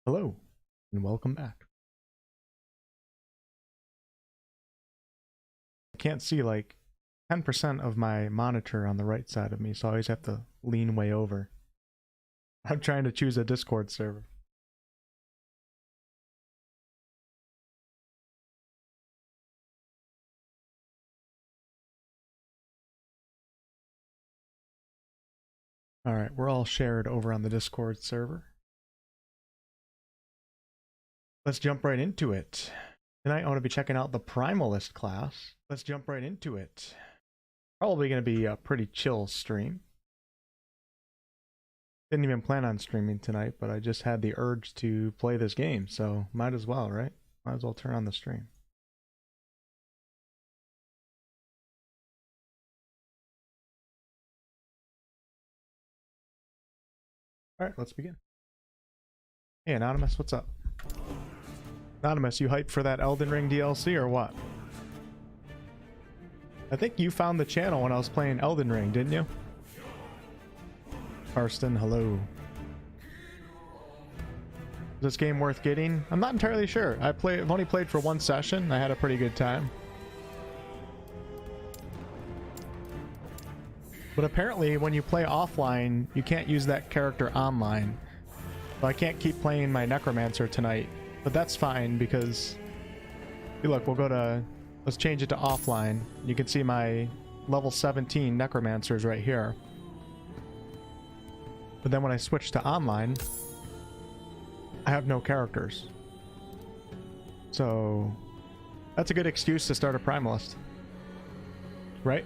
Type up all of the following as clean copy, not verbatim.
Hello, and welcome back. I can't see like 10% of my monitor on the right side of me, so I always have to lean way over. I'm trying to choose a Discord server. Alright, we're all shared over on the Discord server. Let's jump right into it. Tonight I want to be checking out the Primalist class. Let's jump right into it. Probably going to be a pretty chill stream. Didn't even plan on streaming tonight, but I just had the urge to play this game, so might as well, right? Might as well turn on the stream. Alright, let's begin. Hey Anonymous, what's up? Anonymous, you hyped for that Elden Ring DLC or what? I think you found the channel when I was playing Elden Ring, didn't you? Karsten, hello. Is this game worth getting? I'm not entirely sure. I've only played for one session. I had a pretty good time. But apparently when you play offline, you can't use that character online. So I can't keep playing my Necromancer tonight. But that's fine because... Hey, look, we'll go to... Let's change it to offline. You can see my level 17 Necromancers right here. But then when I switch to online, I have no characters. So that's a good excuse to start a Primalist. Right?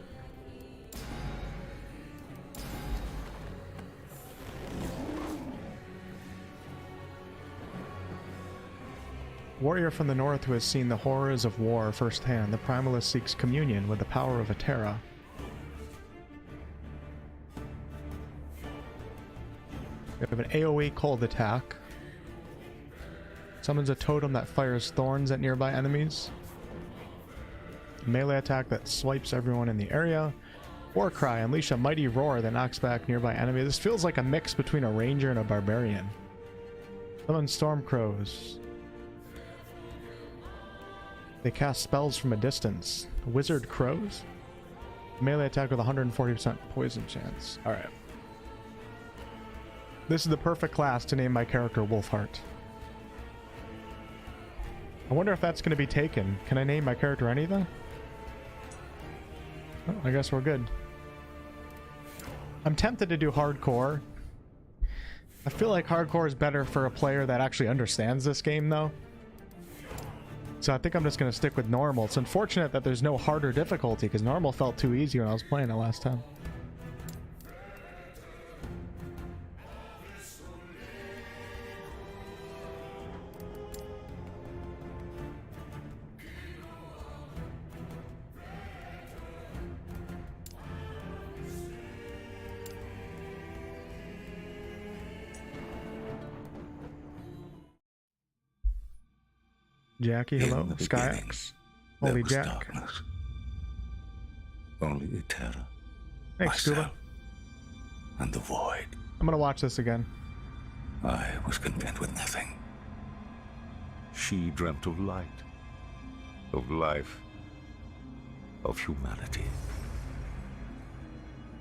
Warrior from the north who has seen the horrors of war firsthand, the Primalist seeks communion with the power of Atera. We have an AoE cold attack. Summons a totem that fires thorns at nearby enemies. A melee attack that swipes everyone in the area. War cry, unleash a mighty roar that knocks back nearby enemies. This feels like a mix between a ranger and a barbarian. Summon storm crows. They cast spells from a distance. Wizard crows. Melee attack with 140% poison chance. Alright. This is the perfect class to name my character Wolfheart. I wonder if that's going to be taken. Can I name my character anything? Oh, I guess we're good. I'm tempted to do hardcore. I feel like hardcore is better for a player that actually understands this game though. So I think I'm just going to stick with normal. It's unfortunate that there's no harder difficulty because normal felt too easy when I was playing it last time. Jackie, hello. Skyx. Holy Jack. Darkness. Only the terror. Thanks, Scuba. And the void. I'm gonna watch this again. I was content with nothing. She dreamt of light, of life, of humanity.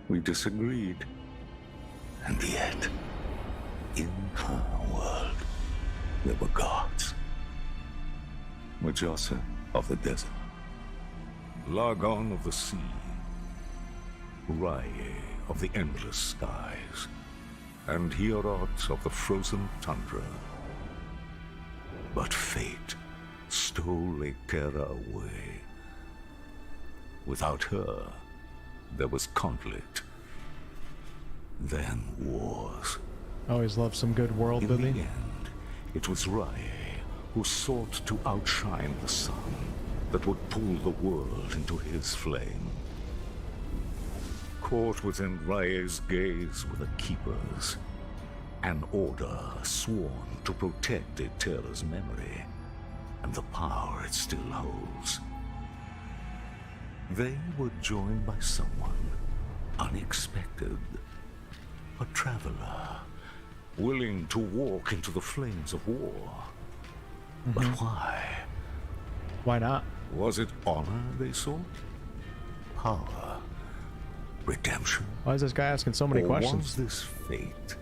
We disagreed. And yet, in her world, there were gods. Mujasa of the desert, Largon of the sea, Rye of the endless skies, and Hierot of the frozen tundra. But fate stole Atera away. Without her, there was conflict, then wars. I always love some good world building. In the end, it was Rye who sought to outshine the sun that would pull the world into his flame. Caught within Rae's gaze were the Keepers, an order sworn to protect Atera's memory and the power it still holds. They were joined by someone unexpected, a traveler willing to walk into the flames of war. But why? Why not? Was it honor they sought? Power? Redemption? Why is this guy asking so many Or questions? was this fate?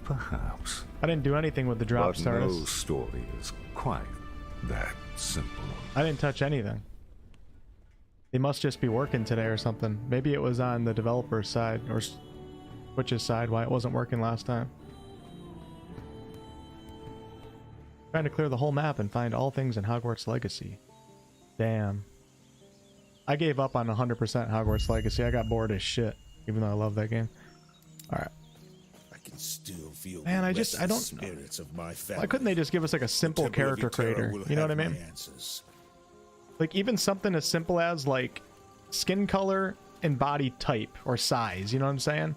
Perhaps. I didn't do anything with the drop But stars. no story is quite that simple. I didn't touch anything. They must just be working today or something. Maybe it was on the developer's side or Twitch's side why it wasn't working last time. Trying to clear the whole map and find all things in Hogwarts Legacy. Damn. I gave up on 100% Hogwarts Legacy. I got bored as shit, even though I love that game. Alright. I can still feel Man, I don't spirits of my family. Why couldn't they just give us like a simple character creator? You know what I mean? Like even something as simple as like skin color and body type or size, you know what I'm saying?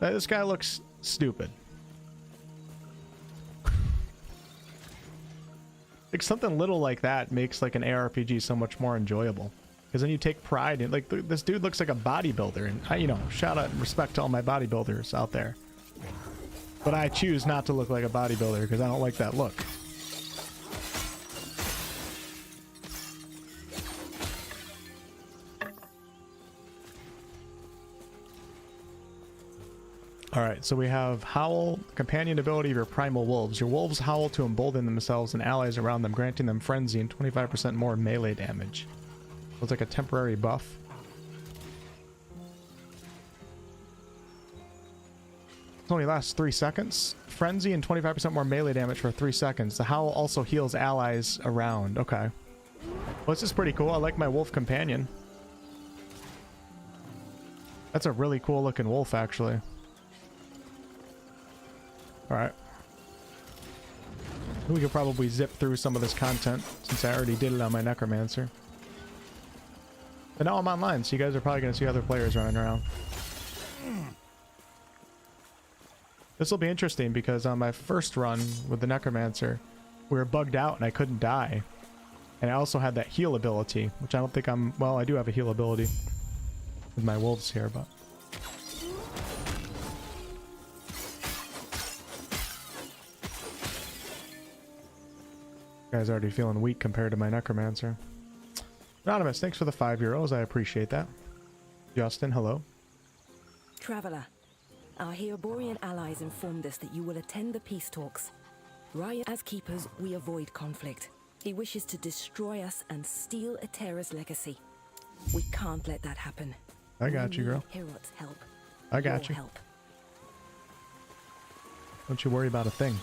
This guy looks stupid. Like something little like that makes like an ARPG so much more enjoyable. Because then you take pride in like this dude looks like a bodybuilder, and I, you know, shout out and respect to all my bodybuilders out there. But I choose not to look like a bodybuilder because I don't like that look. Alright, so we have Howl, companion ability of your primal wolves. Your wolves howl to embolden themselves and allies around them, granting them frenzy and 25% more melee damage. So it's like a temporary buff. It only lasts 3 seconds. Frenzy and 25% more melee damage for 3 seconds. The howl also heals allies around. Okay. Well, this is pretty cool. I like my wolf companion. That's a really cool looking wolf, actually. Alright. We could probably zip through some of this content since I already did it on my Necromancer. But now I'm online, so you guys are probably going to see other players running around. This will be interesting because on my first run with the Necromancer, we were bugged out and I couldn't die. And I also had that heal ability, which I don't think I'm... Well, I do have a heal ability with my wolves here, but... Guy's already feeling weak compared to my Necromancer. Anonymous, thanks for the €5. I appreciate that. Justin, hello. Traveler, our Heoborian allies informed us that you will attend the peace talks. Riot, as keepers, we avoid conflict. He wishes to destroy us and steal Etera's legacy. We can't let that happen. I got you, girl. Herot's help. I got you. Help. Don't you worry about a thing.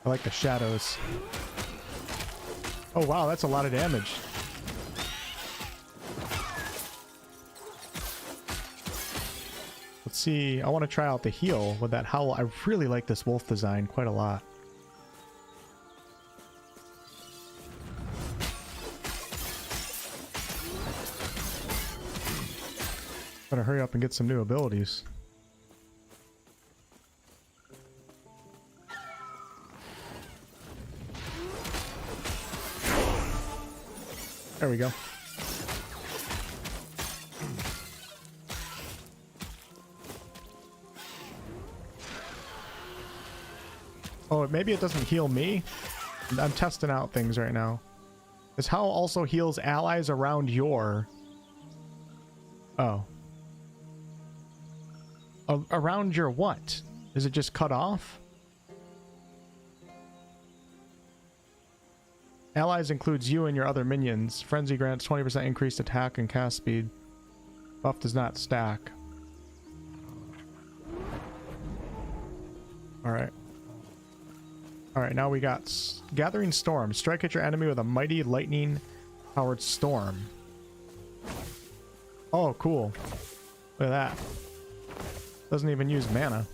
I like the shadows. Oh wow, that's a lot of damage. Let's see, I want to try out the heal with that howl. I really like this wolf design quite a lot. Better hurry up and get some new abilities. There we go. Oh, maybe it doesn't heal me? I'm testing out things right now. This howl also heals allies around your... Oh. Around your what? Is it just cut off? Allies includes you and your other minions. Frenzy grants 20% increased attack and cast speed. Buff does not stack. Alright. Alright, now we got Gathering Storm. Strike at your enemy with a mighty lightning-powered storm. Oh, cool. Look at that. Doesn't even use mana.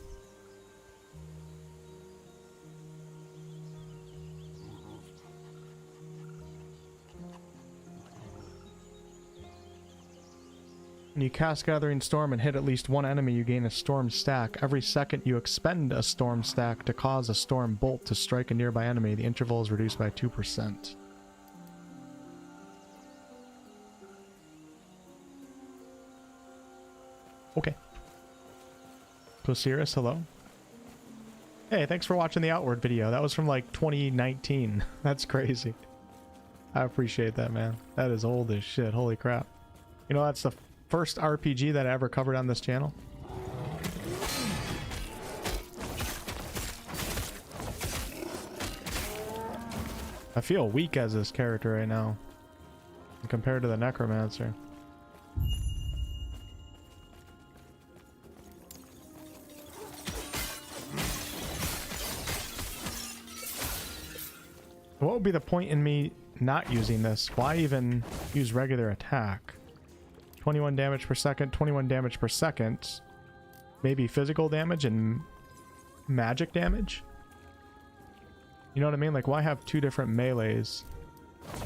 When you cast Gathering Storm and hit at least one enemy, you gain a storm stack. Every second you expend a storm stack to cause a storm bolt to strike a nearby enemy. The interval is reduced by 2%. Okay. Cosiris, hello. Hey, thanks for watching the Outward video. That was from like 2019. That's crazy. I appreciate that, man. That is old as shit. Holy crap. You know, that's the first RPG that I ever covered on this channel. I feel weak as this character right now compared to the Necromancer. What would be the point in me not using this? Why even use regular attack? 21 damage per second, 21 damage per second. Maybe physical damage and magic damage? You know what I mean? Like, why have two different melees? I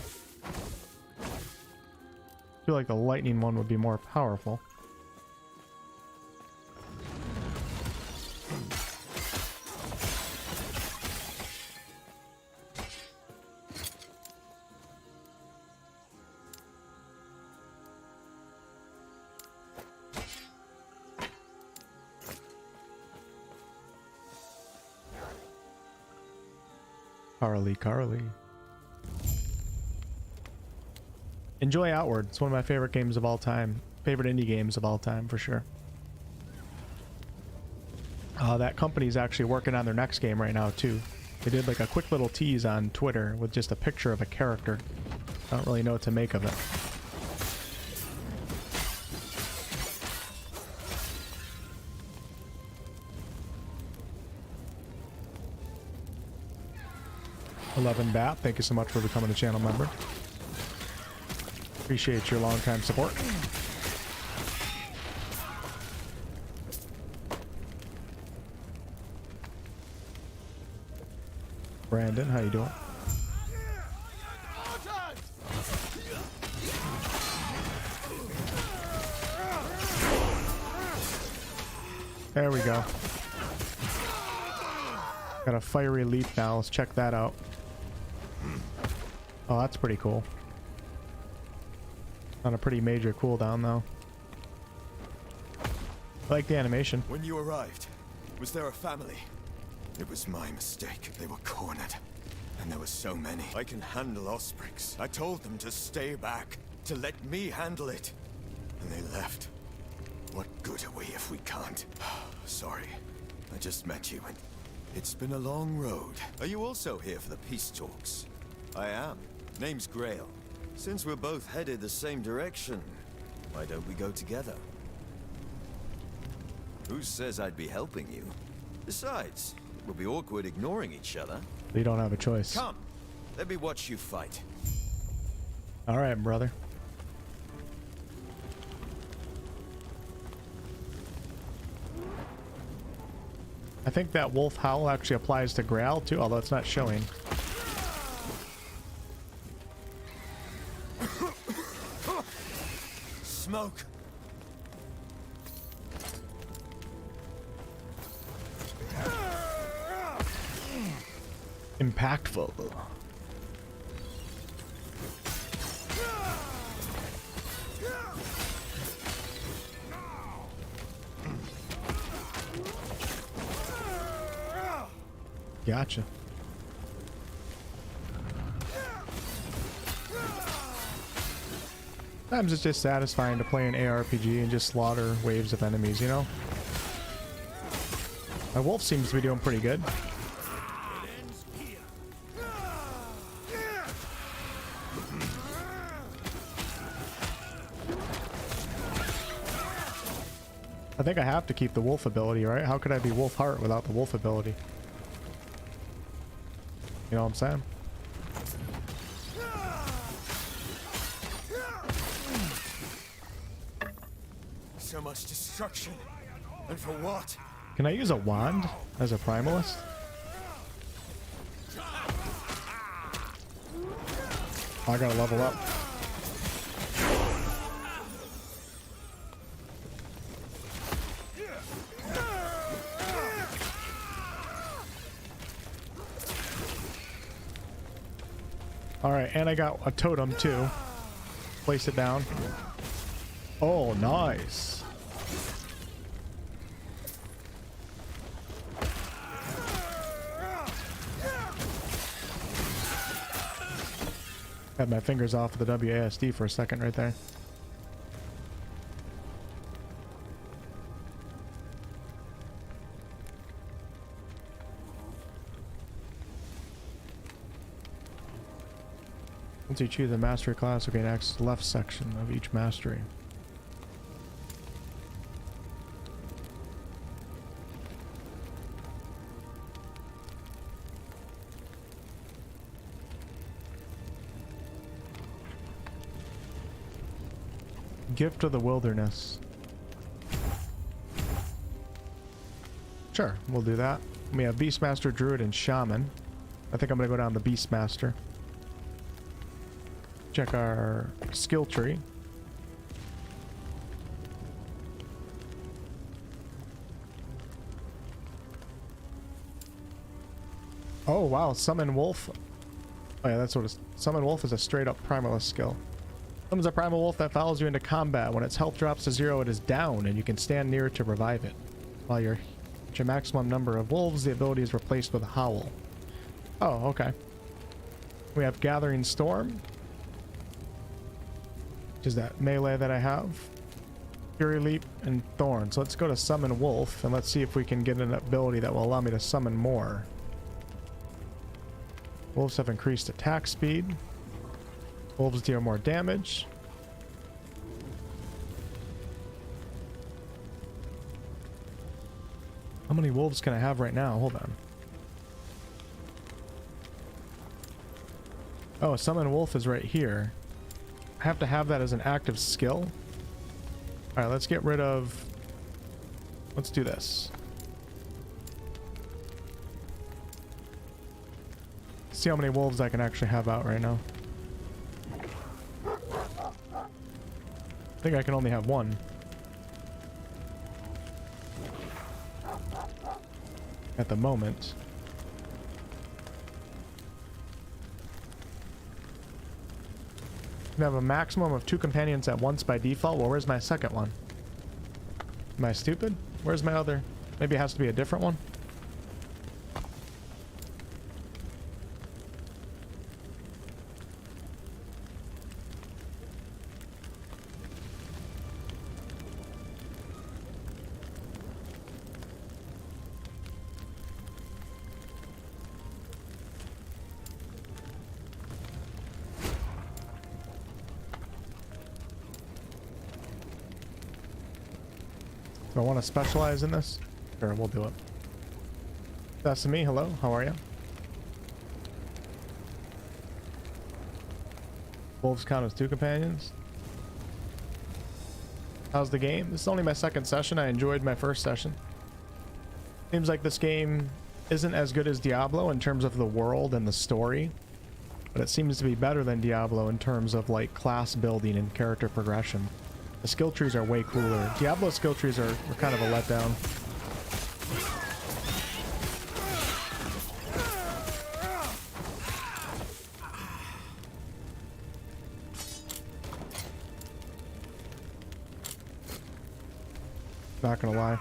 feel like the lightning one would be more powerful. Carly. Enjoy Outward. It's one of my favorite games of all time. Favorite indie games of all time, for sure. That company's actually working on their next game right now, too. They did like a quick little tease on Twitter with just a picture of a character. I don't really know what to make of it. Bat, thank you so much for becoming a channel member. Appreciate your long-time support. Brandon, how you doing? There we go. Got a fiery leap now. Let's check that out. Oh, that's pretty cool. On a pretty major cooldown, though. I like the animation. When you arrived, was there a family? It was my mistake. They were cornered. And there were so many. I can handle Ospreys. I told them to stay back, to let me handle it. And they left. What good are we if we can't? Sorry. I just met you and it's been a long road. Are you also here for the peace talks? I am. Name's Grail. Since we're both headed the same direction, why don't we go together? Who says I'd be helping you? Besides, it would be awkward ignoring each other. You don't have a choice. Come, let me watch you fight. All right, brother. I think that wolf howl actually applies to Grail too, although it's not showing. Smoke. Impactful. Gotcha. Sometimes it's just satisfying to play an ARPG and just slaughter waves of enemies, you know? My wolf seems to be doing pretty good. I think I have to keep the wolf ability, right? How could I be Wolfheart without the wolf ability? You know what I'm saying? So much destruction. And for what? Can I use a wand as a Primalist? Oh, I gotta level up. Alright, and I got a totem too. Place it down. Oh, nice. Had my fingers off of the WASD for a second right there. Once you choose a mastery class, you gain access to the left section of each mastery. Gift of the Wilderness. Sure, we'll do that. We have Beastmaster, Druid, and Shaman. I think I'm gonna go down the Beastmaster. Check our skill tree. Oh wow, Summon Wolf. Oh yeah, that's what it's. Summon Wolf is a straight up Primalist skill. Summons a primal wolf that follows you into combat. When its health drops to 0, it is down, and you can stand near it to revive it. While you're at your maximum number of wolves, the ability is replaced with a howl. Oh, okay. We have Gathering Storm, which is that melee that I have. Fury Leap and Thorn. So let's go to Summon Wolf, and let's see if we can get an ability that will allow me to summon more. Wolves have increased attack speed. Wolves deal more damage. How many wolves can I have right now? Hold on. Oh, Summon Wolf is right here. I have to have that as an active skill. Alright, let's get rid of... Let's do this. See how many wolves I can actually have out right now. I think I can only have one. At the moment. You have a maximum of 2 companions at once by default. Well, where's my second one? Am I stupid? Where's my other? Maybe it has to be a different one? Do I want to specialize in this? Sure, we'll do it. That's me. Hello, how are you? Wolves count as 2 companions. How's the game? This is only my second session. I enjoyed my first session. Seems like this game isn't as good as Diablo in terms of the world and the story, but it seems to be better than Diablo in terms of like class building and character progression. The skill trees are way cooler. Diablo's skill trees are kind of a letdown. Not gonna lie.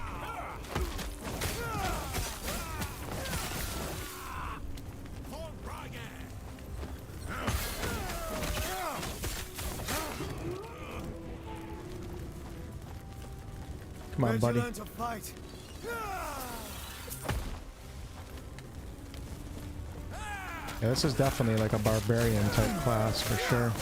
Come on, buddy. Yeah, this is definitely like a barbarian type class for sure.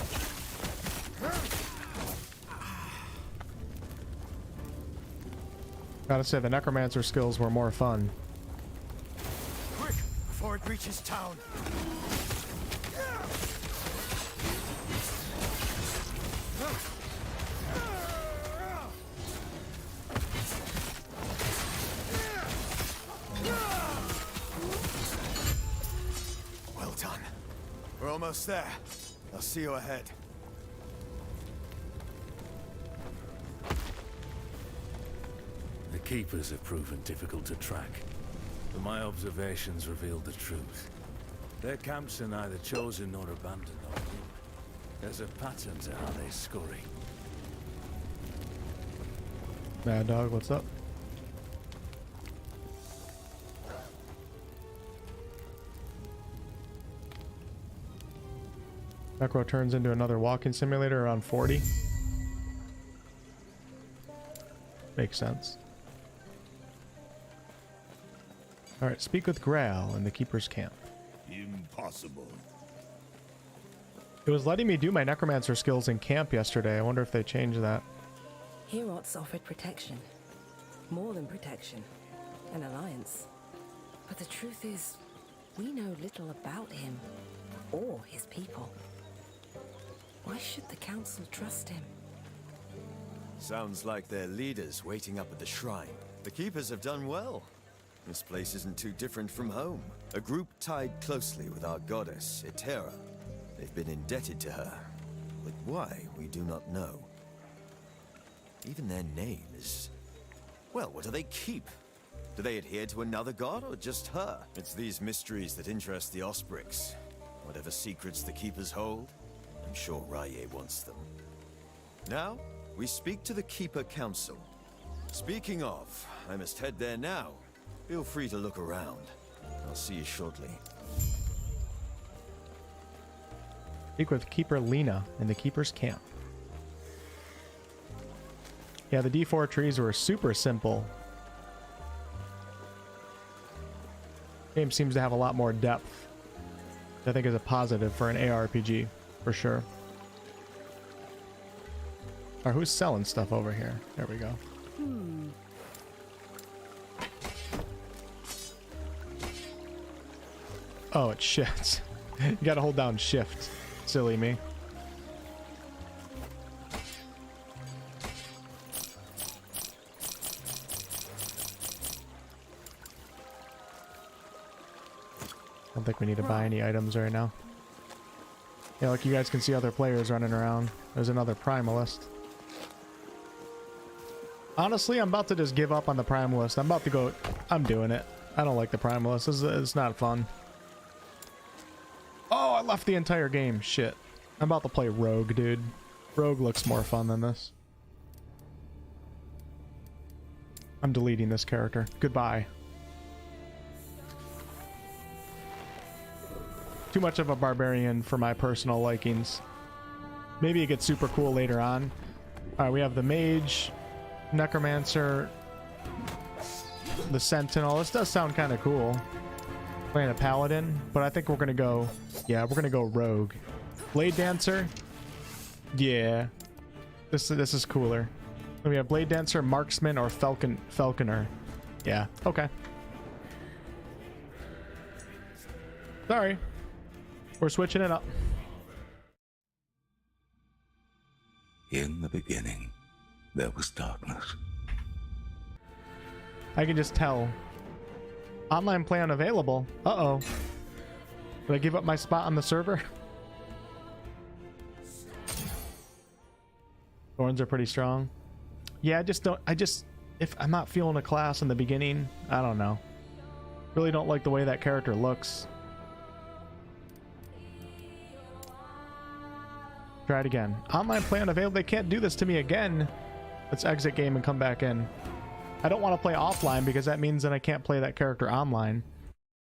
Gotta say, the necromancer skills were more fun. Quick, before it reaches town. Well done. We're almost there. I'll see you ahead. The Keepers have proven difficult to track, but my observations revealed the truth. Their camps are neither chosen nor abandoned or hidden. There's a pattern to how they scurry. Mad Dog, what's up? Necro turns into another walking simulator around 40. Makes sense. Alright, speak with Grail in the Keeper's camp. Impossible. It was letting me do my necromancer skills in camp yesterday. I wonder if they changed that. Herots offered protection. More than protection. An alliance. But the truth is, we know little about him. Or his people. Why should the council trust him? Sounds like their leaders waiting up at the shrine. The keepers have done well. This place isn't too different from home. A group tied closely with our goddess, Etera. They've been indebted to her. But why, we do not know. Even their name is... Well, what do they keep? Do they adhere to another god or just her? It's these mysteries that interest the Osprix. Whatever secrets the keepers hold, I'm sure Raye wants them. Now, we speak to the Keeper Council. Speaking of, I must head there now. Feel free to look around. I'll see you shortly. Speak with Keeper Lena in the Keeper's camp. Yeah, the D4 trees were super simple. Game seems to have a lot more depth, which I think is a positive for an ARPG, for sure. Alright, who's selling stuff over here? There we go. Oh, it shifts. You gotta hold down shift. Silly me. I don't think we need to buy any items right now. Yeah, like you guys can see other players running around. There's another Primalist. Honestly, I'm about to just give up on the Primalist. I'm about to go... I'm doing it. I don't like the Primalist. It's not fun. Oh, I left the entire game. Shit. I'm about to play Rogue, dude. Rogue looks more fun than this. I'm deleting this character. Goodbye. Too much of a barbarian for my personal likings. Maybe it gets super cool later on. Alright, we have the mage, necromancer, the sentinel. This does sound kind of cool. Playing a paladin, but I think we're gonna go... Yeah, we're gonna go rogue. Blade dancer. Yeah. This is cooler. Then we have blade dancer, marksman, or falconer. Yeah, okay. Sorry. We're switching it up. In the beginning, there was darkness. I can just tell. Online play unavailable. Uh-oh. Did I give up my spot on the server? Thorns are pretty strong. Yeah, if I'm not feeling a class in the beginning, I don't know. Really don't like the way that character looks. Try it again. Online play unavailable. They can't do this to me again. Let's exit game and come back in. I don't want to play offline because that means that I can't play that character online.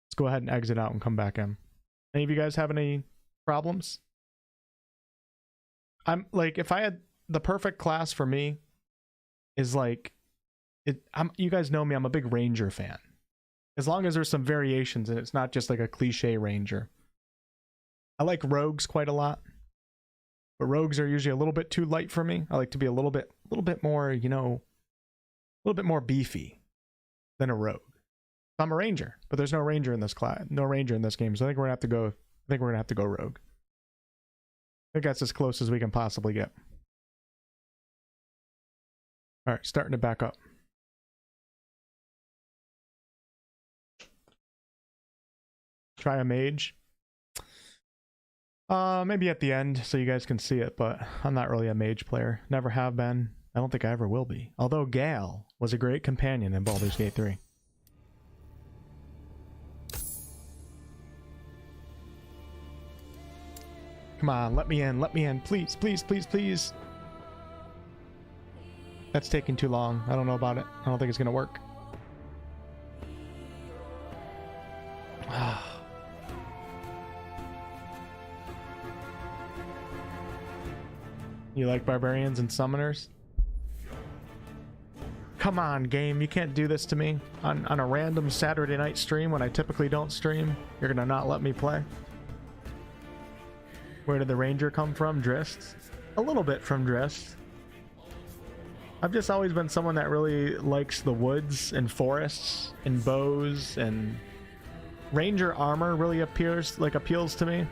Let's go ahead and exit out and come back in. Any of you guys have any problems? I'm like, if I had the perfect class for me is like you guys know me, I'm a big ranger fan. As long as there's some variations and it's not just like a cliche ranger. I like rogues quite a lot. But rogues are usually a little bit too light for me. I like to be a little bit more, you know, a little bit more beefy than a rogue. I'm a ranger, but there's no ranger in this class, no ranger in this game. So I think we're gonna have to go rogue. I think that's as close as we can possibly get. All right, starting to back up. Try a mage. Maybe at the end so you guys can see it, but I'm not really a mage player. Never have been. I don't think I ever will be. Although Gale was a great companion in Baldur's Gate 3. Come on, let me in, please, please, please, please. That's taking too long. I don't know about it. I don't think it's gonna work. You like barbarians and summoners? Come on, game. You can't do this to me on a random Saturday night stream when I typically don't stream. You're gonna not let me play. Where did the ranger come from? Drist? A little bit from Drist. I've just always been someone that really likes the woods and forests and bows, and ranger armor really appeals to me.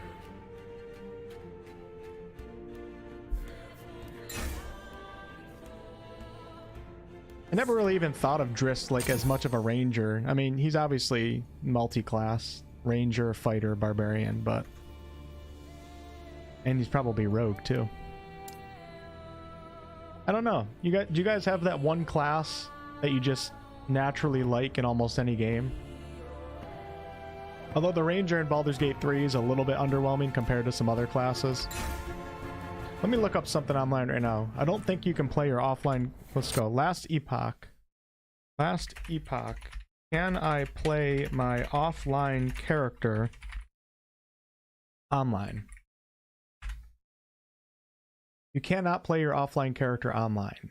I never really even thought of Drist like as much of a ranger. I mean, he's obviously multi-class, ranger, fighter, barbarian, but and he's probably rogue too. I don't know. Do you guys have that one class that you just naturally like in almost any game? Although the ranger in Baldur's Gate 3 is a little bit underwhelming compared to some other classes. Let me look up something online right now. I don't think you can play your offline. Let's go. Last Epoch. Last Epoch. Can I play my offline character online? You cannot play your offline character online.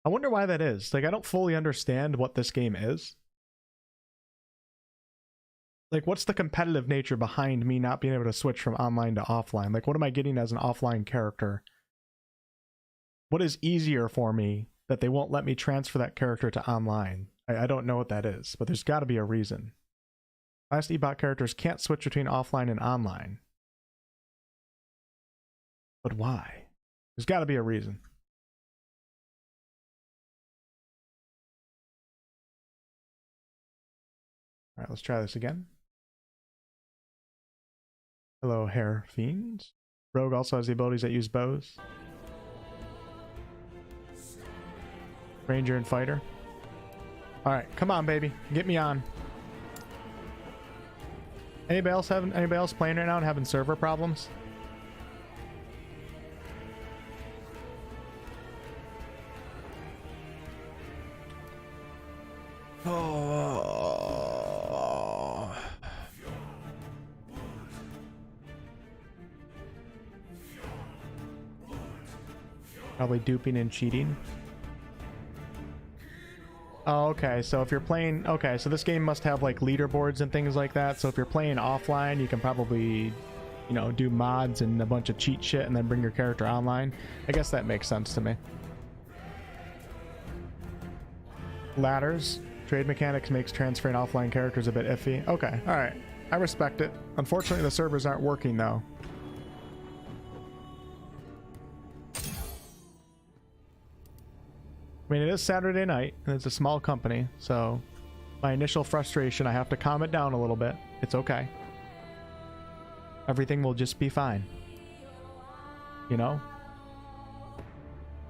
I wonder why that is. Like, I don't fully understand what this game is. Like, what's the competitive nature behind me not being able to switch from online to offline? Like, what am I getting as an offline character? What is easier for me that they won't let me transfer that character to online? I don't know what that is, but there's got to be a reason. Last Epoch characters can't switch between offline and online. But why? There's got to be a reason. All right, let's try this again. Hello, Hair Fiends. Rogue also has the abilities that use bows. Ranger and fighter. All right, come on, baby, get me on. Anybody else playing right now and having server problems? Oh. Probably duping and cheating. Oh, okay, so if you're playing... Okay, so this game must have, like, leaderboards and things like that. So if you're playing offline, you can probably, you know, do mods and a bunch of cheat shit and then bring your character online. I guess that makes sense to me. Ladders. Trade mechanics makes transferring offline characters a bit iffy. Okay, alright. I respect it. Unfortunately, the servers aren't working, though. I mean, it is Saturday night, and it's a small company, so my initial frustration, I have to calm it down a little bit. It's okay. Everything will just be fine. You know?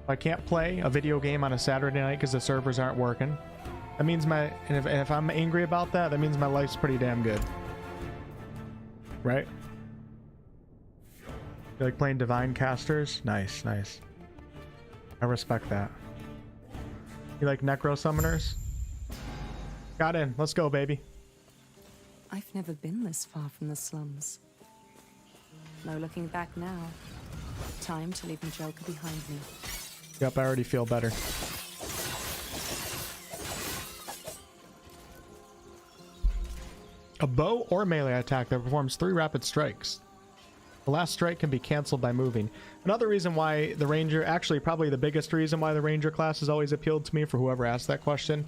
If I can't play a video game on a Saturday night because the servers aren't working, that means and if I'm angry about that, that means my life's pretty damn good. Right? You like playing Divine Casters? Nice, nice. I respect that. You like necro summoners? Got in. Let's go, baby. I've never been this far from the slums. No looking back now. Time to leave Majelka behind me. Yep, I already feel better. A bow or melee attack that performs 3 rapid strikes. The last strike can be canceled by moving. Another reason why the ranger, actually probably the biggest reason why the ranger class has always appealed to me, for whoever asked that question.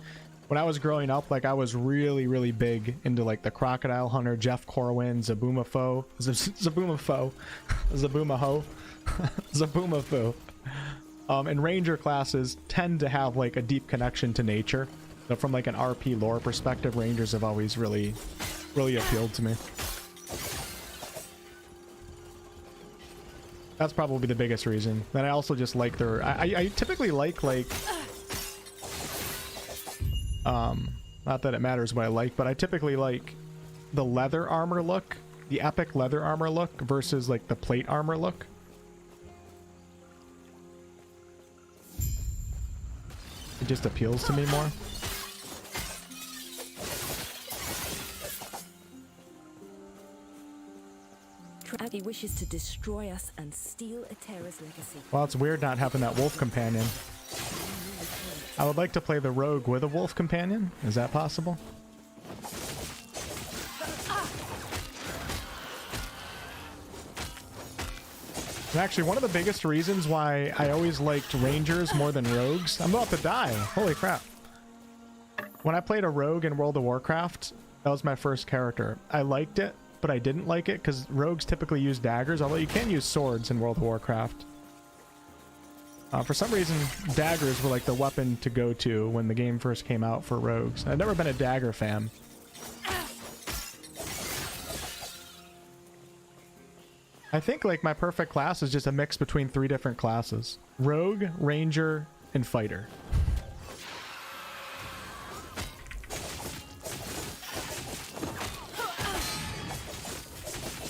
When I was growing up, like, I was really, really big into, like, the Crocodile Hunter, Jeff Corwin, Zabumafo, Zabumafu. And ranger classes tend to have, like, a deep connection to nature. So from, like, an RP lore perspective, rangers have always really appealed to me. That's probably the biggest reason. Then I also just like their... I typically like... not that it matters what I like, but I typically like the leather armor look, the epic leather armor look, versus, like, the plate armor look. It just appeals to me more. as he wishes to destroy us and steal Atera's legacy. Well, it's weird not having that wolf companion. I would like to play the rogue with a wolf companion. Is that possible? And actually, one of the biggest reasons why I always liked rangers more than rogues... I'm about to die. Holy crap. When I played a rogue in World of Warcraft, that was my first character. I liked it, but I didn't like it because rogues typically use daggers, although you can use swords in World of Warcraft. For some reason, daggers were like the weapon to go to when the game first came out for rogues. I've never been a dagger fan. I think like my perfect class is just a mix between 3 different classes: rogue, ranger, and fighter.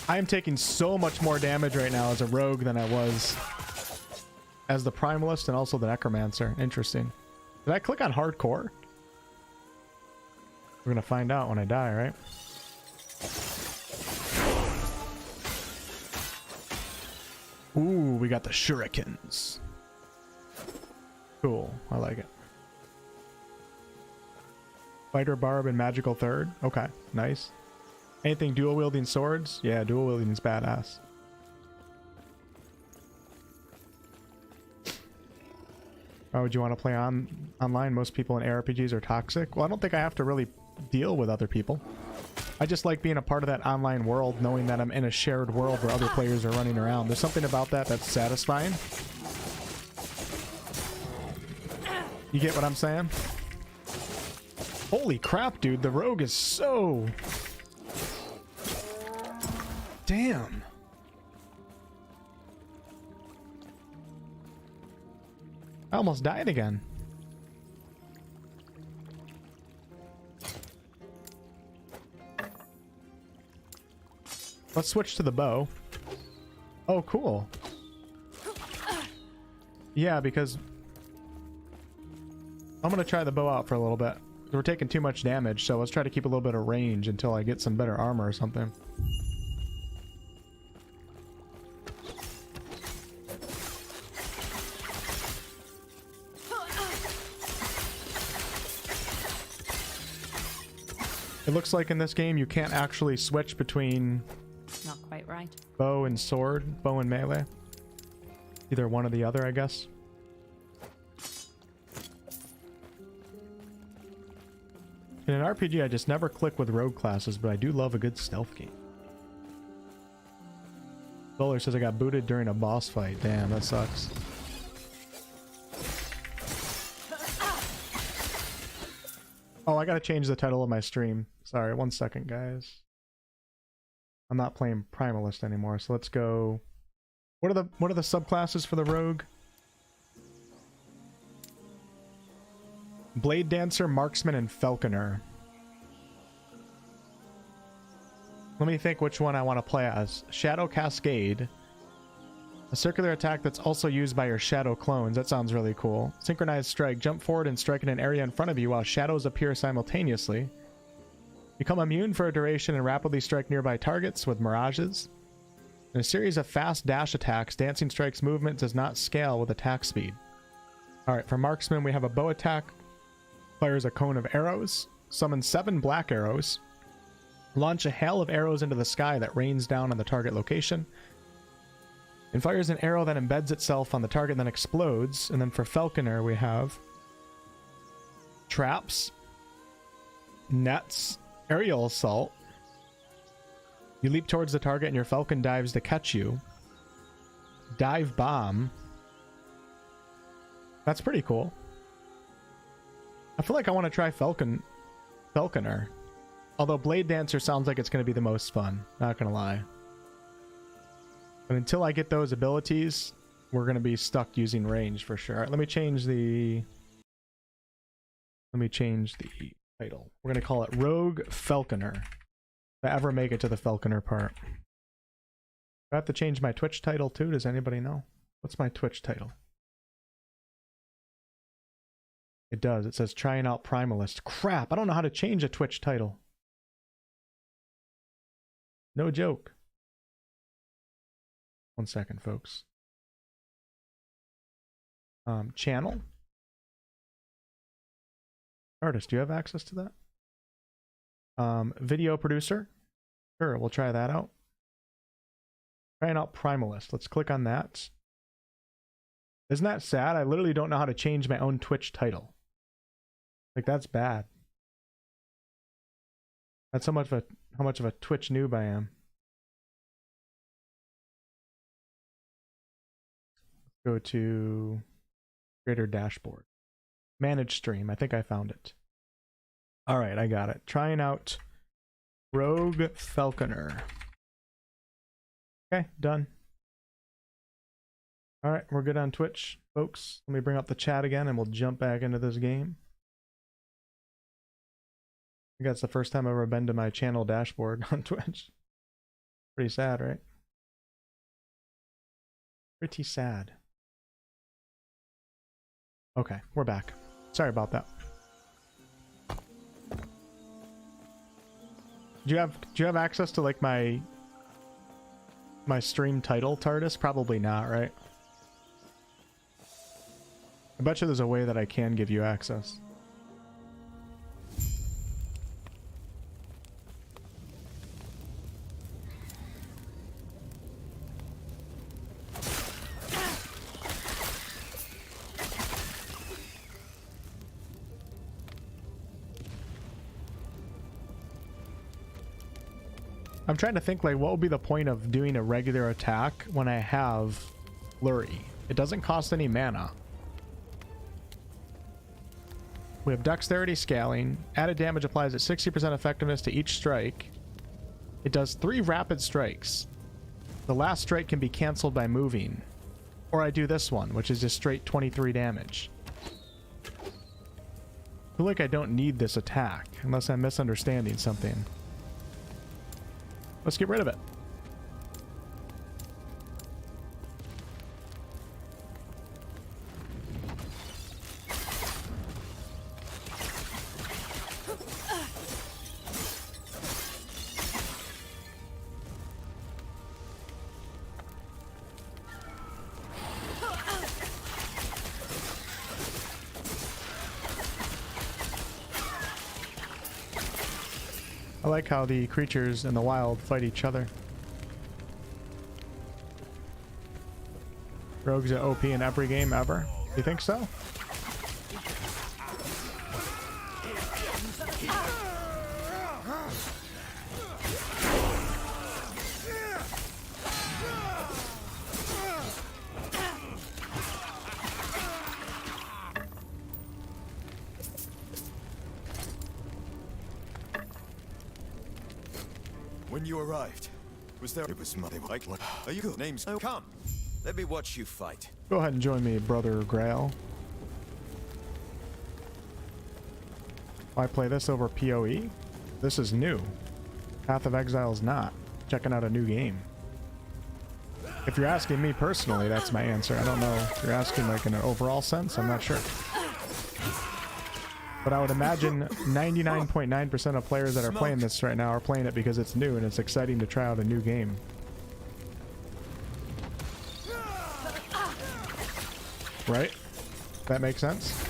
I am taking so much more damage right now as a rogue than I was as the Primalist and also the Necromancer. Interesting. Did I click on hardcore? We're gonna find out when I die, right? Ooh, we got the shurikens. Cool, I like it. Fighter, barb, and magical third. Okay, nice. Anything dual wielding swords? Yeah, dual wielding is badass. Oh, would you want to play online? Most people in ARPGs are toxic. Well, I don't think I have to really deal with other people. I just like being a part of that online world, knowing that I'm in a shared world where other players are running around. There's something about that that's satisfying. You get what I'm saying? Holy crap, dude. The rogue is so... Damn. I almost died again. Let's switch to the bow. Oh, cool. Yeah, because I'm going to try the bow out for a little bit. We're taking too much damage, so let's try to keep a little bit of range until I get some better armor or something. It looks like in this game you can't actually switch between Not quite right. bow and sword, bow and melee. Either one or the other, I guess. In an RPG, I just never click with rogue classes, but I do love a good stealth game. Bowler says I got booted during a boss fight. Damn, that sucks. Oh, I gotta change the title of my stream. Sorry, 1 second, guys. I'm not playing Primalist anymore, so let's go. What are the subclasses for the rogue? Blade Dancer, Marksman, and Falconer. Let me think which one I want to play as. Shadow Cascade. A circular attack that's also used by your shadow clones. That sounds really cool. Synchronized Strike. Jump forward and strike in an area in front of you while shadows appear simultaneously. Become immune for a duration and rapidly strike nearby targets with mirages. In a series of fast dash attacks, Dancing Strike's movement does not scale with attack speed. Alright, for Marksman we have a bow attack. Fires a cone of arrows. Summons 7 black arrows. Launch a hail of arrows into the sky that rains down on the target location. And fires an arrow that embeds itself on the target and then explodes. And then for Falconer we have traps, nets, aerial assault. You leap towards the target and your falcon dives to catch you. Dive bomb. That's pretty cool. I feel like I want to try Falconer. Although Blade Dancer sounds like it's going to be the most fun. Not going to lie. But until I get those abilities, we're going to be stuck using range for sure. All right, let me change the title. We're going to call it Rogue Falconer. If I ever make it to the Falconer part. Do I have to change my Twitch title too? Does anybody know? What's my Twitch title? It does. It says trying out Primalist. Crap, I don't know how to change a Twitch title. No joke. 1 second, folks. Channel. Artist, do you have access to that? Video producer. Sure, we'll try that out. Trying out Primalist. Let's click on that. Isn't that sad? I literally don't know how to change my own Twitch title. Like, that's bad. That's how much of a Twitch noob I am. Go to Creator Dashboard. Manage stream. I think I found it. All right, I got it. Trying out Rogue Falconer. Okay, done. All right, we're good on Twitch, folks. Let me bring up the chat again and we'll jump back into this game. I think that's the first time I've ever been to my channel dashboard on Twitch. Pretty sad, right? Pretty sad. Okay, we're back. Sorry about that. Do you have access to like my stream title, TARDIS? Probably not, right? I bet you there's a way that I can give you access. I'm trying to think, like, what would be the point of doing a regular attack when I have Flurry? It doesn't cost any mana. We have Dexterity Scaling. Added damage applies at 60% effectiveness to each strike. It does 3 rapid strikes. The last strike can be cancelled by moving. Or I do this one, which is just straight 23 damage. I feel like I don't need this attack, unless I'm misunderstanding something. Let's get rid of it. I like how the creatures in the wild fight each other. Rogues are OP in every game ever. You think so? When you arrived, was there? It was my. Like, what? Are you good? Names? Oh, come. Let me watch you fight. Go ahead and join me, Brother Grail. Why play this over PoE? This is new. Path of Exile is not. Checking out a new game. If you're asking me personally, that's my answer. I don't know if you're asking like in an overall sense. I'm not sure. But I would imagine 99.9% of players that are playing this right now are playing it because it's new and it's exciting to try out a new game. Right? That makes sense?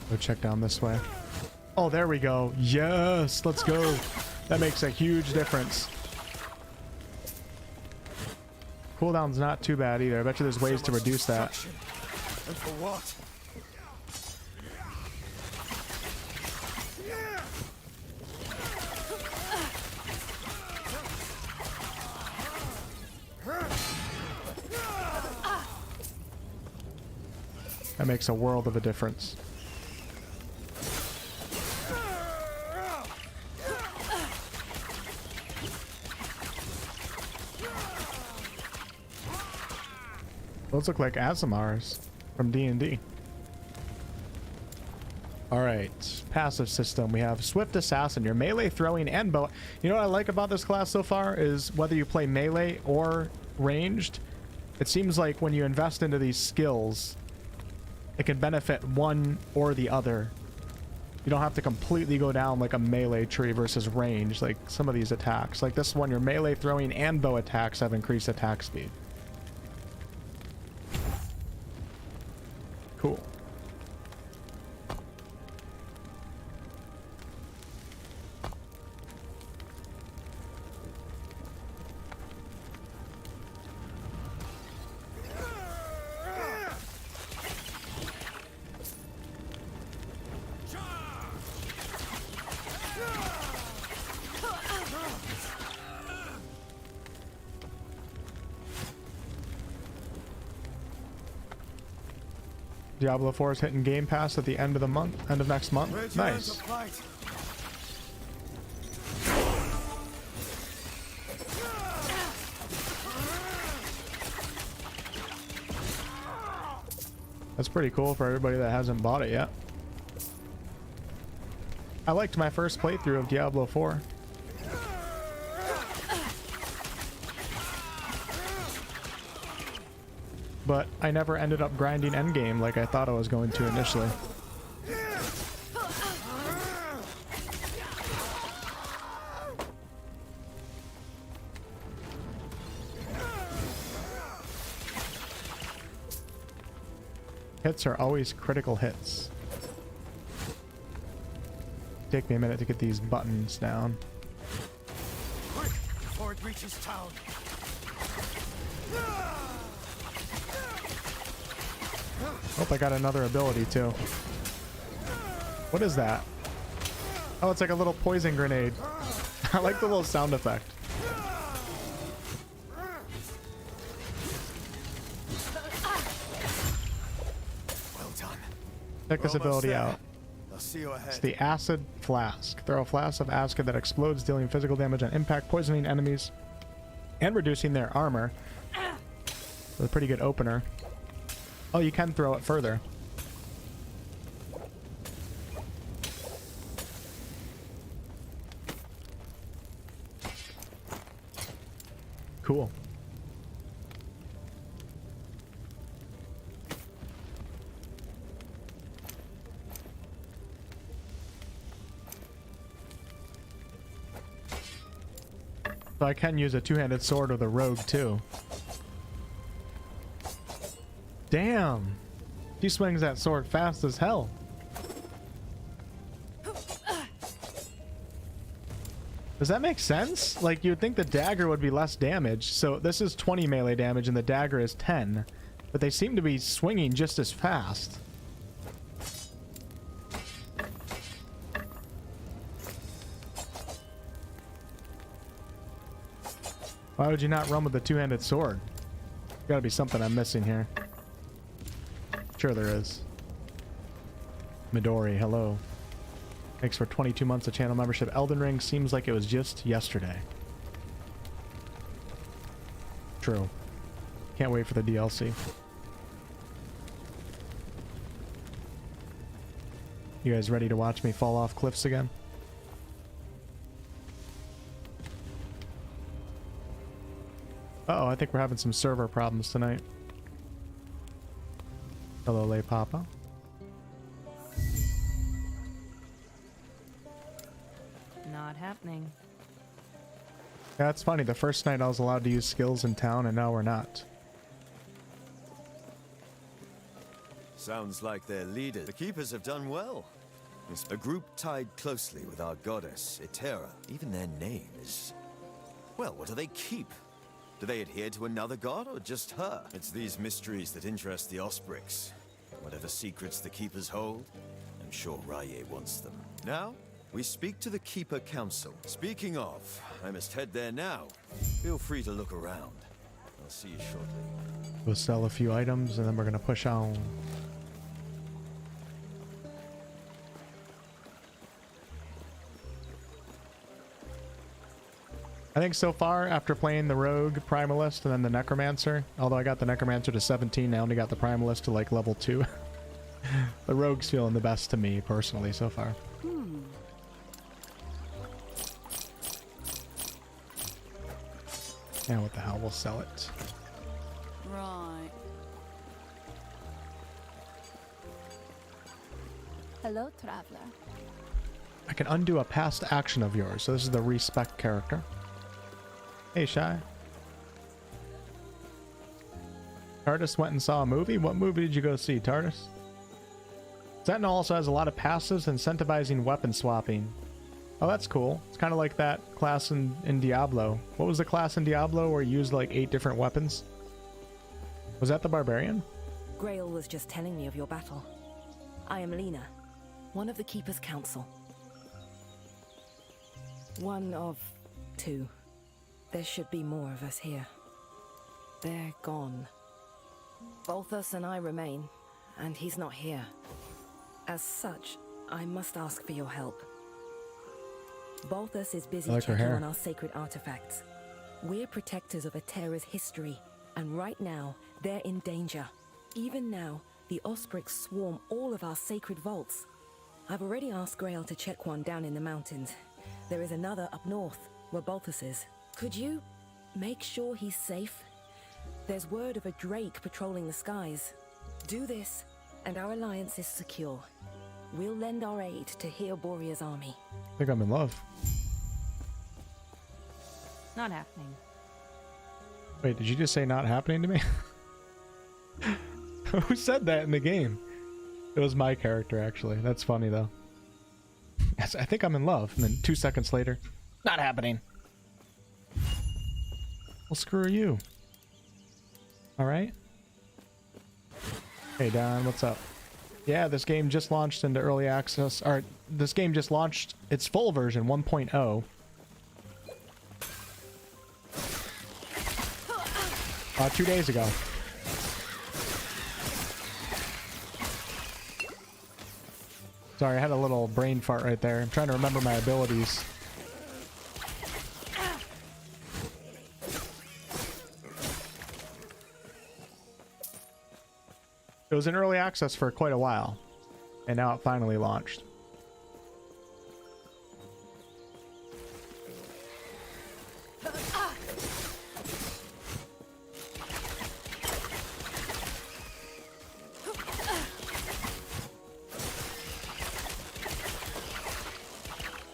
Go check down this way. Oh, there we go. Yes, let's go. That makes a huge difference. Cooldown's not too bad either. I bet you there's ways to reduce that. And for what? That makes a world of a difference. Those look like Asimars from D&D. All right, passive system. We have Swift Assassin, your melee, throwing, and bow. You know what I like about this class so far is whether you play melee or ranged, it seems like when you invest into these skills, it can benefit one or the other. You don't have to completely go down like a melee tree versus range, like some of these attacks. Like this one, your melee, throwing, and bow attacks have increased attack speed. Cool. Diablo 4 is hitting Game Pass at the end of the month, end of next month. Nice. That's pretty cool for everybody that hasn't bought it yet. I liked my first playthrough of Diablo 4. But I never ended up grinding endgame like I thought I was going to initially. Hits are always critical hits. Take me a minute to get these buttons down. Quick, before it reaches town. Oh, I got another ability too. What is that? Oh, it's like a little poison grenade. I like the little sound effect. Well done. Check this ability out. I'll see you ahead. It's the Acid Flask. Throw a flask of acid that explodes, dealing physical damage on impact, poisoning enemies, and reducing their armor. It's a pretty good opener. Oh, you can throw it further. Cool. So I can use a two-handed sword with a rogue too. Damn! He swings that sword fast as hell. Does that make sense? Like, you'd think the dagger would be less damage. So this is 20 melee damage and the dagger is 10. But they seem to be swinging just as fast. Why would you not run with the two-handed sword? Gotta be something I'm missing here. Sure there is. Midori, hello. Thanks for 22 months of channel membership. Elden Ring seems like it was just yesterday. True. Can't wait for the DLC. You guys ready to watch me fall off cliffs again? Uh-oh, I think we're having some server problems tonight. Hello, Lay Papa. Not happening. Yeah, that's funny. The first night I was allowed to use skills in town, and now we're not. Sounds like their leaders. The keepers have done well. It's a group tied closely with our goddess, Etera. Even their name is... Well, what do they keep? Do they adhere to another god or just her? It's these mysteries that interest the Osprix. Whatever secrets the keepers hold, I'm sure Raye wants them. Now, we speak to the Keeper Council. Speaking of, I must head there now. Feel free to look around. I'll see you shortly. We'll sell a few items, and then we're gonna push on. I think so far, after playing the Rogue, Primalist, and then the Necromancer, although I got the Necromancer to 17, I only got the Primalist to like level 2. The rogue's feeling the best to me personally so far. Yeah, what the hell? We'll sell it. Right. Hello, traveler. I can undo a past action of yours. So this is the respec character. Hey, Shy. Tardis went and saw a movie? What movie did you go see, Tardis? Sentinel also has a lot of passives incentivizing weapon swapping. Oh, that's cool. It's kind of like that class in Diablo. What was the class in Diablo where you used like 8 different weapons? Was that the Barbarian? Grail was just telling me of your battle. I am Lena, one of the Keeper's Council. One of 2. There should be more of us here. They're gone. Balthus and I remain, and he's not here. As such, I must ask for your help. Balthus is busy checking on our sacred artifacts. We're protectors of Atera's history, and right now, they're in danger. Even now, the Osprix swarm all of our sacred vaults. I've already asked Grail to check one down in the mountains. There is another up north, where Balthus is. Could you make sure he's safe? There's word of a drake patrolling the skies. Do this, and our alliance is secure. We'll lend our aid to Heoboria's army. I think I'm in love. Not happening. Wait, did you just say not happening to me? Who said that in the game? It was my character, actually. That's funny, though. Yes, I think I'm in love. And then 2 seconds later, not happening. Well, screw you. All right. Hey, Don, what's up? Yeah, this game just launched into early access. Or, this game just launched its full version, 1.0. 2 days ago. Sorry, I had a little brain fart right there. I'm trying to remember my abilities. It was in early access for quite a while, and now it finally launched.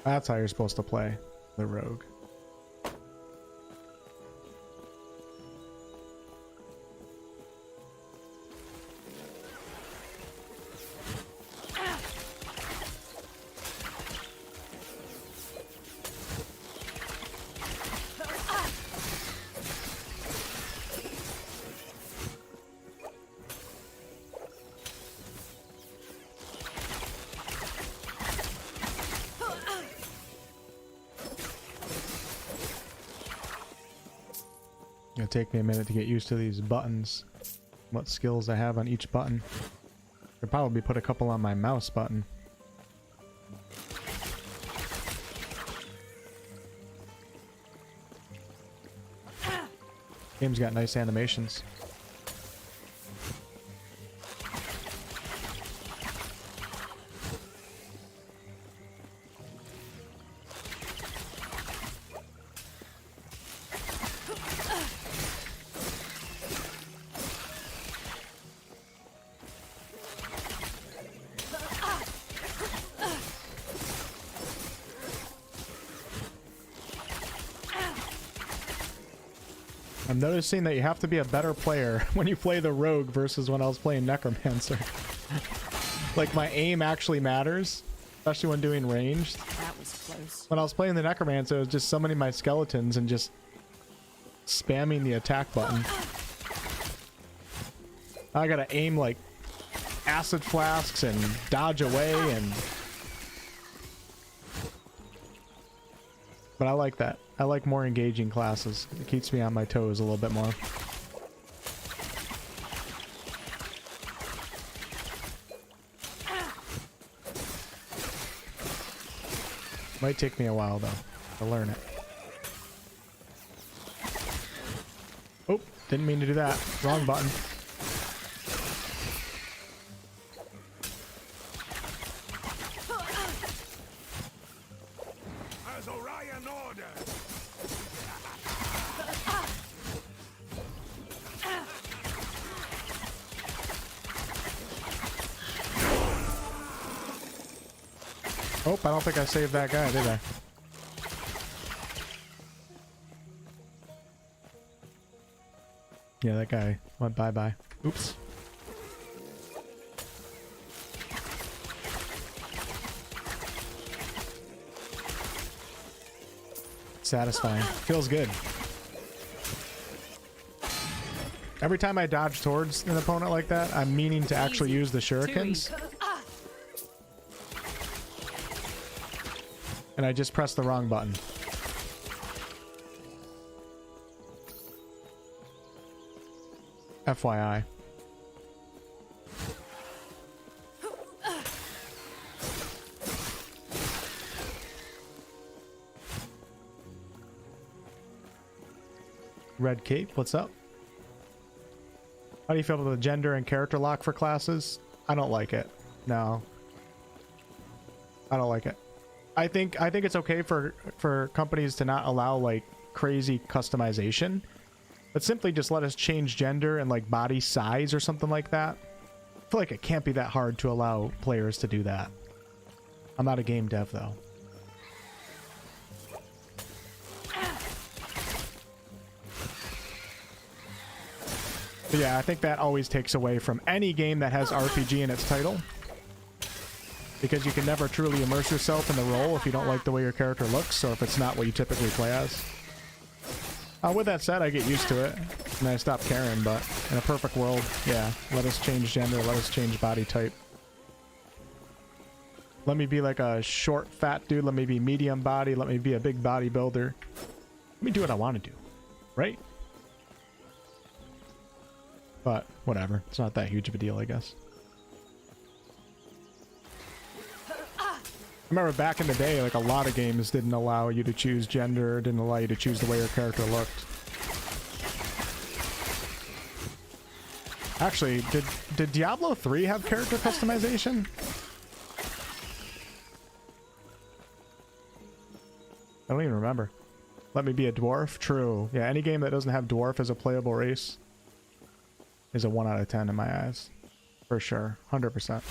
That's how you're supposed to play the rogue. It'll take me a minute to get used to these buttons. What skills I have on each button. Could probably put a couple on my mouse button. Game's got nice animations. I'm noticing that you have to be a better player when you play the rogue versus when I was playing necromancer. Like, my aim actually matters, especially when doing ranged. That was close. When I was playing the necromancer, it was just summoning my skeletons and just spamming the attack button. I gotta aim like acid flasks and dodge away and... But I like that. I like more engaging classes. It keeps me on my toes a little bit more. Might take me a while though to learn it. Oh, didn't mean to do that. Wrong button. Oh, I don't think I saved that guy, did I? Yeah, that guy went bye-bye. Oops. Satisfying. Feels good. Every time I dodge towards an opponent like that, I'm meaning to actually use the shurikens. And I just pressed the wrong button. FYI. Red Cape, what's up? How do you feel about the gender and character lock for classes? I don't like it. No. I don't like it. I think it's okay for companies to not allow like crazy customization, but simply just let us change gender and like body size or something like that. I feel like it can't be that hard to allow players to do that. I'm not a game dev though. But yeah, I think that always takes away from any game that has RPG in its title. Because you can never truly immerse yourself in the role if you don't like the way your character looks, or if it's not what you typically play as. With that said, I get used to it, and I stop caring, but in a perfect world, yeah, let us change gender, let us change body type. Let me be like a short, fat dude, let me be medium body, let me be a big bodybuilder. Let me do what I want to do, right? But, whatever, it's not that huge of a deal, I guess. I remember back in the day, like a lot of games didn't allow you to choose gender, didn't allow you to choose the way your character looked. Actually, did Diablo 3 have character customization? I don't even remember. Let me be a dwarf? True. Yeah, any game that doesn't have dwarf as a playable race is a 1 out of 10 in my eyes. For sure. 100%.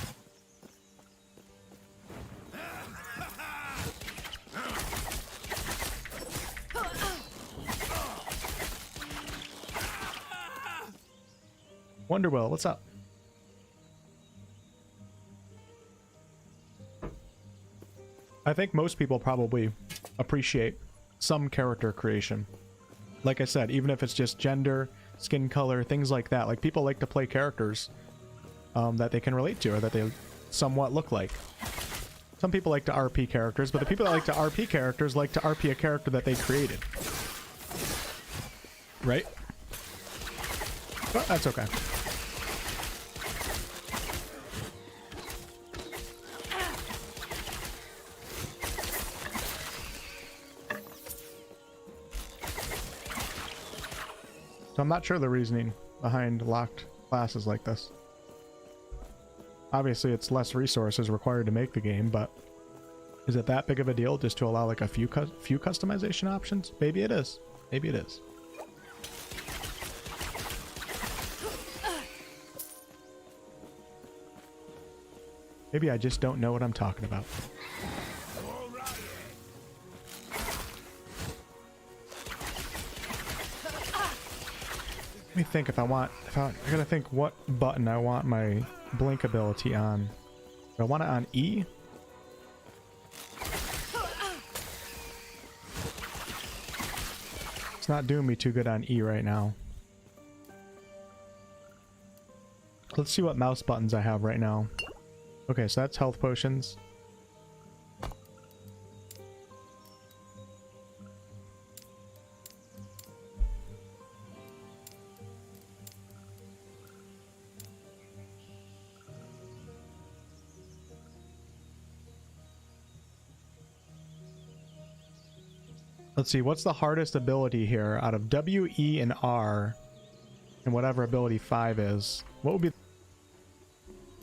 Wonderwell, what's up? I think most people probably appreciate some character creation. Like I said, even if it's just gender, skin color, things like that. Like people like to play characters that they can relate to or that they somewhat look like. Some people like to RP characters, but the people that like to RP characters like to RP a character that they created. Right? But that's okay. So I'm not sure the reasoning behind locked classes like this. Obviously, it's less resources required to make the game, but is it that big of a deal just to allow like a few customization options? Maybe it is. Maybe it is. Maybe I just don't know what I'm talking about. Let me think if I gotta think what button I want my blink ability on. Do I want it on E? It's not doing me too good on E right now. Let's see what mouse buttons I have right now. Okay, so that's health potions. Let's see, what's the hardest ability here out of W, E, and R, and whatever ability 5 is? What would be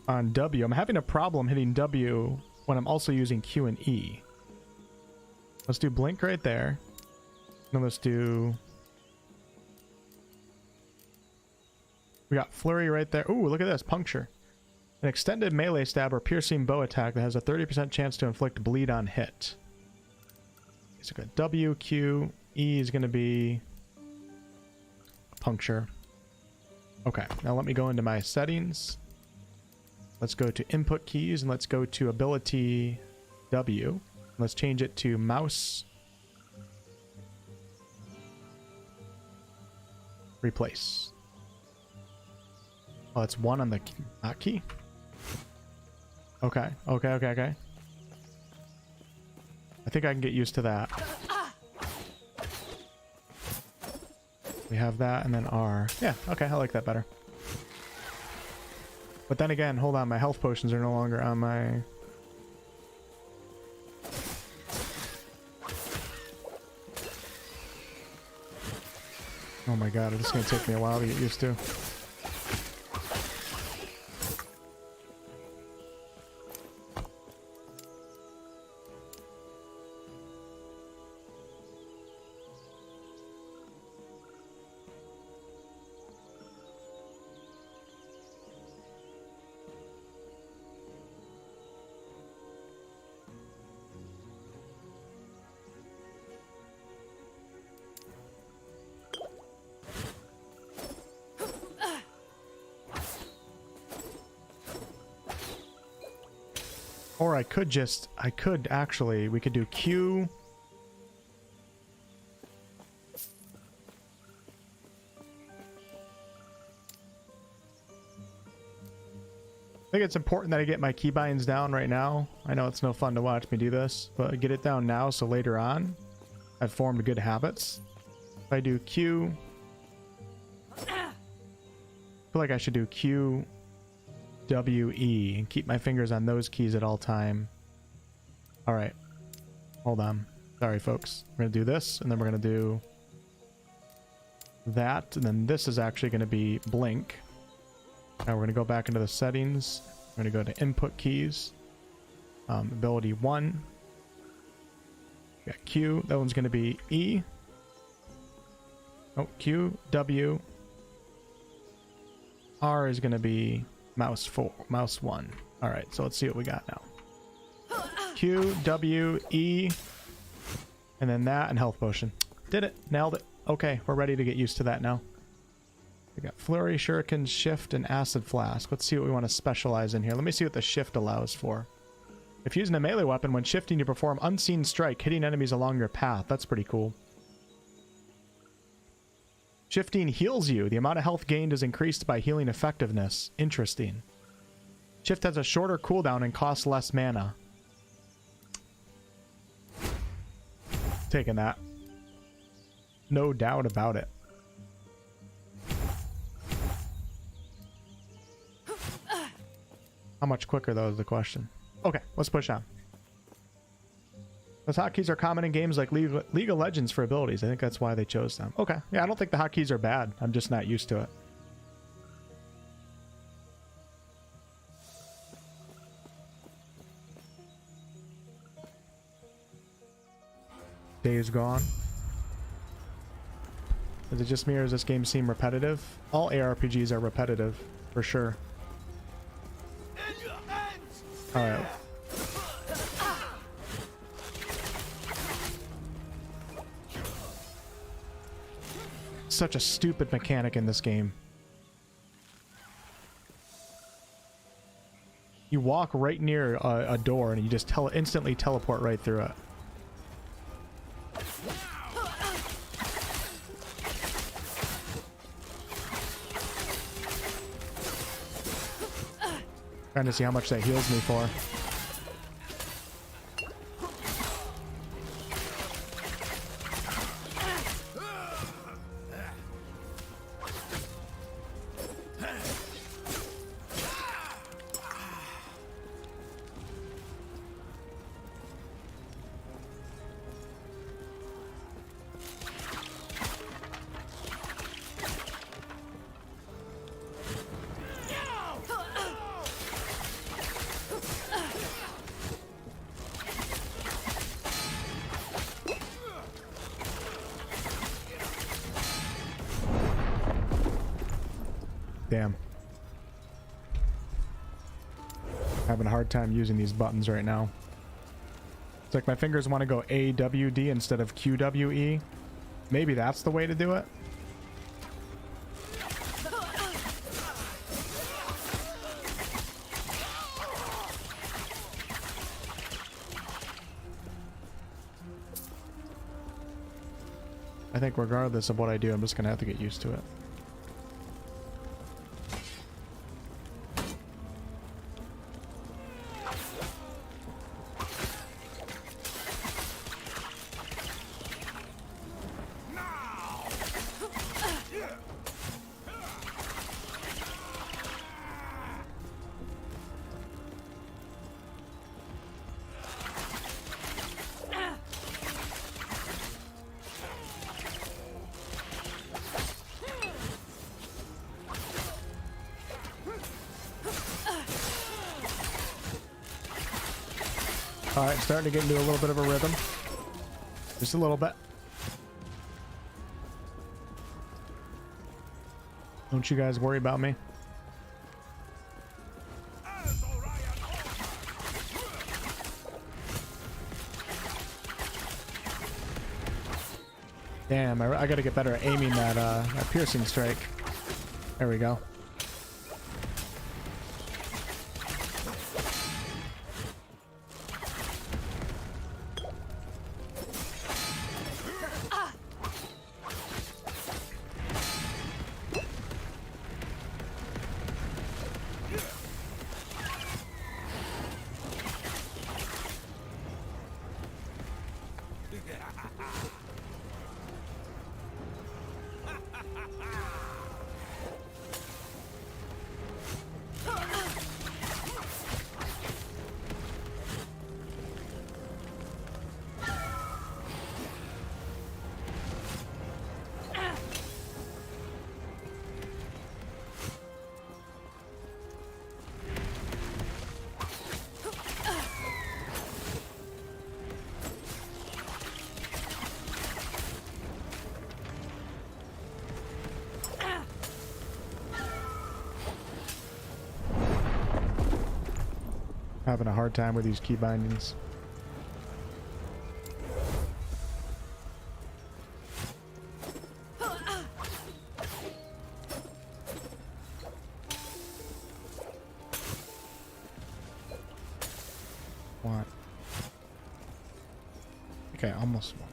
on W? I'm having a problem hitting W when I'm also using Q and E. Let's do blink right there. Then let's do... We got flurry right there. Ooh, look at this, puncture. An extended melee stab or piercing bow attack that has a 30% chance to inflict bleed on hit. So got W, Q, E is going to be puncture. Okay, now let me go into my settings. Let's go to input keys and let's go to ability W. Let's change it to mouse. Replace. Oh, it's 1 on the hotkey? Okay, okay. I think I can get used to that. We have that and then R. Yeah, okay, I like that better. But then again, hold on, my health potions are no longer on my... Oh my god, this is going to take me a while to get used to. Or I could actually, we could do Q. I think it's important that I get my keybinds down right now. I know it's no fun to watch me do this, but get it down now so later on I've formed good habits. If I do Q, I feel like I should do Q, W, E, and keep my fingers on those keys at all time. All right, hold on. Sorry, folks. We're gonna do this, and then we're gonna do that, and then this is actually gonna be blink. Now we're gonna go back into the settings. We're gonna go to input keys, ability 1. We got Q. That one's gonna be E. Oh, Q, W. R is gonna be mouse 4, mouse 1. All right, so let's see what we got now. Q, W, E, and then that and health potion. Did it, nailed it. Okay, we're ready to get used to that now. We got flurry, shuriken, shift, and acid flask. Let's see what we want to specialize in here. Let me see what the shift allows for. If using a melee weapon, when shifting, you perform unseen strike, hitting enemies along your path. That's pretty cool. Shifting heals you. The amount of health gained is increased by healing effectiveness. Interesting. Shift has a shorter cooldown and costs less mana. Taking that. No doubt about it. How much quicker, though, is the question. Okay, let's push on. Those hotkeys are common in games like League of Legends for abilities. I think that's why they chose them. Okay. Yeah, I don't think the hotkeys are bad. I'm just not used to it. Days Gone. Is it just me or does this game seem repetitive? All ARPGs are repetitive, for sure. Alright. Such a stupid mechanic in this game. You walk right near a door and you just instantly teleport right through it. Trying to see how much that heals me for. Damn. Having a hard time using these buttons right now. It's like my fingers want to go AWD instead of QWE. Maybe that's the way to do it. I think regardless of what I do, I'm just gonna have to get used to it. Alright, starting to get into a little bit of a rhythm. Just a little bit. Don't you guys worry about me. Damn, I gotta get better at aiming that piercing strike. There we go. Having a hard time with these key bindings. One. Okay, almost one.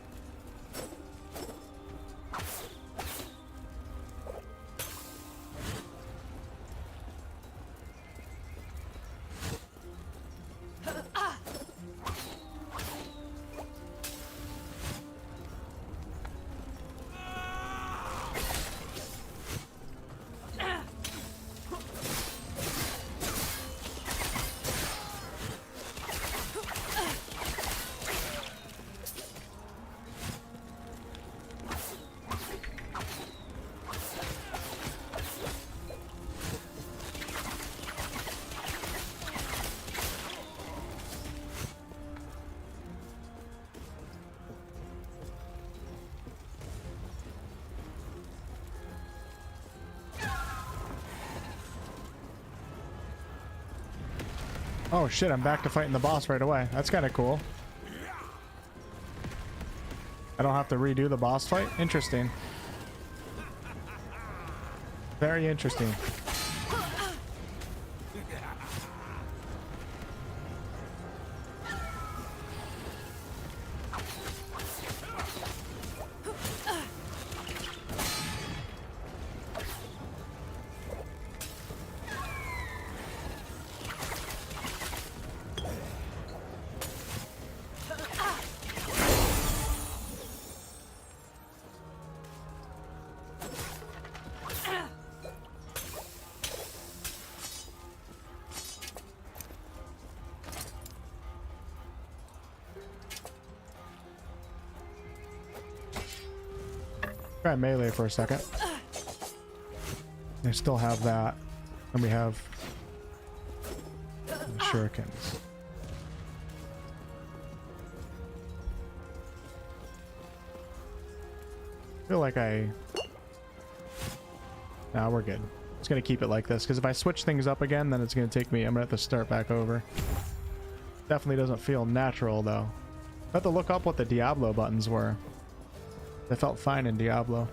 Oh shit, I'm back to fighting the boss right away. That's kind of cool. I don't have to redo the boss fight? Interesting. Very interesting. Try melee for a second. I still have that. And we have the shurikens. I feel like Nah, we're good. It's gonna keep it like this, because if I switch things up again, then it's gonna take me, I'm gonna have to start back over. Definitely doesn't feel natural though. I have to look up what the Diablo buttons were. They felt fine in Diablo.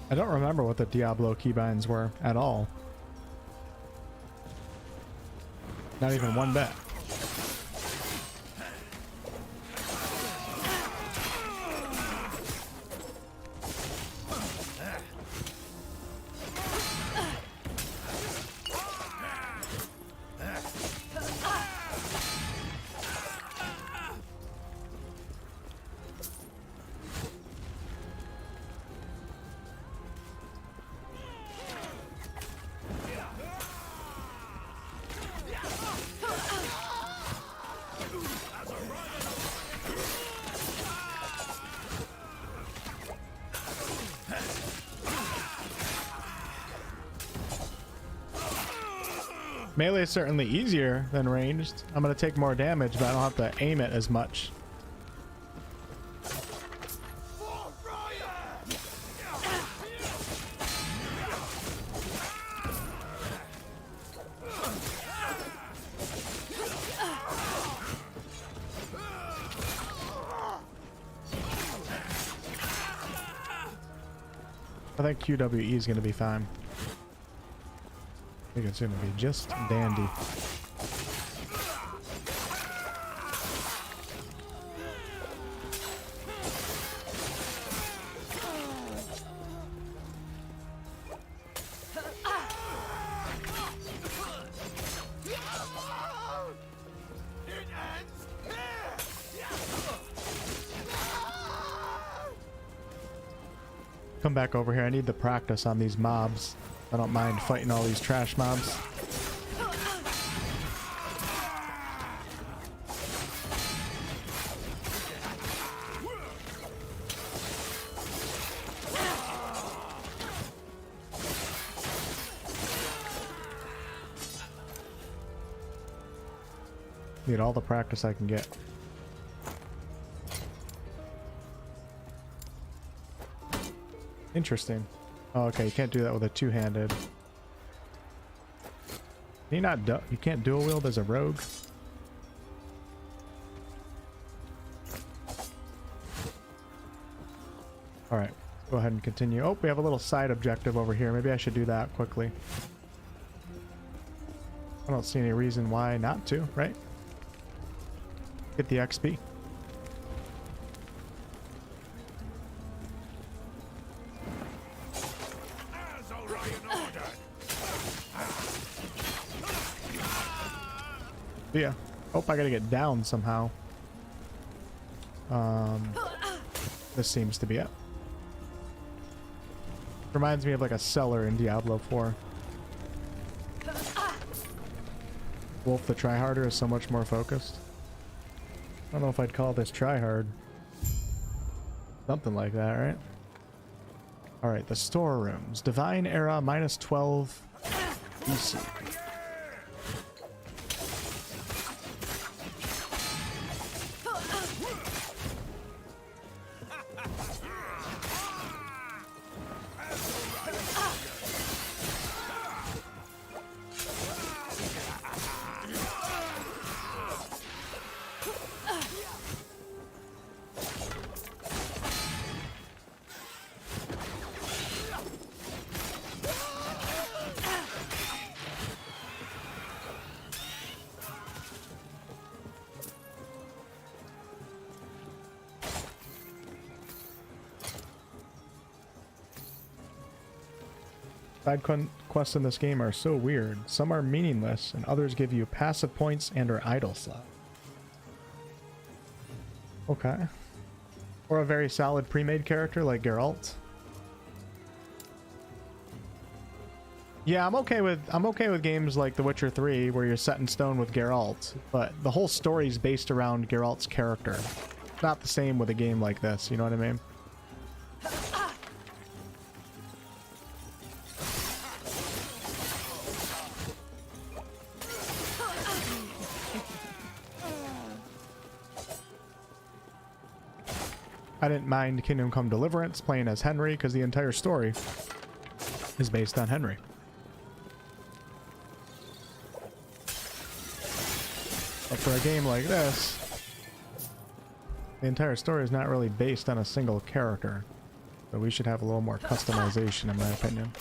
I don't remember what the Diablo keybinds were at all. Not even one bit. Melee is certainly easier than ranged. I'm going to take more damage, but I don't have to aim it as much. I think QWE is going to be fine. I think it's going to be just dandy. Come back over here. I need the practice on these mobs. I don't mind fighting all these trash mobs. Need all the practice I can get. Interesting. Oh, okay, you can't do that with a two-handed. Can you not you can't dual wield as a rogue? Alright, go ahead and continue. Oh, we have a little side objective over here. Maybe I should do that quickly. I don't see any reason why not to, right? Get the XP. Yeah. Oh, I gotta get down somehow. This seems to be it. Reminds me of like a cellar in Diablo 4. Wolf the tryharder is so much more focused. I don't know if I'd call this tryhard. Something like that, right? Alright, the storerooms. Divine Era -12 BC. Side quests in this game are so weird. Some are meaningless, and others give you passive points and or idle slot. Okay. Or a very solid pre-made character like Geralt. Yeah, I'm okay with games like The Witcher 3 where you're set in stone with Geralt, but the whole story is based around Geralt's character. Not the same with a game like this, you know what I mean? I didn't mind Kingdom Come Deliverance playing as Henry because the entire story is based on Henry. But for a game like this, the entire story is not really based on a single character. So we should have a little more customization, in my opinion.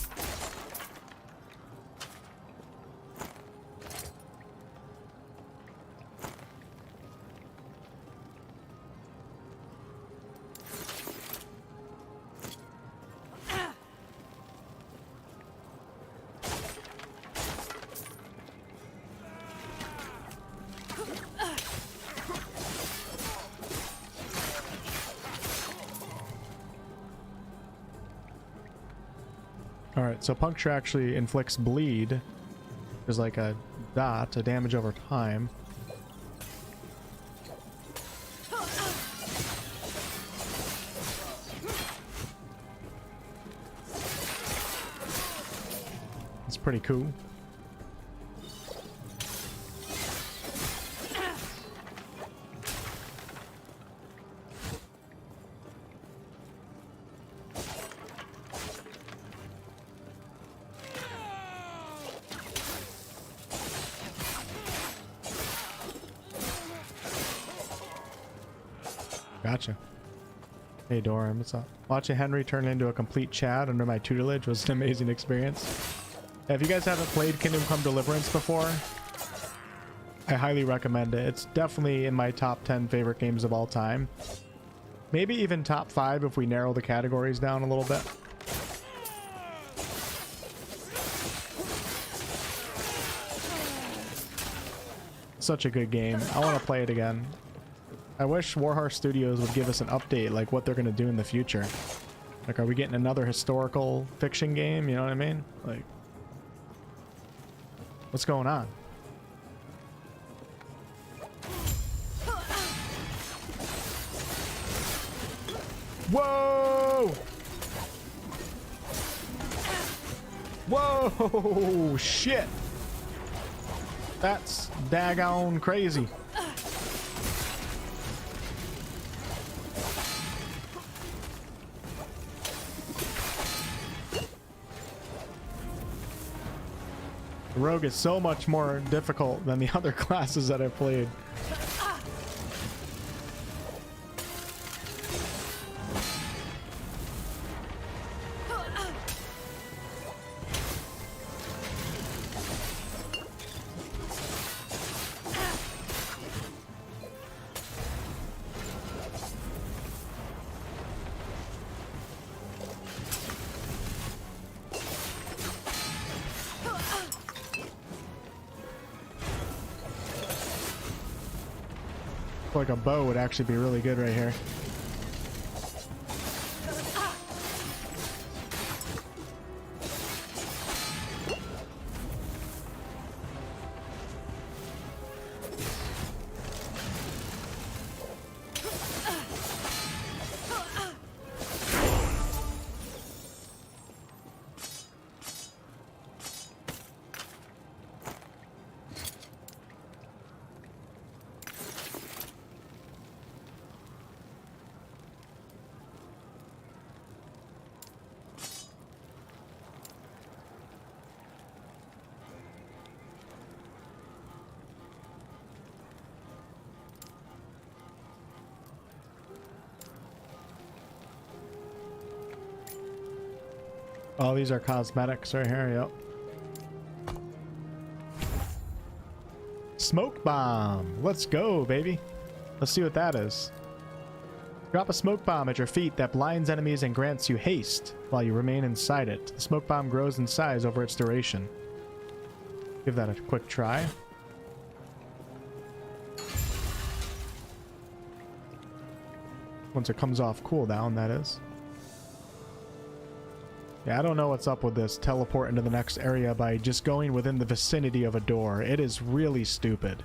Alright, so puncture actually inflicts bleed. There's like a dot, a damage over time. It's pretty cool. Gotcha. Hey Doran, what's up? Watching Henry turn into a complete Chad under my tutelage was an amazing experience. If you guys haven't played Kingdom Come Deliverance before, I highly recommend it. It's definitely in my top 10 favorite games of all time. Maybe even top 5 if we narrow the categories down a little bit. Such a good game. I want to play it again. I wish Warheart Studios would give us an update, like what they're going to do in the future. Like, are we getting another historical fiction game? You know what I mean? Like, what's going on? Whoa! Whoa! Shit! That's daggone crazy. The rogue is so much more difficult than the other classes that I've played. Like a bow would actually be really good right here. Oh, these are cosmetics right here, yep. Smoke bomb. Let's go, baby. Let's see what that is. Drop a smoke bomb at your feet that blinds enemies and grants you haste while you remain inside it. The smoke bomb grows in size over its duration. Give that a quick try. Once it comes off cooldown, that is. Yeah, I don't know what's up with this teleport into the next area by just going within the vicinity of a door. It is really stupid.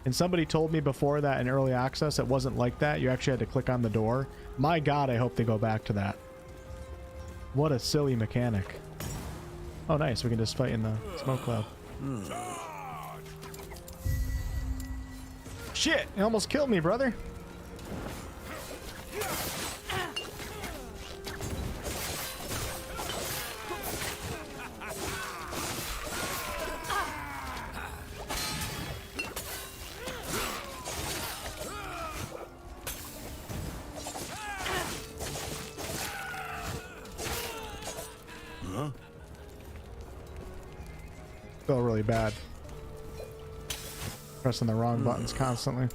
And somebody told me before that in early access it wasn't like that. You actually had to click on the door. My god, I hope they go back to that. What a silly mechanic. Oh nice, we can just fight in the smoke cloud. Shit, you almost killed me, brother. Feel really bad. Pressing the wrong buttons constantly.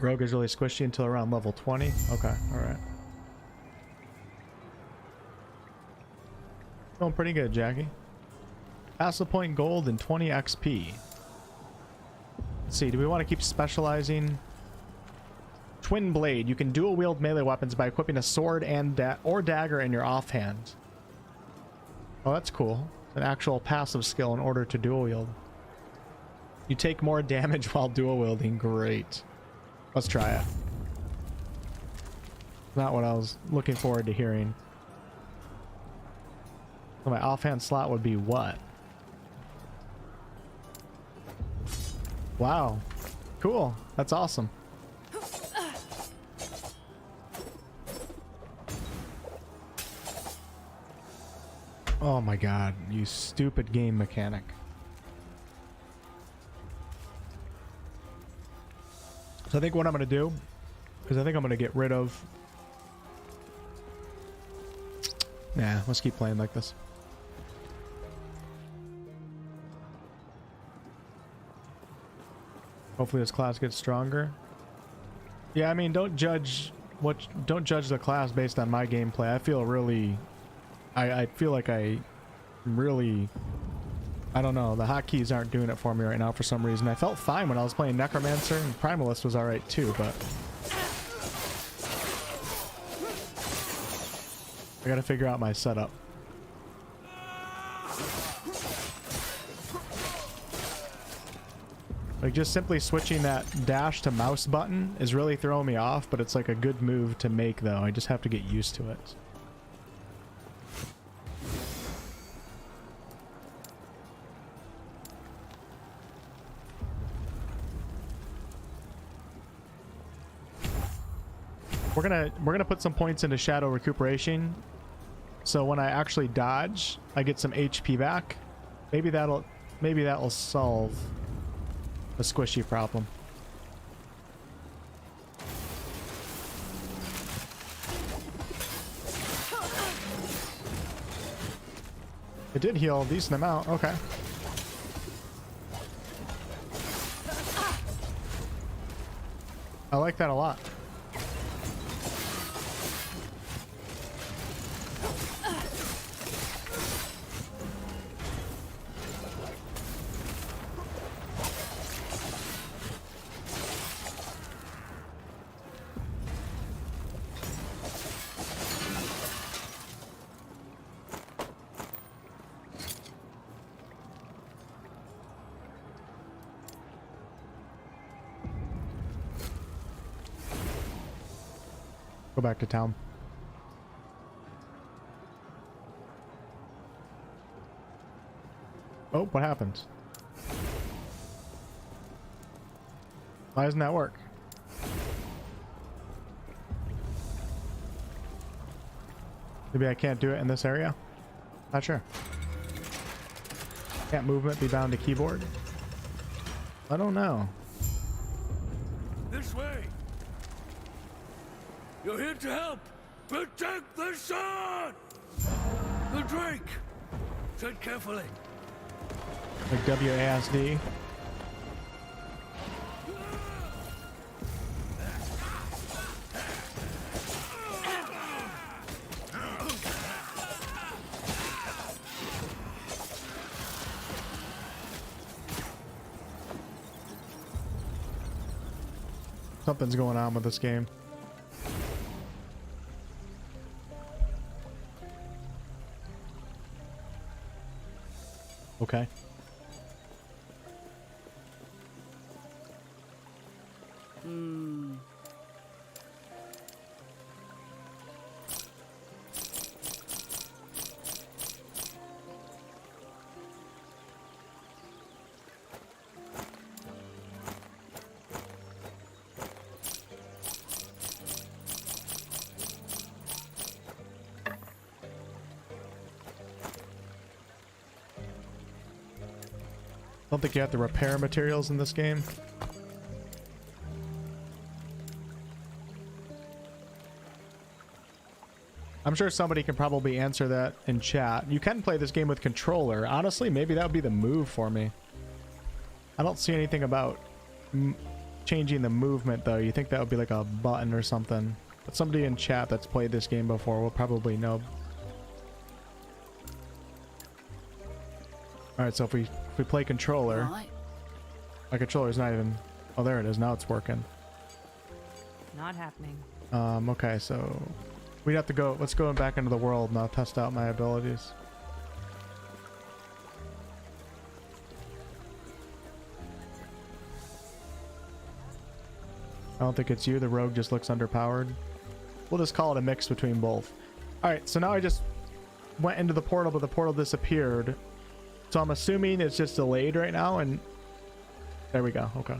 Rogue is really squishy until around level 20. Okay, alright. Going pretty good, Jackie. Castle point gold and 20 XP. Let's see, do we want to keep specializing? Twin blade. You can dual wield melee weapons by equipping a sword and or dagger in your offhand. Oh, that's cool. An actual passive skill in order to dual wield. You take more damage while dual wielding. Great. Let's try it. Not what I was looking forward to hearing. So my offhand slot would be what? Wow. Cool. That's awesome. Oh my god, you stupid game mechanic. So I think what I'm going to do is I think I'm going to get rid of... Nah, let's keep playing like this. Hopefully this class gets stronger. Yeah, I mean, don't judge the class based on my gameplay. I feel really... I feel like I really... I don't know, the hotkeys aren't doing it for me right now for some reason. I felt fine when I was playing Necromancer, and Primalist was alright too, but... I gotta figure out my setup. Like, just simply switching that dash to mouse button is really throwing me off, but it's like a good move to make, though. I just have to get used to it. We're gonna put some points into shadow recuperation, so when I actually dodge, I get some HP back. Maybe that'll solve the squishy problem. It did heal a decent amount. Okay. I like that a lot. Go back to town. Oh, what happened? Why doesn't that work? Maybe I can't do it in this area? Not sure. Can't movement be bound to keyboard? I don't know. This way! You're here to help! Protect the sun! The Drake! Tread carefully. Like WASD. Something's going on with this game. Okay. I don't think you have to repair materials in this game. I'm sure somebody can probably answer that in chat. You can play this game with controller. Honestly, maybe that would be the move for me. I don't see anything about changing the movement, though. You think that would be like a button or something. But somebody in chat that's played this game before will probably know. Alright, so if we play controller, my controller's not even... Oh, there it is. Now it's working. Not happening. Okay, so we'd have to go... Let's go back into the world and I'll test out my abilities. I don't think it's you. The rogue just looks underpowered. We'll just call it a mix between both. Alright, so now I just went into the portal, but the portal disappeared. So I'm assuming it's just delayed right now, and there we go. Okay.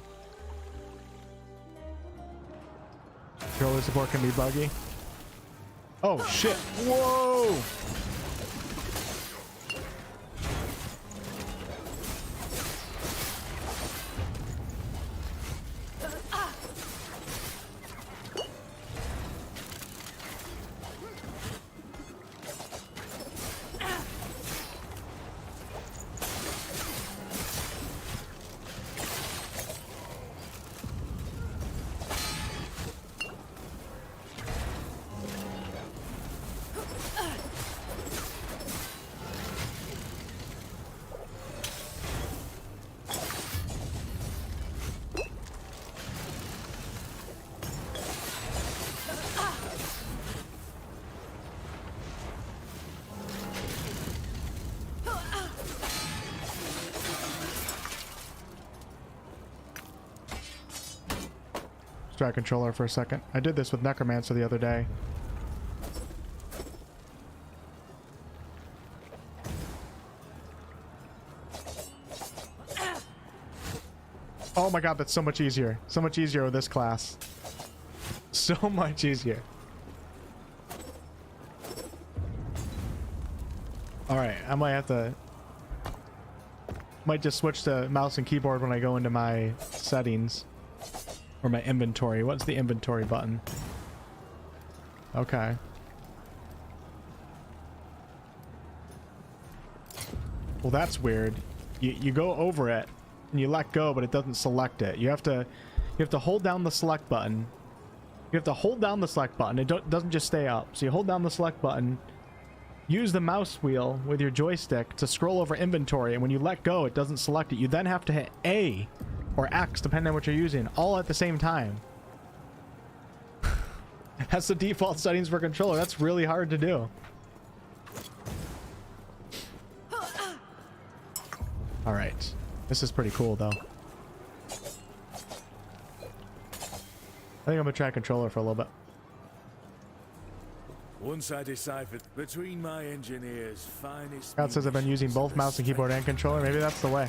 Controller support can be buggy. Oh shit! Whoa! Try controller for a second. I did this with Necromancer the other day. Oh my god, that's so much easier. So much easier with this class. So much easier. Alright, I might have to... Might just switch to mouse and keyboard when I go into my settings. Or my inventory. What's the inventory button? Okay. Well, that's weird. You go over it and you let go, but it doesn't select it. You have to hold down the select button. You have to hold down the select button. It doesn't just stay up. So you hold down the select button, use the mouse wheel with your joystick to scroll over inventory, and when you let go, it doesn't select it. You then have to hit A or X, depending on what you're using, all at the same time. That's the default settings for controller. That's really hard to do. All right, this is pretty cool, though. I think I'm gonna try controller for a little bit. Once I deciphered between my engineers' finest. Scout says I've been using both mouse and keyboard and controller. Maybe that's the way.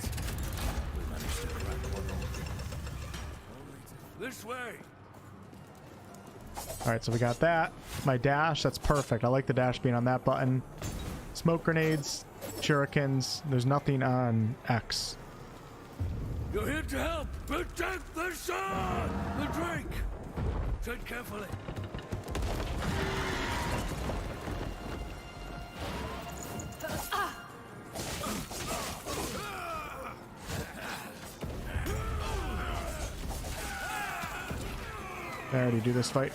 We managed to crack one open. This way. All right, so we got that. My dash, that's perfect. I like the dash being on that button. Smoke grenades, shurikens. There's nothing on X. You're here to help. Protect the sun. The drink. Tread carefully. I already do this fight.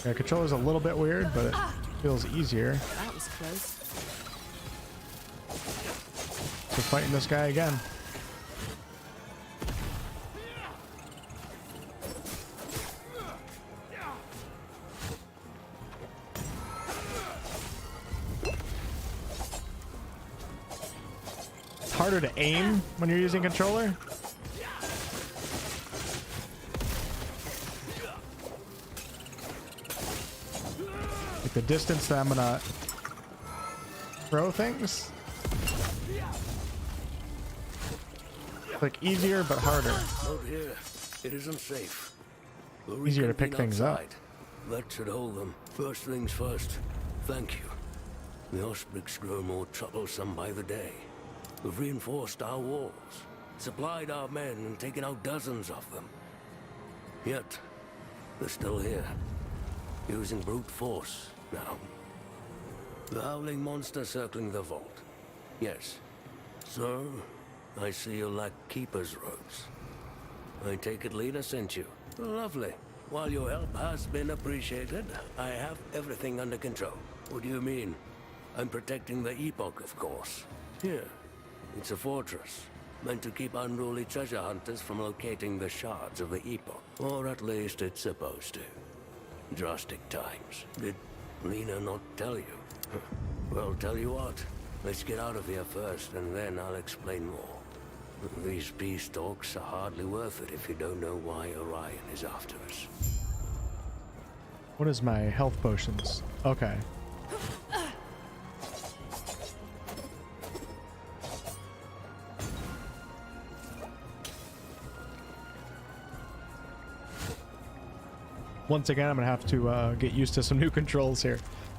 Yeah, controller's a little bit weird, but it feels easier. That was close. So fighting this guy again. It's harder to aim when you're using controller. The distance that I'm gonna throw things, like easier but harder. Out here, it isn't safe. We'll Easier to pick things up. outside. That should hold them. First things first. Thank you. The Osprix grow more troublesome by the day. We've reinforced our walls, supplied our men, and taken out dozens of them. Yet, they're still here, using brute force. Now, the howling monster circling the vault. Yes. Sir, I see you lack keeper's robes. I take it Lena sent you. Lovely. While your help has been appreciated, I have everything under control. What do you mean? I'm protecting the Epoch, of course. Here. It's a fortress, meant to keep unruly treasure hunters from locating the shards of the Epoch. Or at least it's supposed to. Drastic times. Did Lena not tell you? Well, tell you what. Let's get out of here first, and then I'll explain more. These peace talks are hardly worth it if you don't know why Orion is after us. What is my health potions? Okay. Once again, I'm gonna have to get used to some new controls here.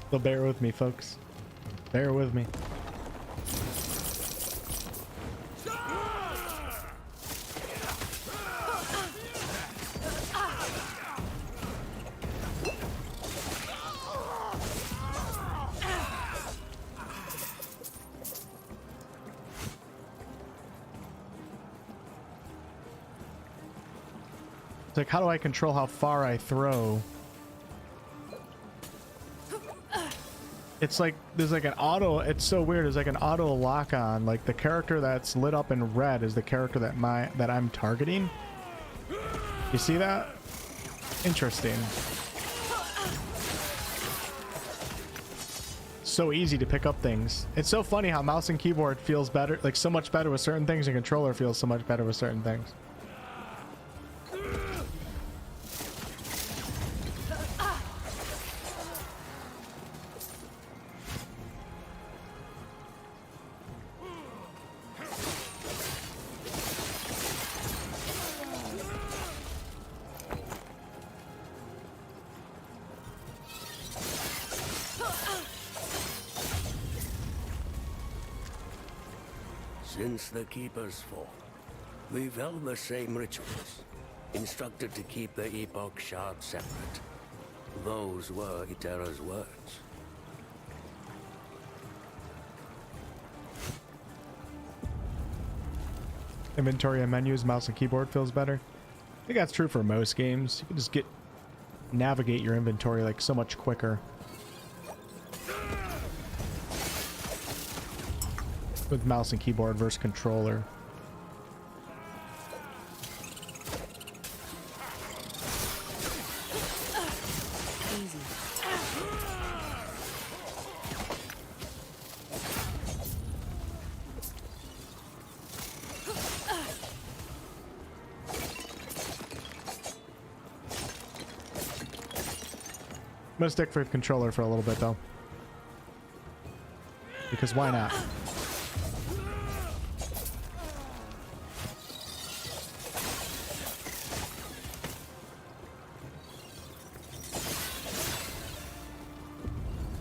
So bear with me, folks. Bear with me. It's like, how do I control how far I throw? It's like there's like an auto. It's so weird. There's like an auto lock on. Like the character that's lit up in red is the character that I'm targeting. You see that? Interesting. So easy to pick up things. It's so funny how mouse and keyboard feels better, like so much better with certain things, and controller feels so much better with certain things. Since the Keeper's fall, we've held the same rituals, instructed to keep the Epoch shard separate. Those were Itera's words. inventory and menus, mouse and keyboard feels better. I think that's true for most games. You can just navigate your inventory like so much quicker with mouse and keyboard versus controller. I'm gonna stick for the controller for a little bit though, because why not?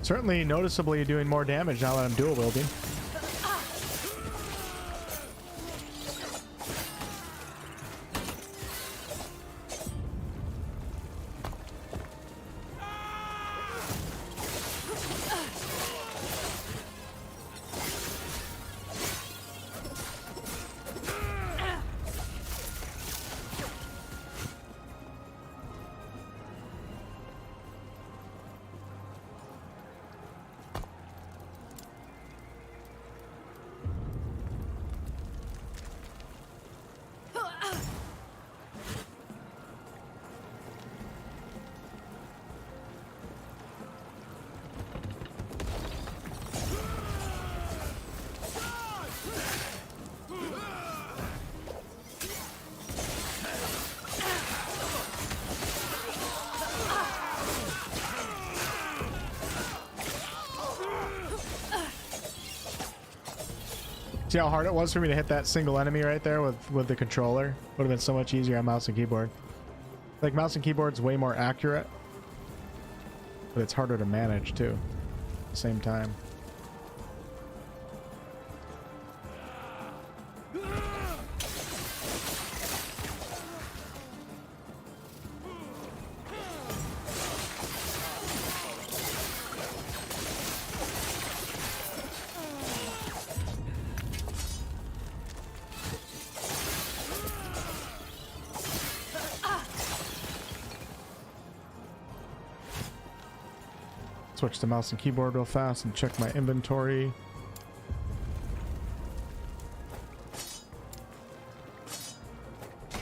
Certainly noticeably doing more damage now that I'm dual wielding. See how hard it was for me to hit that single enemy right there with the controller? Would have been so much easier on mouse and keyboard. Like, mouse and keyboard's way more accurate, but it's harder to manage too at the same time. Switch to mouse and keyboard real fast and check my inventory.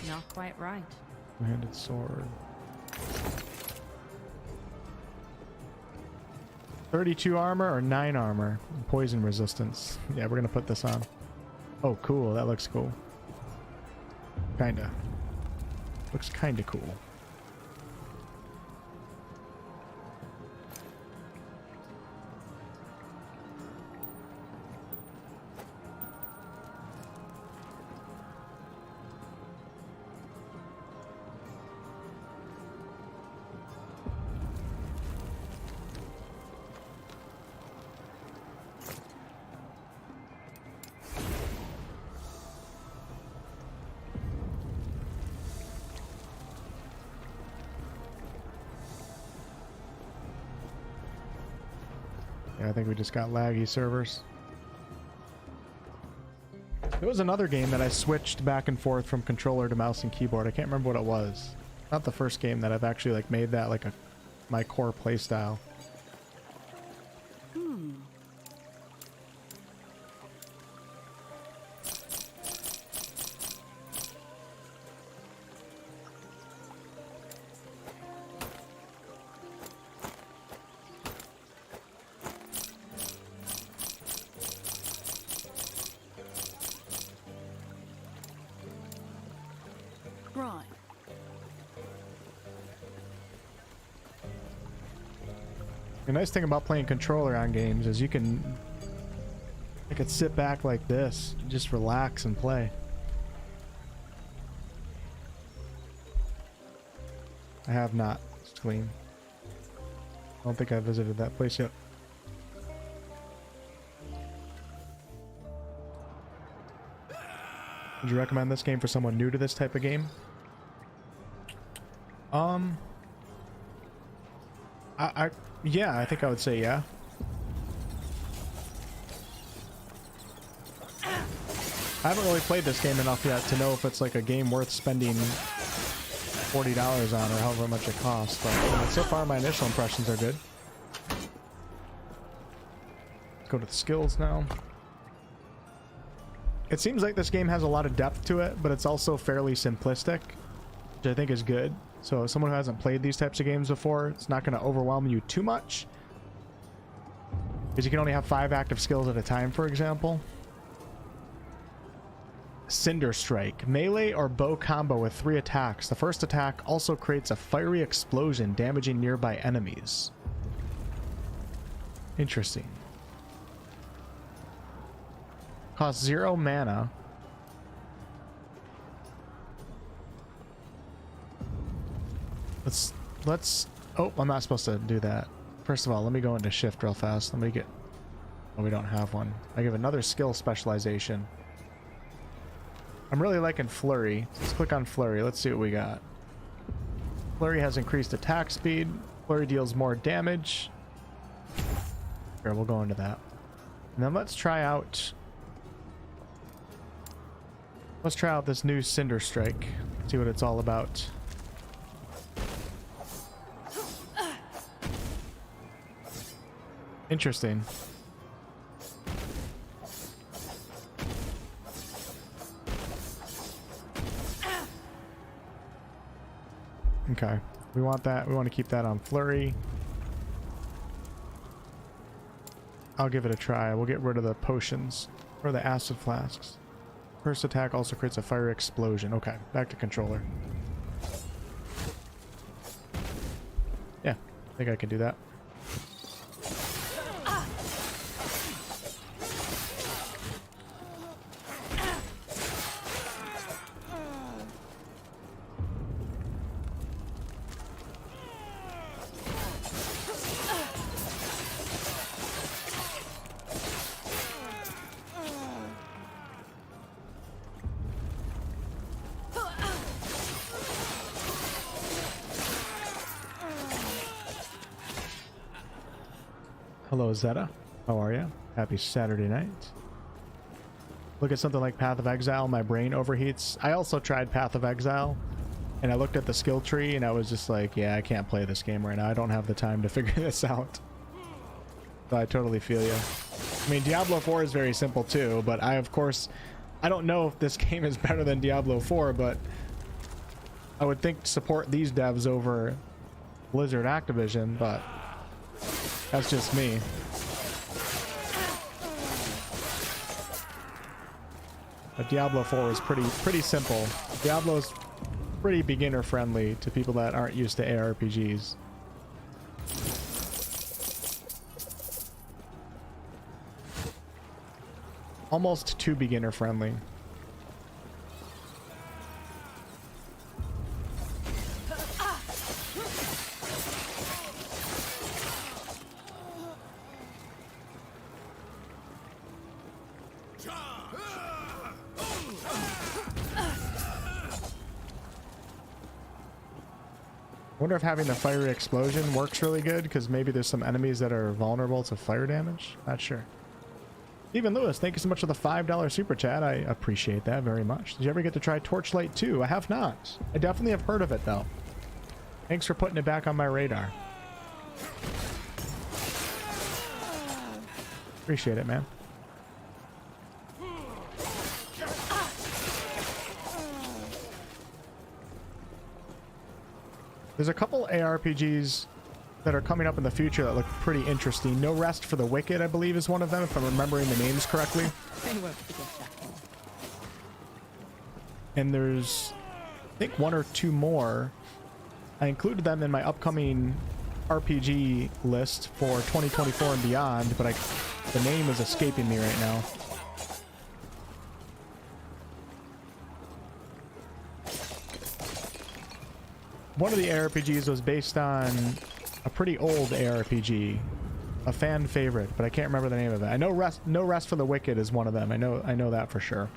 Not quite right. Two-handed sword. 32 armor or 9 armor? Poison resistance. Yeah, we're gonna put this on. Oh, cool. That looks cool. Kinda. Looks kinda cool. I think we just got laggy servers. There was another game that I switched back and forth from controller to mouse and keyboard. I can't remember what it was. Not the first game that I've actually like made that like my core playstyle. Right. The nice thing about playing controller on games is I could sit back like this, just relax and play. I have not. It's clean. I don't think I visited that place yet. Would you recommend this game for someone new to this type of game? Yeah, I think I would say yeah. I haven't really played this game enough yet to know if it's like a game worth spending $40 on or however much it costs, but so far my initial impressions are good. Let's go to the skills now. It seems like this game has a lot of depth to it, but it's also fairly simplistic, which I think is good. So someone who hasn't played these types of games before, it's not going to overwhelm you too much, because you can only have 5 active skills at a time, for example. Cinder Strike. Melee or bow combo with 3 attacks. The first attack also creates a fiery explosion, damaging nearby enemies. Interesting. Costs 0 mana. Let's oh, I'm not supposed to do that. First of all, let me go into shift real fast. Let me get, oh, we don't have one. I give another skill specialization. I'm really liking Flurry. Let's click on Flurry. Let's see what we got. Flurry has increased attack speed. Flurry deals more damage. Here, we'll go into that. And then let's try out this new Cinder Strike. See what it's all about. Interesting. Okay, we want that. We want to keep that on Flurry. I'll give it a try. We'll get rid of the potions or the acid flasks. First attack also creates a fire explosion. Okay, back to controller. Yeah, I think I can do that. Hello, Zeta. How are you? Happy Saturday night. Look at something like Path of Exile, my brain overheats. I also tried Path of Exile, and I looked at the skill tree, and I was just like, yeah, I can't play this game right now. I don't have the time to figure this out. So I totally feel you. I mean, Diablo 4 is very simple too, but I don't know if this game is better than Diablo 4, but I would think support these devs over Blizzard Activision, but that's just me. But Diablo 4 is pretty simple. Diablo's pretty beginner friendly to people that aren't used to ARPGs. Almost too beginner friendly. I wonder if having the fiery explosion works really good, because maybe there's some enemies that are vulnerable to fire damage. Not sure. Stephen Lewis, thank you so much for the $5 super chat. I appreciate that very much. Did you ever get to try Torchlight 2? I have not. I definitely have heard of it though. Thanks for putting it back on my radar. Appreciate it, man. There's a couple ARPGs that are coming up in the future that look pretty interesting. No Rest for the Wicked, I believe, is one of them, if I'm remembering the names correctly. And there's, I think, 1 or 2 more. I included them in my upcoming RPG list for 2024 and beyond, but the name is escaping me right now. One of the ARPGs was based on a pretty old ARPG, a fan favorite, but I can't remember the name of it. I know No Rest for the Wicked is one of them. I know that for sure.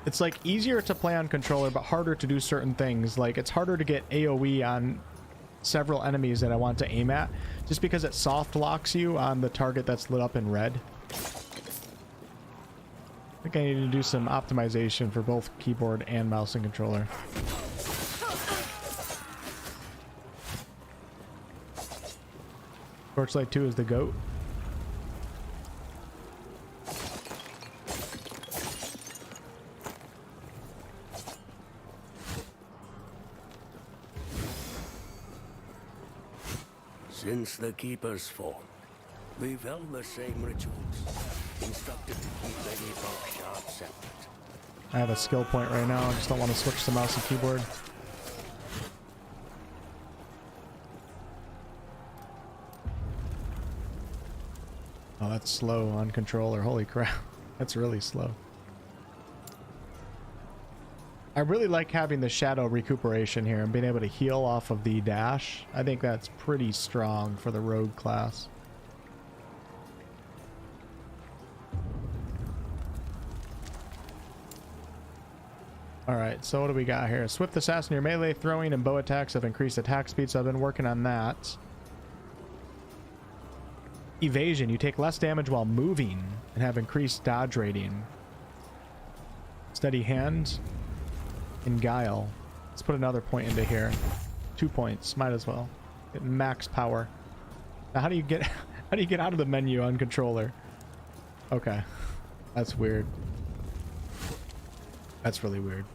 It's like easier to play on controller, but harder to do certain things. Like it's harder to get AoE on several enemies that I want to aim at, just because it soft locks you on the target that's lit up in red. I think I need to do some optimization for both keyboard and mouse and controller. Torchlight 2 is the GOAT. Since the Keeper's fall, we've held the same rituals, instructed to keep the Epoch sharp separate. I have a skill point right now, I just don't want to switch to mouse and keyboard. Oh, that's slow on controller. Holy crap. That's really slow. I really like having the shadow recuperation here and being able to heal off of the dash. I think that's pretty strong for the rogue class. Alright, so what do we got here? Swift assassin, your melee, throwing, and bow attacks have increased attack speed, so I've been working on that. Evasion, you take less damage while moving and have increased dodge rating. Steady hand and guile. Let's put another point into here. 2 points, might as well. Get max power. Now how do you get out of the menu on controller? Okay. That's weird. That's really weird.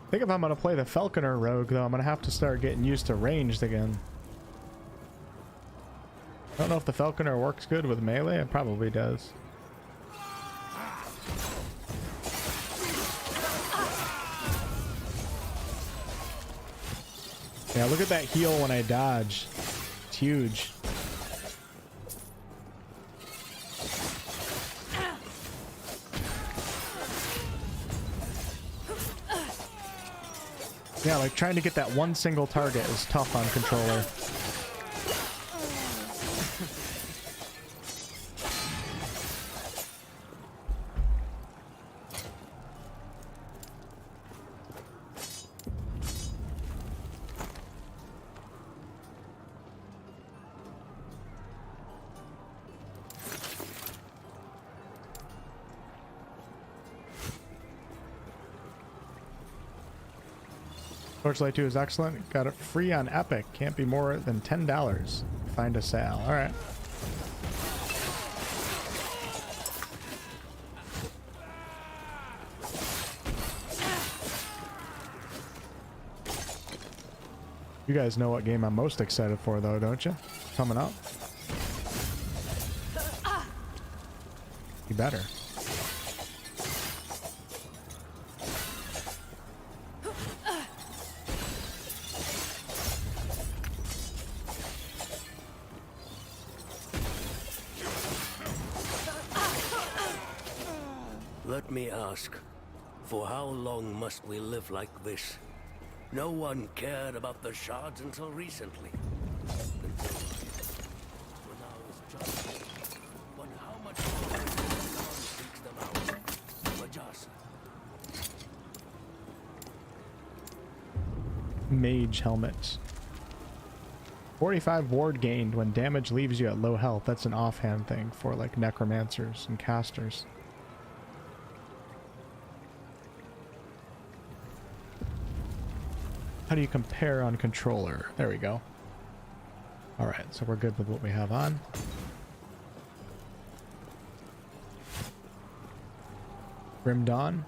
I think if I'm going to play the Falconer Rogue, though, I'm going to have to start getting used to ranged again. I don't know if the Falconer works good with melee. It probably does. Yeah, look at that heal when I dodge. It's huge. Yeah, like trying to get that one single target is tough on controller. Torchlight 2 is excellent. Got it free on Epic. Can't be more than $10. Find a sale. Alright. You guys know what game I'm most excited for, though, don't you? Coming up. You better. Let me ask, for how long must we live like this? No one cared about the shards until recently. When I was just... But how much longer until the sun seeks them out? Majasa. Mage helmet. 45 ward gained when damage leaves you at low health. That's an offhand thing for like necromancers and casters. How do you compare on controller? There we go. Alright, so we're good with what we have on. Grim Dawn.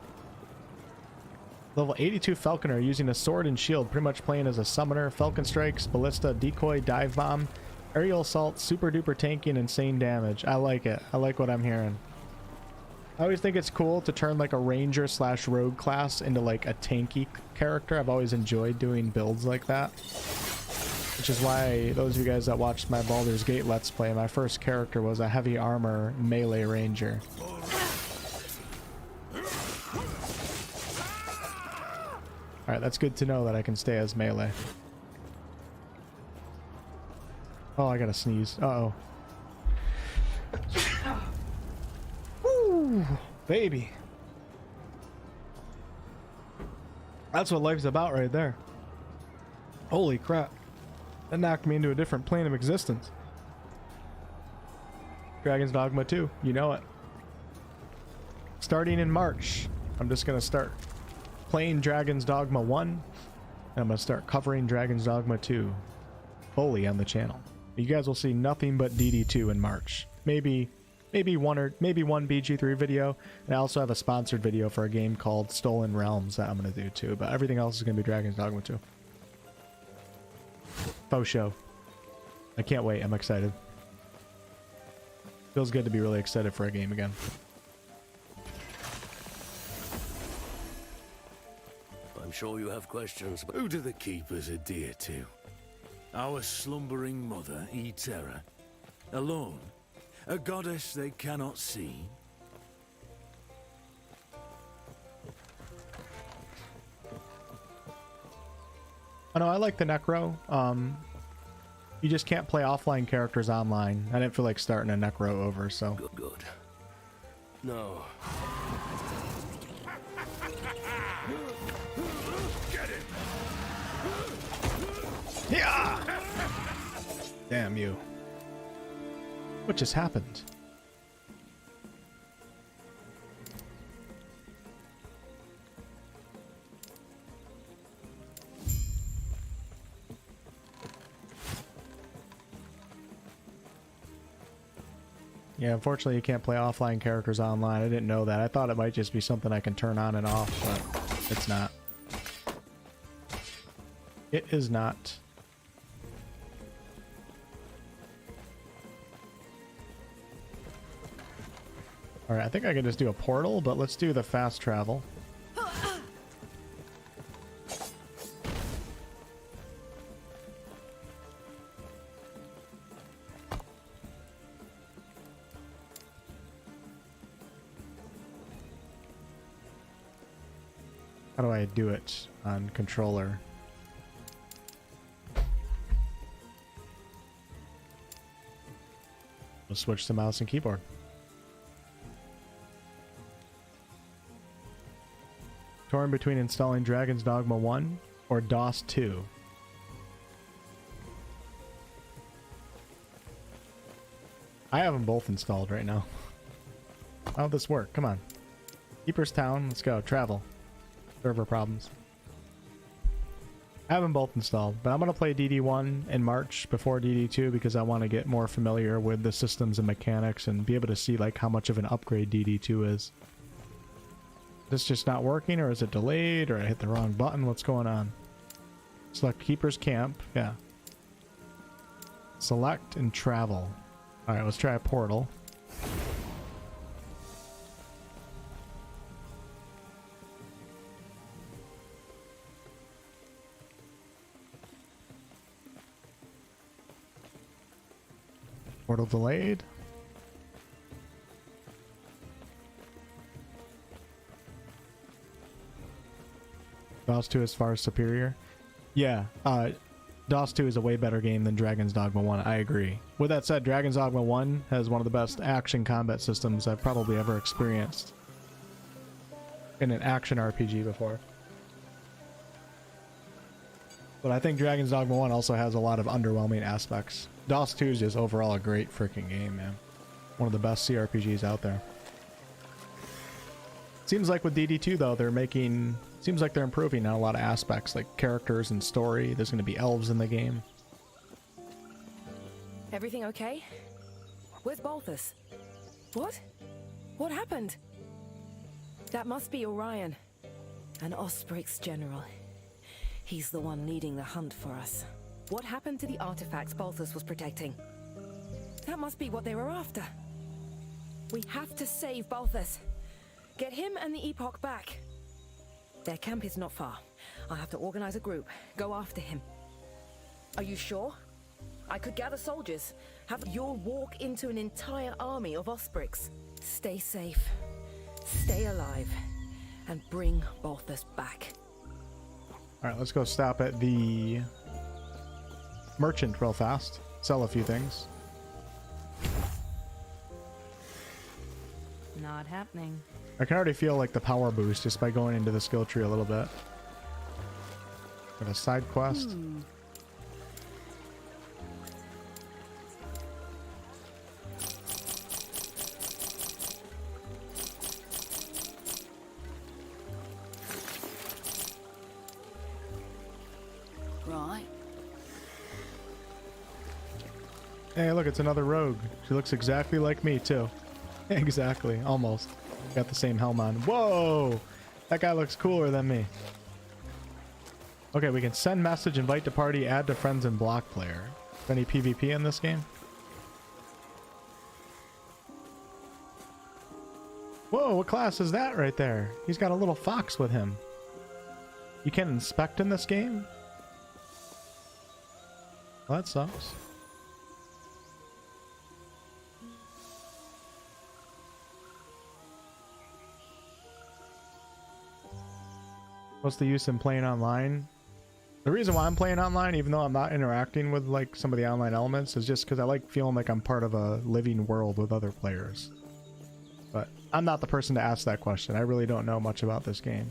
Level 82 Falconer using a sword and shield, pretty much playing as a summoner. Falcon strikes, ballista, decoy, dive bomb, aerial assault, super duper tanky, and insane damage. I like it. I like what I'm hearing. I always think it's cool to turn like a ranger slash rogue class into like a tanky character. I've always enjoyed doing builds like that. It Which is why those of you guys that watched my Baldur's Gate Let's Play, my first character was a heavy armor melee ranger. Alright, that's good to know that I can stay as melee. Oh, I gotta sneeze. Uh-oh. Woo! Baby. That's what life's about right there. Holy crap. That knocked me into a different plane of existence. Dragon's Dogma 2, you know it. Starting in March, I'm just gonna start playing Dragon's Dogma 1, and I'm gonna start covering Dragon's Dogma 2 fully on the channel. You guys will see nothing but DD2 in March. Maybe one BG3 video, and I also have a sponsored video for a game called Stolen Realms that I'm gonna do too, but everything else is gonna be Dragon's Dogma 2. Faux show. I can't wait, I'm excited. Feels good to be really excited for a game again. I'm sure you have questions, but Who do the keepers adhere to? Our slumbering mother, Terra, alone, a goddess they cannot see. Oh no, I like the Necro. You just can't play offline characters online. I didn't feel like starting a Necro over, so. good. No. Yeah! Damn you. What just happened? Yeah, unfortunately you can't play offline characters online. I didn't know that. I thought it might just be something I can turn on and off, but it's not. It is not. Alright, I think I can just do a portal, but let's do the fast travel. How do I do it on controller? We'll switch to mouse and keyboard. Torn between installing Dragon's Dogma 1 or DOS 2. I have them both installed right now. How'd this work? Come on. Keeper's Town, let's go. Travel. Server problems. I have them both installed, but I'm going to play DD1 in March before DD2 because I want to get more familiar with the systems and mechanics and be able to see like how much of an upgrade DD2 is. This just not working, or is it delayed, or I hit the wrong button? What's going on? Select Keeper's Camp. Yeah. Select and travel. Alright, let's try a portal. Portal delayed. DOS 2 is far superior. Yeah, DOS 2 is a way better game than Dragon's Dogma 1. I agree. With that said, Dragon's Dogma 1 has one of the best action combat systems I've probably ever experienced in an action RPG before. But I think Dragon's Dogma 1 also has a lot of underwhelming aspects. DOS 2 is just overall a great freaking game, man. One of the best CRPGs out there. Seems like with DD2 though, seems like they're improving on a lot of aspects, like characters and story. There's going to be elves in the game. Everything okay? Where's Balthus? What? What happened? That must be Orion. An Osprey's general. He's the one leading the hunt for us. What happened to the artifacts Balthus was protecting? That must be what they were after. We have to save Balthus. Get him and the Epoch back. Their camp is not far. I'll have to organize a group. Go after him. Are you sure? I could gather soldiers, have your walk into an entire army of Osprix. Stay safe, stay alive, and bring Balthus back. All right, let's go stop at the merchant real fast. Sell a few things. Not happening. I can already feel like the power boost just by going into the skill tree a little bit. Got a side quest. Right. Hey, look, it's another rogue. She looks exactly like me, too. Exactly, almost. Got the same helm on. Whoa! That guy looks cooler than me. Okay, we can send message, invite to party, add to friends, and block player. Any PvP in this game? Whoa, what class is that right there? He's got a little fox with him. You can't inspect in this game? Well, that sucks. What's the use in playing online? The reason why I'm playing online, even though I'm not interacting with like some of the online elements, is just because I like feeling like I'm part of a living world with other players. But I'm not the person to ask that question. I really don't know much about this game.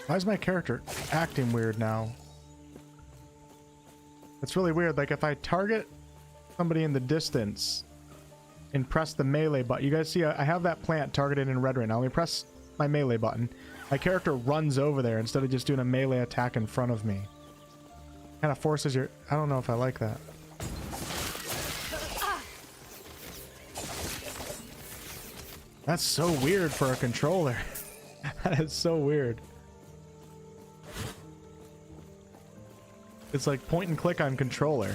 Why is my character acting weird now? It's really weird. Like if I target somebody in the distance and press the melee button, you guys see I have that plant targeted in red right now. Let me press my melee button. My character runs over there instead of just doing a melee attack in front of me. Kind of forces your... I don't know if I like that. That's so weird for a controller. That is so weird. It's like point and click on controller. I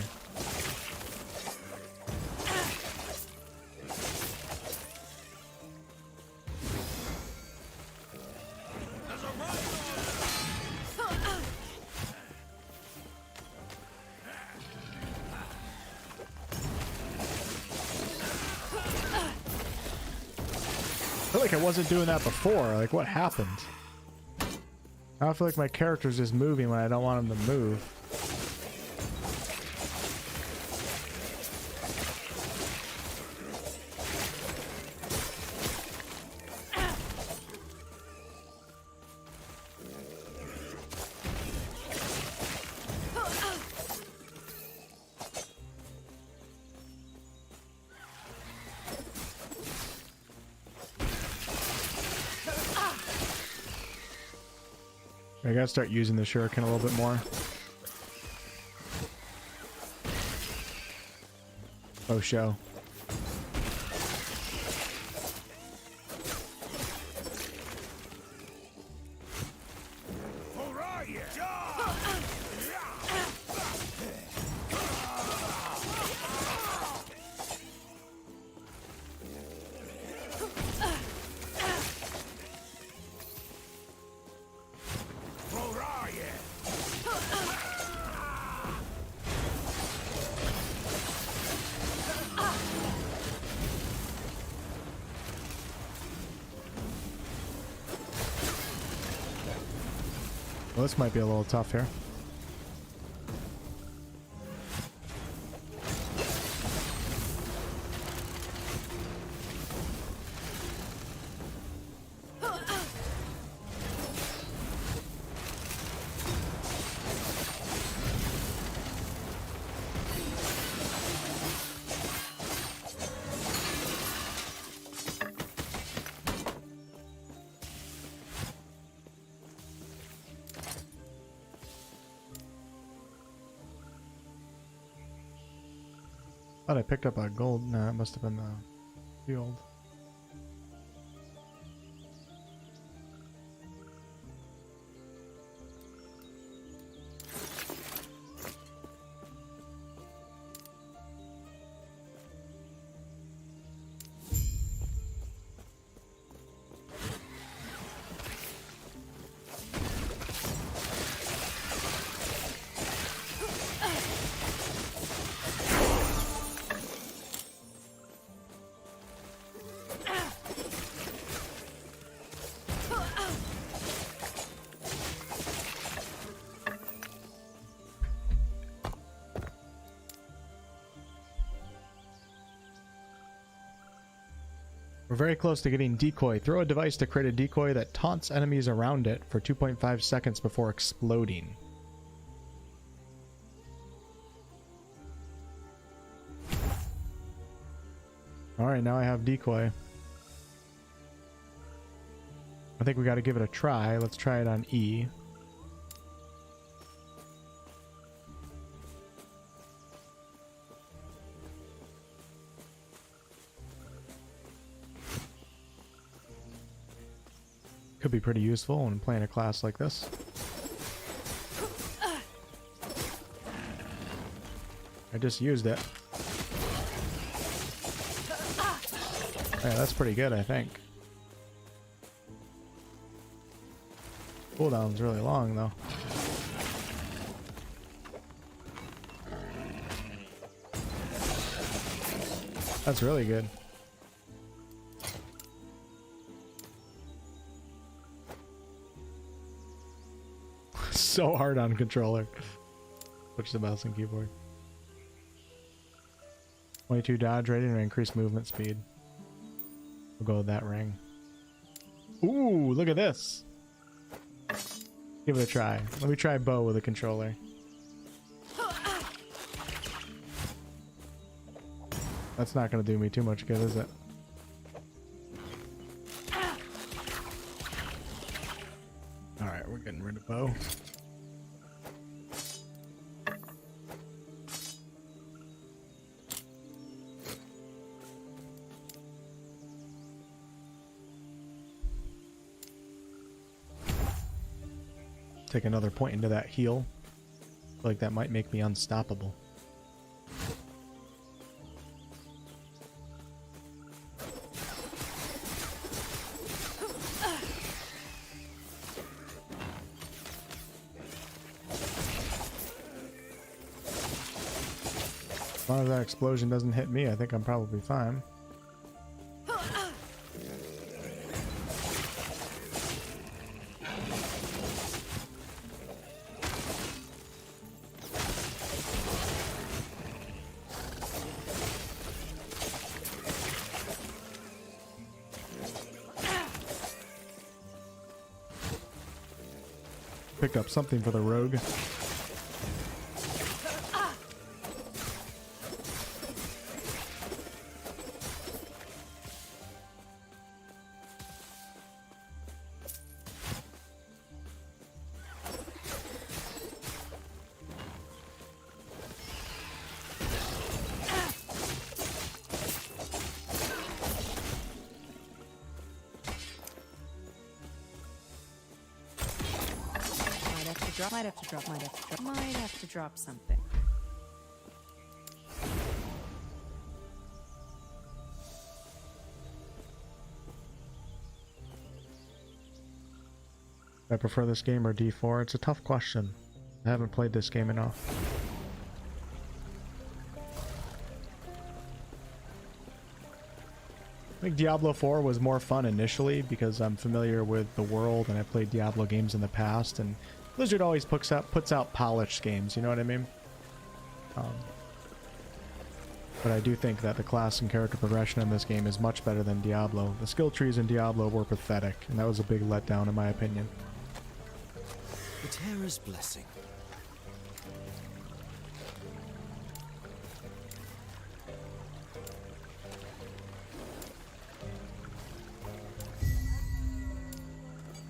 feel like I wasn't doing that before. Like, what happened? Now I feel like my character's just moving when I don't want him to move. I gotta start using the shuriken a little bit more. Oh, show. Well, this might be a little tough here. Thought I picked up a gold. Nah, it must have been the field. We're very close to getting decoy. Throw a device to create a decoy that taunts enemies around it for 2.5 seconds before exploding. Alright, now I have decoy. I think we got to give it a try. Let's try it on E. Could be pretty useful when playing a class like this. I just used it. Yeah, that's pretty good, I think. Cooldown's really long, though. That's really good. So hard on controller. Switch the mouse and keyboard. 22 dodge rating or increased movement speed. We'll go with that ring. Ooh, look at this. Give it a try. Let me try bow with a controller. That's not going to do me too much good, is it? Alright, we're getting rid of bow. Take another point into that heal. I feel like that might make me unstoppable. As long as that explosion doesn't hit me, I think I'm probably fine. Picked up something for the rogue. Might have to drop something. I prefer this game or D4? It's a tough question. I haven't played this game enough. I think Diablo 4 was more fun initially because I'm familiar with the world and I played Diablo games in the past, and Blizzard always puts out polished games, you know what I mean? But I do think that the class and character progression in this game is much better than Diablo. The skill trees in Diablo were pathetic, and that was a big letdown in my opinion. The Terror's blessing.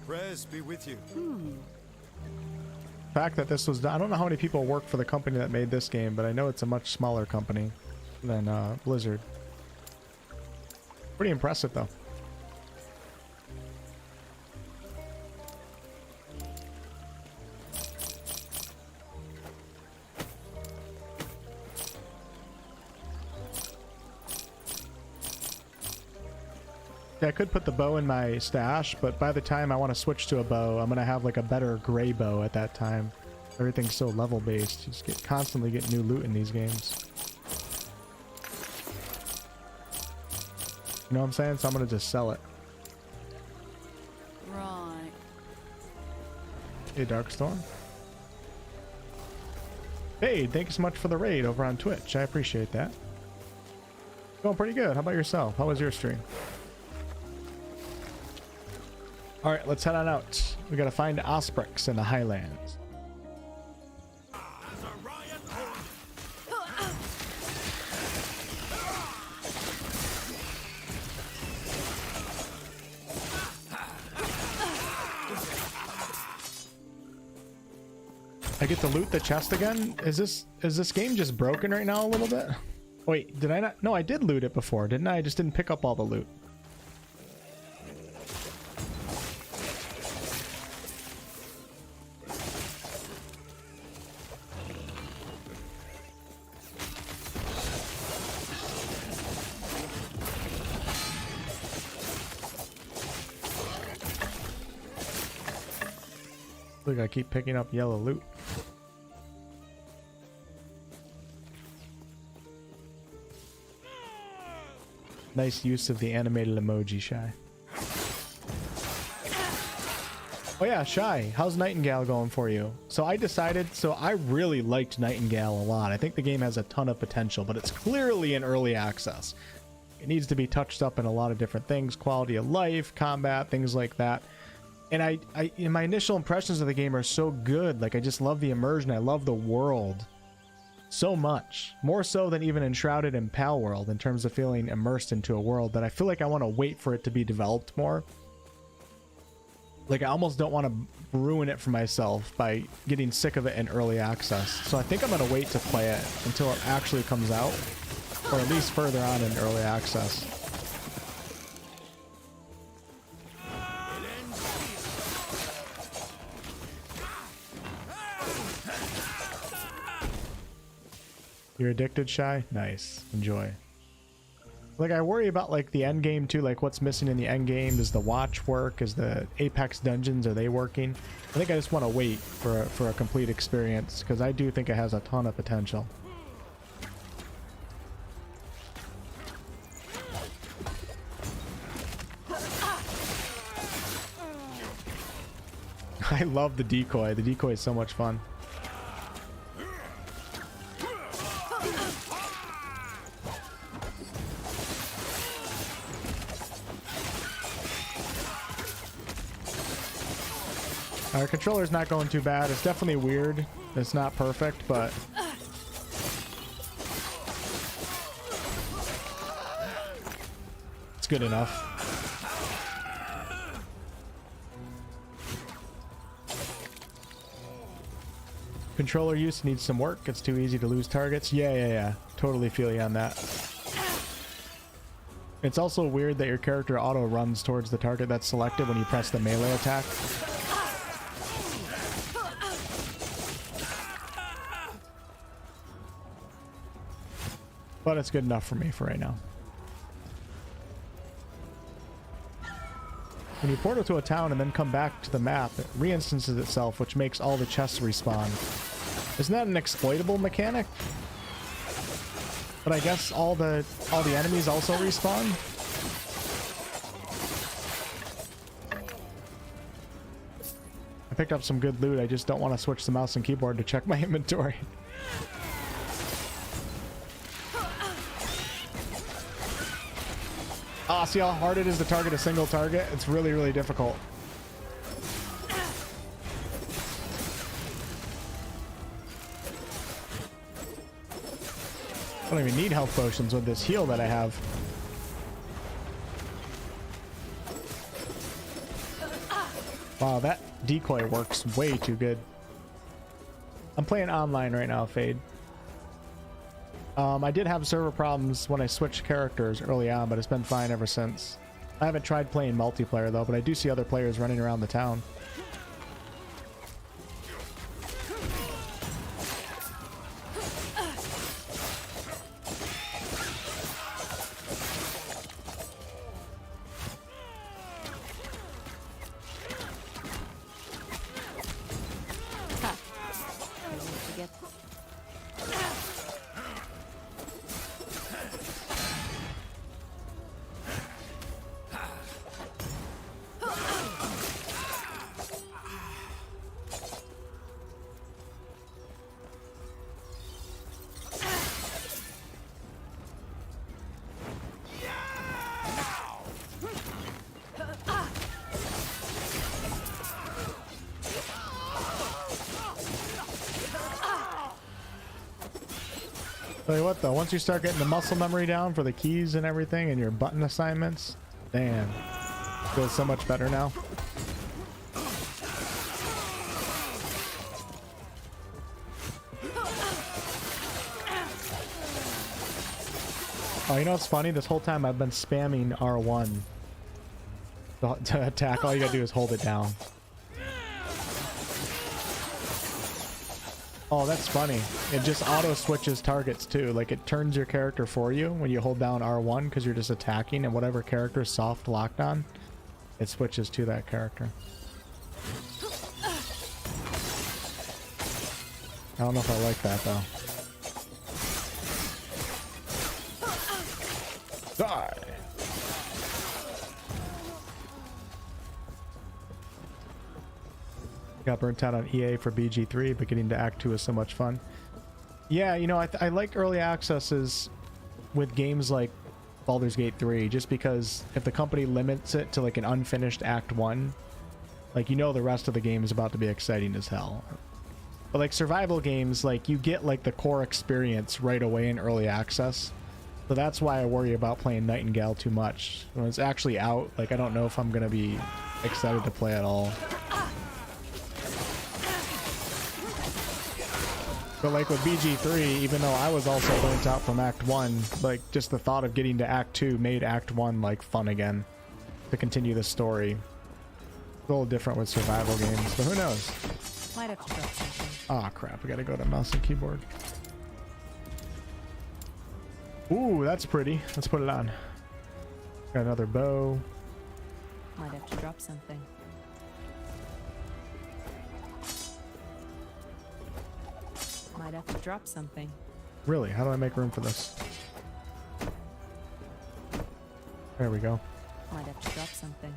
Prayers be with you. The fact that this was done, I don't know how many people work for the company that made this game, but I know it's a much smaller company than Blizzard. Pretty impressive though. I could put the bow in my stash, but by the time I want to switch to a bow, I'm going to have like a better gray bow at that time. Everything's so level based. You just constantly get new loot in these games. You know what I'm saying? So I'm going to just sell it. Right. Hey, Darkstorm. Hey, thanks so much for the raid over on Twitch. I appreciate that. Going pretty good. How about yourself? How was your stream? All right, let's head on out. We gotta find Osprix in the Highlands. I get to loot the chest again? Is this game just broken right now a little bit? Wait, did I not? No, I did loot it before, didn't I? I just didn't pick up all the loot. Look, I keep picking up yellow loot. Nice use of the animated emoji, Shy. Oh yeah, Shy, how's Nightingale going for you? So I really liked Nightingale a lot. I think the game has a ton of potential, but it's clearly in early access. It needs to be touched up in a lot of different things, quality of life, combat, things like that. And I my initial impressions of the game are so good. Like, I just love the immersion. I love the world so much. More so than even Enshrouded and Pal World in terms of feeling immersed into a world that I feel like I want to wait for it to be developed more. Like, I almost don't want to ruin it for myself by getting sick of it in early access. So I think I'm going to wait to play it until it actually comes out, or at least further on in early access. You're addicted, Shy? Nice. Enjoy. Like, I worry about, like, the end game, too. Like, what's missing in the end game? Does the watch work? Is the Apex dungeons, are they working? I think I just want to wait for a complete experience, because I do think it has a ton of potential. I love the decoy. The decoy is so much fun. Our controller's not going too bad. It's definitely weird. It's not perfect, but it's good enough. Controller use needs some work. It's too easy to lose targets. Yeah. Totally feel you on that. It's also weird that your character auto runs towards the target that's selected when you press the melee attack. But it's good enough for me for right now. When you portal to a town and then come back to the map, it re-instances itself, which makes all the chests respawn. Isn't that an exploitable mechanic? But I guess all the enemies also respawn? I picked up some good loot. I just don't want to switch the mouse and keyboard to check my inventory. Ah, see how hard it is to target a single target? It's really, really difficult. I don't even need health potions with this heal that I have. Wow, that decoy works way too good. I'm playing online right now, Fade. I did have server problems when I switched characters early on, but it's been fine ever since. I haven't tried playing multiplayer though, but I do see other players running around the town. Tell you what though, once you start getting the muscle memory down for the keys and everything and your button assignments, damn, feels so much better now. Oh, you know what's funny? This whole time I've been spamming R1 to attack. All you gotta do is hold it down. Oh, that's funny. It just auto switches targets too. Like it turns your character for you when you hold down R1 because you're just attacking, and whatever character is soft locked on, it switches to that character. I don't know if I like that though. Die! Got burnt out on EA for BG3, but getting to Act 2 is so much fun. Yeah, you know, I like early accesses with games like Baldur's Gate 3, just because if the company limits it to like an unfinished Act 1, like you know the rest of the game is about to be exciting as hell. But like survival games, like you get like the core experience right away in early access. So that's why I worry about playing Nightingale too much. When it's actually out, like I don't know if I'm gonna be excited to play at all. But like with BG3, even though I was also burnt out from Act 1, like just the thought of getting to Act 2 made Act 1 like fun again to continue the story. It's a little different with survival games, but who knows? Might have to drop something. Oh crap, we gotta go to mouse and keyboard. Ooh, that's pretty. Let's put it on. Got another bow. Might have to drop something. Might have to drop something. Really? How do I make room for this? There we go. Might have to drop something.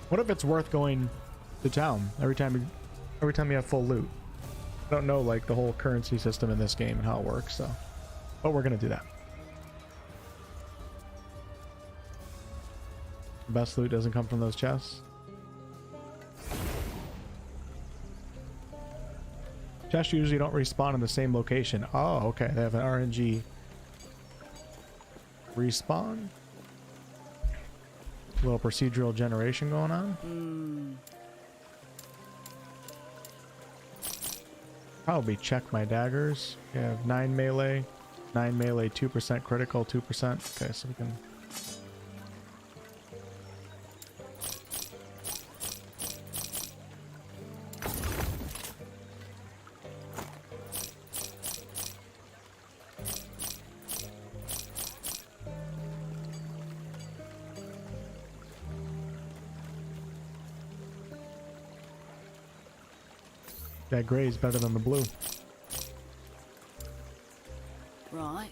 What if it's worth going to town every time you have full loot? I don't know like the whole currency system in this game and how it works, so but we're gonna do that. The best loot doesn't come from those chests. Chests usually don't respawn in the same location. Oh, okay. They have an RNG respawn. A little procedural generation going on. Probably check my daggers. We have 9 melee, 2% critical, 2%. Okay, so we can. That gray is better than the blue. Right.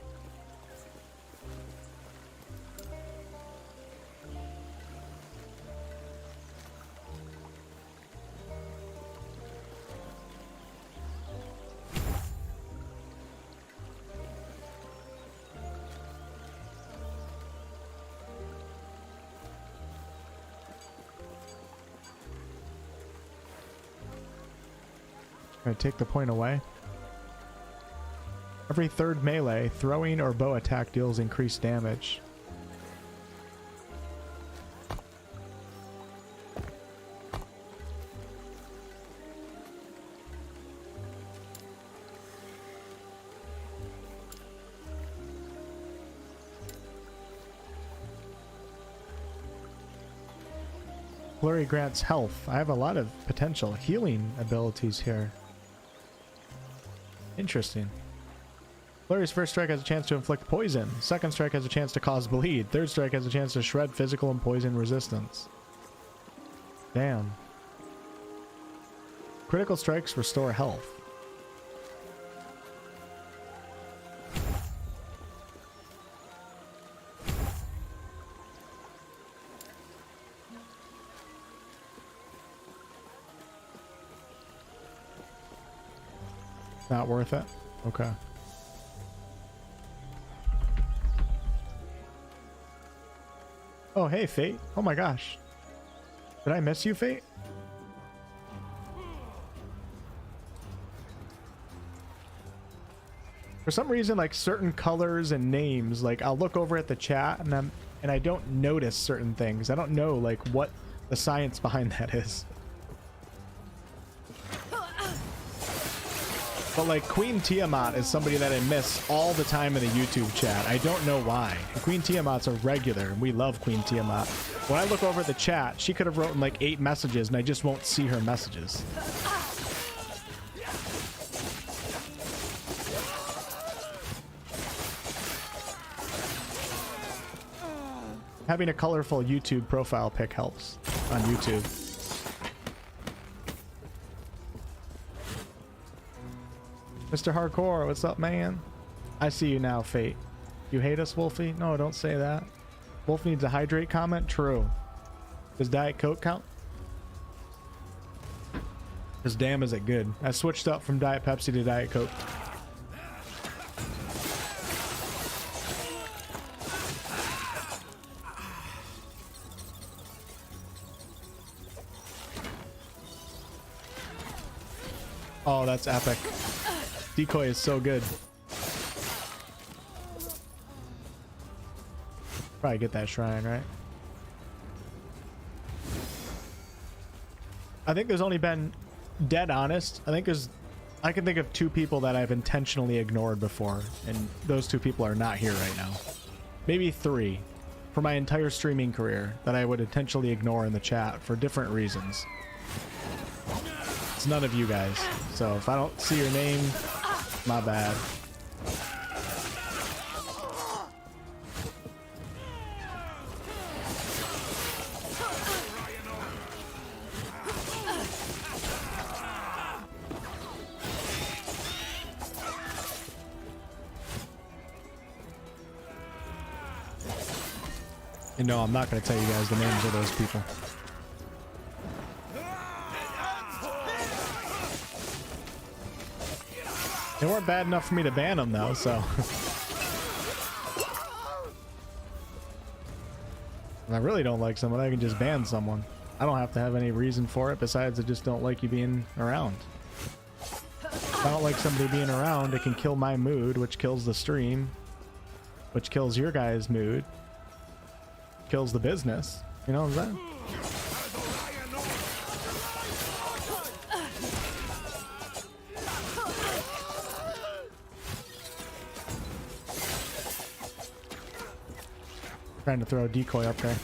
Gonna take the point away. Every third melee, throwing or bow attack deals increased damage. Flurry grants health. I have a lot of potential healing abilities here. Interesting. Flurry's first strike has a chance to inflict poison. Second strike has a chance to cause bleed. Third strike has a chance to shred physical and poison resistance. Damn. Critical strikes restore health. Not worth it? Okay. Oh, hey, Fate. Oh my gosh. Did I miss you, Fate? For some reason, like certain colors and names, like I'll look over at the chat and I don't notice certain things. I don't know like what the science behind that is. But like Queen Tiamat is somebody that I miss all the time in the YouTube chat. I don't know why. Queen Tiamat's a regular, and we love Queen Tiamat. When I look over at the chat, she could have written like 8 messages, and I just won't see her messages. Having a colorful YouTube profile pic helps on YouTube. Mr. Hardcore, what's up, man? I see you now, Fate. You hate us, Wolfie? No, don't say that. Wolf needs a hydrate comment? True. Does Diet Coke count? Because damn is it good. I switched up from Diet Pepsi to Diet Coke. Oh, that's epic. Decoy is so good. Probably get that shrine, right? I think there's only been, dead honest, I can think of 2 people that I've intentionally ignored before, and those 2 people are not here right now. Maybe 3 for my entire streaming career that I would intentionally ignore in the chat for different reasons. It's none of you guys, so if I don't see your name, my bad. And no, I'm not going to tell you guys the names of those people. They weren't bad enough for me to ban them, though, so. If I really don't like someone, I can just ban someone. I don't have to have any reason for it, besides I just don't like you being around. If I don't like somebody being around, it can kill my mood, which kills the stream, which kills your guys' mood, kills the business. You know what I'm saying? Trying to throw a decoy up there.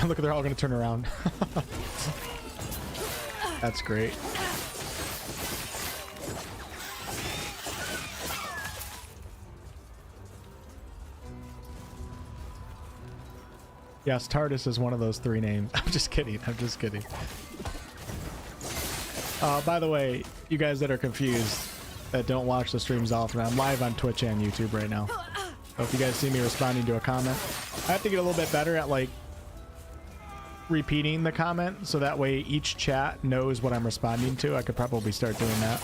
Look, they're all going to turn around. That's great. Yes, TARDIS is one of those 3 names. I'm just kidding. I'm just kidding. By the way, you guys that are confused, that don't watch the streams often, I'm live on Twitch and YouTube right now. So if you guys see me responding to a comment, I have to get a little bit better at like repeating the comment, so that way each chat knows what I'm responding to. I could probably start doing that.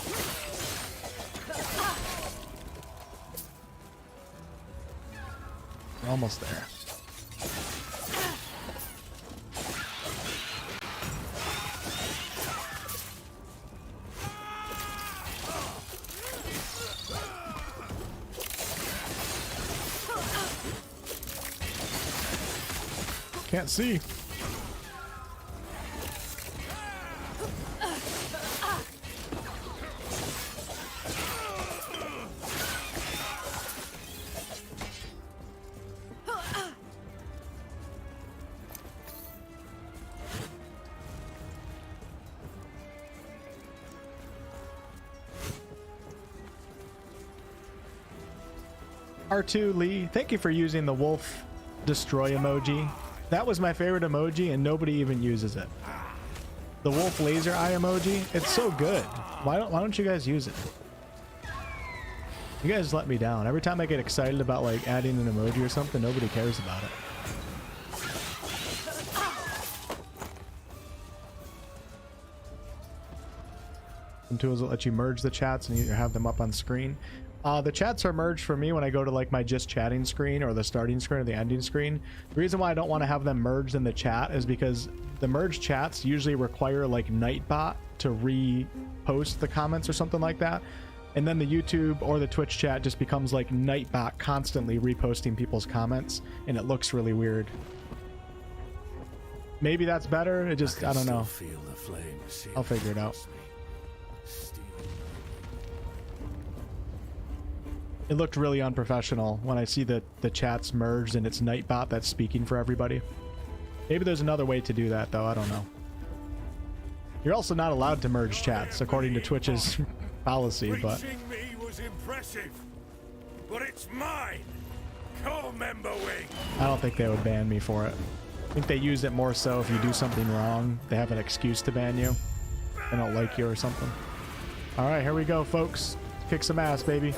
We're almost there. Can't see. R2 Lee, thank you for using the wolf destroy emoji. That was my favorite emoji and nobody even uses it. The wolf laser eye emoji, it's so good. Why don't you guys use it? You guys let me down. Every time I get excited about like adding an emoji or something, nobody cares about it. Some tools that let you merge the chats and you have them up on screen. The chats are merged for me when I go to like my just chatting screen or the starting screen or the ending screen. The reason why I don't want to have them merged in the chat is because the merged chats usually require like Nightbot to repost the comments or something like that. And then the YouTube or the Twitch chat just becomes like Nightbot constantly reposting people's comments and it looks really weird. Maybe that's better. It just, I don't know. I'll figure it out. It looked really unprofessional when I see the chats merged and it's Nightbot that's speaking for everybody. Maybe there's another way to do that though, I don't know. You're also not allowed to merge chats according to Twitch's policy, but me was impressive, but it's mine. Core member wing. I don't think they would ban me for it. I think they use it more so if you do something wrong, they have an excuse to ban you. They don't like you or something. All right, here we go, folks. Kick some ass, baby.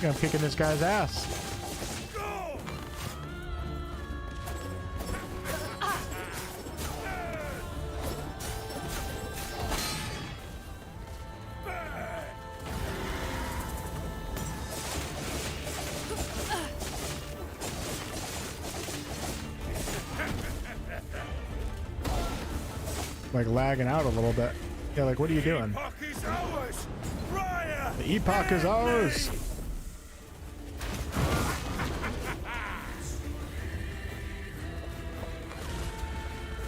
I'm kicking this guy's ass. Like lagging out a little bit. Yeah, like what are you doing? The Epoch is ours.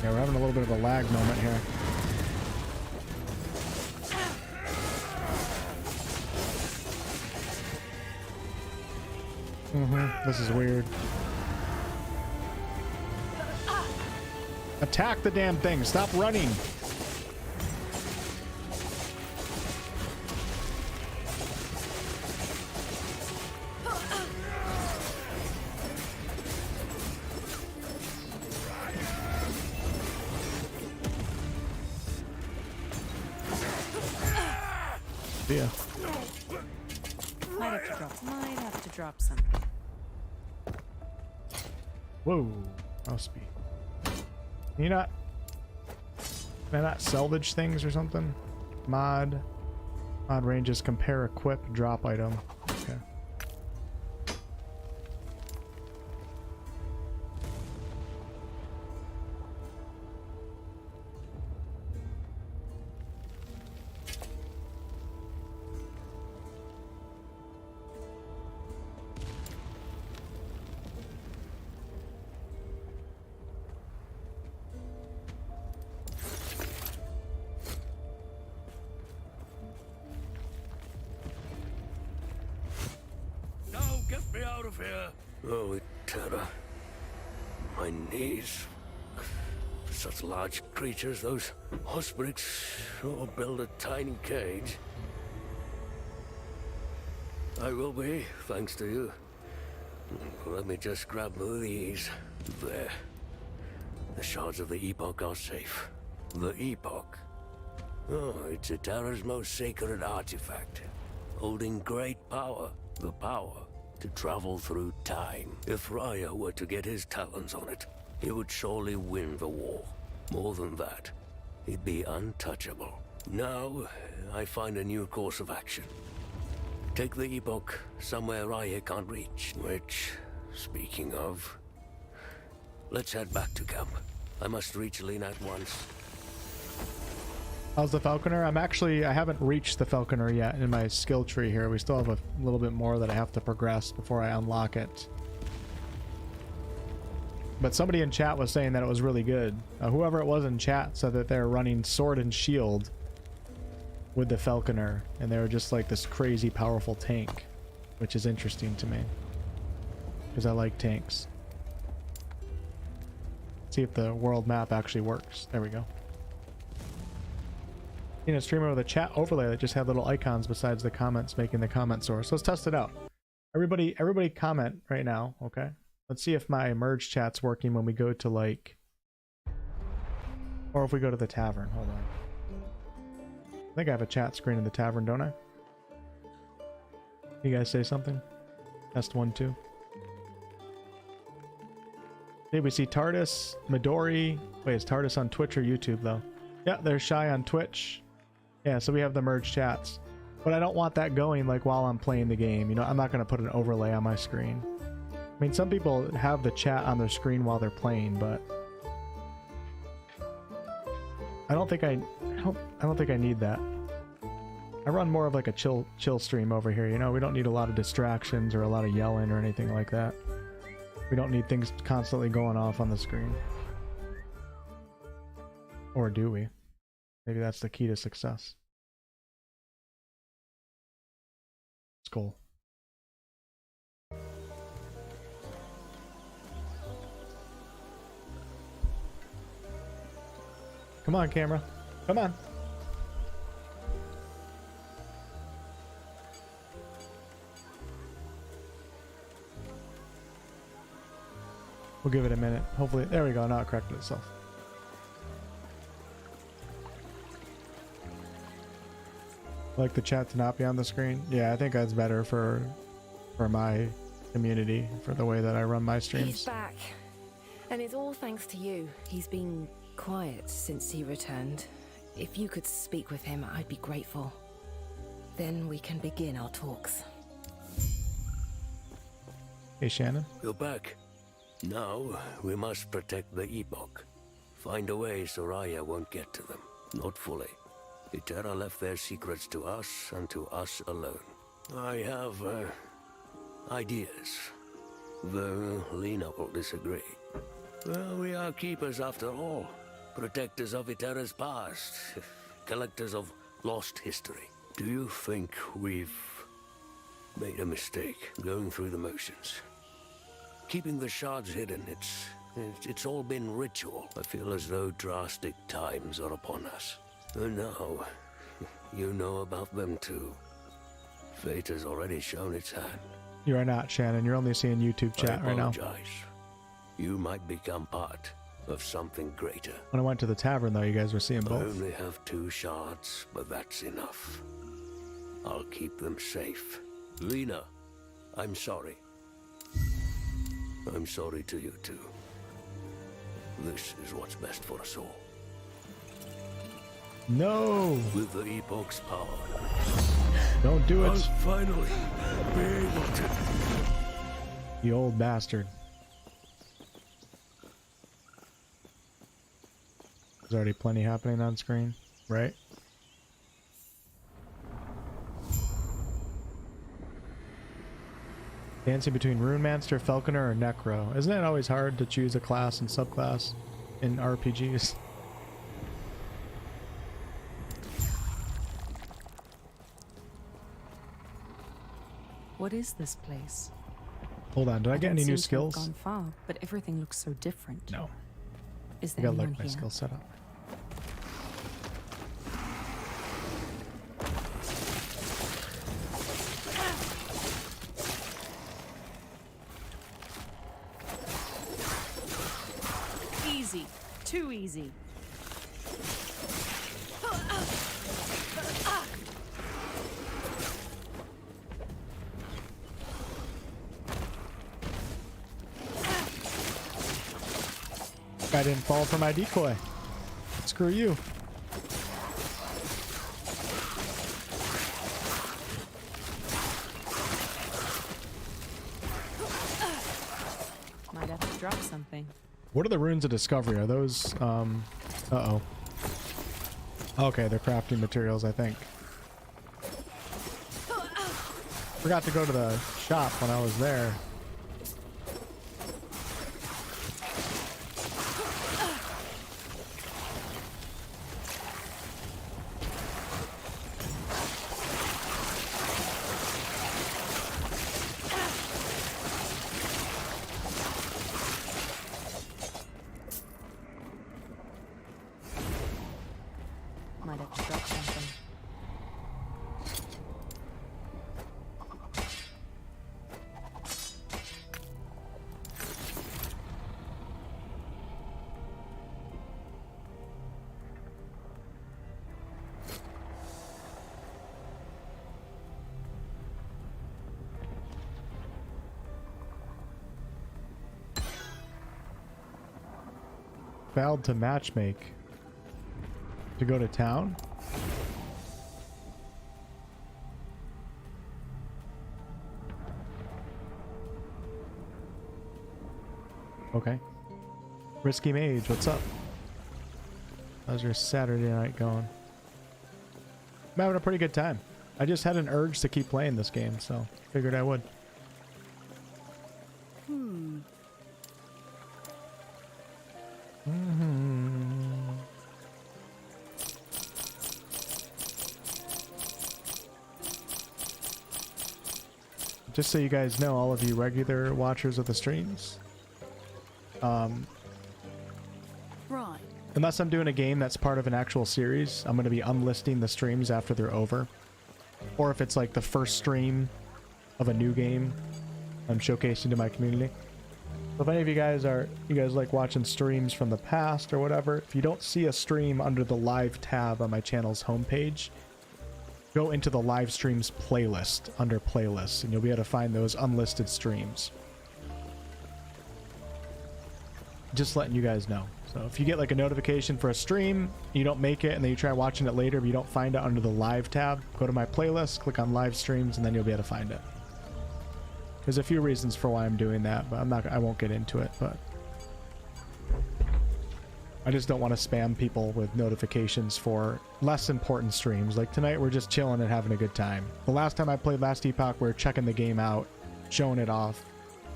Yeah, we're having a little bit of a lag moment here. This is weird. Attack the damn thing. Stop running. Yeah. Might have to drop some. Whoa. Mouse speed. Can I not salvage things or something? Mod ranges, compare, equip, drop item. Okay. Oh, terror. My knees. For such large creatures, those ospreys sure build a tiny cage. I will be, thanks to you. Let me just grab these. There. The shards of the Epoch are safe. The Epoch. Oh, it's a Terra's most sacred artifact, holding great power. The power to travel through time. If Raya were to get his talons on it, he would surely win the war. More than that, he'd be untouchable. Now, I find a new course of action. Take the Epoch somewhere Raya can't reach. Which, speaking of, let's head back to camp. I must reach Lena at once. How's the Falconer? I haven't reached the Falconer yet in my skill tree here. We still have a little bit more that I have to progress before I unlock it. But somebody in chat was saying that it was really good. Whoever it was in chat said that they're running Sword and Shield with the Falconer, and they were just like this crazy powerful tank, which is interesting to me because I like tanks. See if the world map actually works. There we go. Seen a streamer with a chat overlay that just had little icons besides the comments making the comment source. Let's test it out. Everybody comment right now, okay? Let's see if my merge chat's working when we go to like, or if we go to the tavern. Hold on. I think I have a chat screen in the tavern, don't I? You guys say something? Test 1, 2. Okay, we see TARDIS, Midori. Wait, is TARDIS on Twitch or YouTube though? Yeah, there's Shy on Twitch. Yeah, so we have the merge chats. But I don't want that going like while I'm playing the game. You know, I'm not going to put an overlay on my screen. I mean, some people have the chat on their screen while they're playing, but I don't think I need that. I run more of like a chill stream over here, you know? We don't need a lot of distractions or a lot of yelling or anything like that. We don't need things constantly going off on the screen. Or do we? Maybe that's the key to success. Skull. Come on, camera. Come on. We'll give it a minute. Hopefully, there we go. Now it corrected itself. Like the chat to not be on the screen. Yeah, I think that's better for my community, for the way that I run my streams. He's back, and it's all thanks to you. He's been quiet since he returned. If you could speak with him, I'd be grateful. Then we can begin our talks. Hey, Shannon. You're back. Now, we must protect the Epoch. Find a way so Raya won't get to them. Not fully. Itera left their secrets to us and to us alone. I have, ideas. Though Lena will disagree. Well, we are keepers after all. Protectors of Itera's past. Collectors of lost history. Do you think we've made a mistake going through the motions? Keeping the shards hidden, it's all been ritual. I feel as though drastic times are upon us. And now, you know about them too. Fate has already shown its hand. You are not, Shannon. You're only seeing YouTube chat right now. I apologize. You might become part of something greater. When I went to the tavern, though, you guys were seeing both. I only have 2 shards, but that's enough. I'll keep them safe. Lena, I'm sorry. I'm sorry to you too. This is what's best for us all. No! With the Epoch's power. Don't do it. I'll finally be able to. You old bastard. There's already plenty happening on screen, right? Dancing between Runemaster, Falconer, or Necro. Isn't it always hard to choose a class and subclass in RPGs? What is this place? Hold on, did I get any new skills? Gone far, but everything looks so different. No. Is I there gotta anyone look my here? skill setup. Easy. Too easy. I didn't fall for my decoy. Screw you. Might have to drop something. What are the runes of discovery? Are those, uh-oh. Okay, they're crafting materials, I think. Forgot to go to the shop when I was there. Failed to matchmake. To go to town? Okay. Risky Mage, what's up? How's your Saturday night going? I'm having a pretty good time. I just had an urge to keep playing this game, so figured I would. Just so you guys know, all of you regular watchers of the streams, Right. unless I'm doing a game that's part of an actual series, I'm going to be unlisting the streams after they're over. Or if it's like the first stream of a new game I'm showcasing to my community. So if any of you guys like watching streams from the past or whatever, if you don't see a stream under the live tab on my channel's homepage, go into the live streams playlist under playlists and you'll be able to find those unlisted streams. Just letting you guys know. So if you get like a notification for a stream, you don't make it, and then you try watching it later, but you don't find it under the live tab, go to my playlist, click on live streams, and then you'll be able to find it. There's a few reasons for why I'm doing that, but I won't get into it, but I just don't want to spam people with notifications for less important streams. Like tonight, we're just chilling and having a good time. The last time I played Last Epoch, we were checking the game out, showing it off,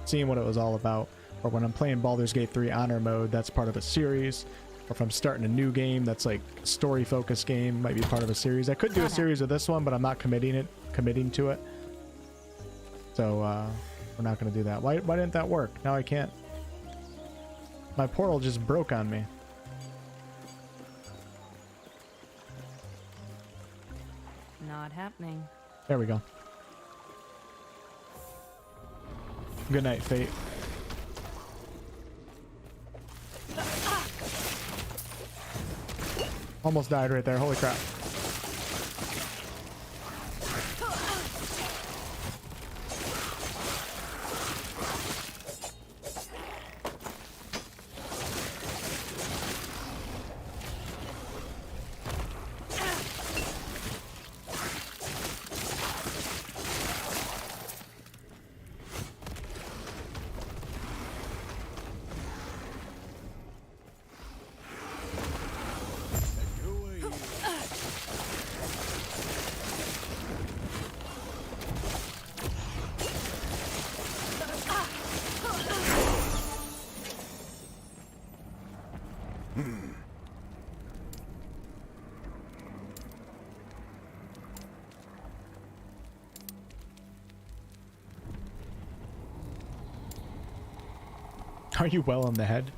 seeing what it was all about. Or when I'm playing Baldur's Gate 3 Honor Mode, that's part of a series. Or if I'm starting a new game that's like a story-focused game, might be part of a series. I could do a series of this one, but I'm not committing to it. So we're not going to do that. Why didn't that work? Now I can't. My portal just broke on me. Not happening. There we go. Good night, Fate. Almost died right there. Holy crap. Are you well on the head?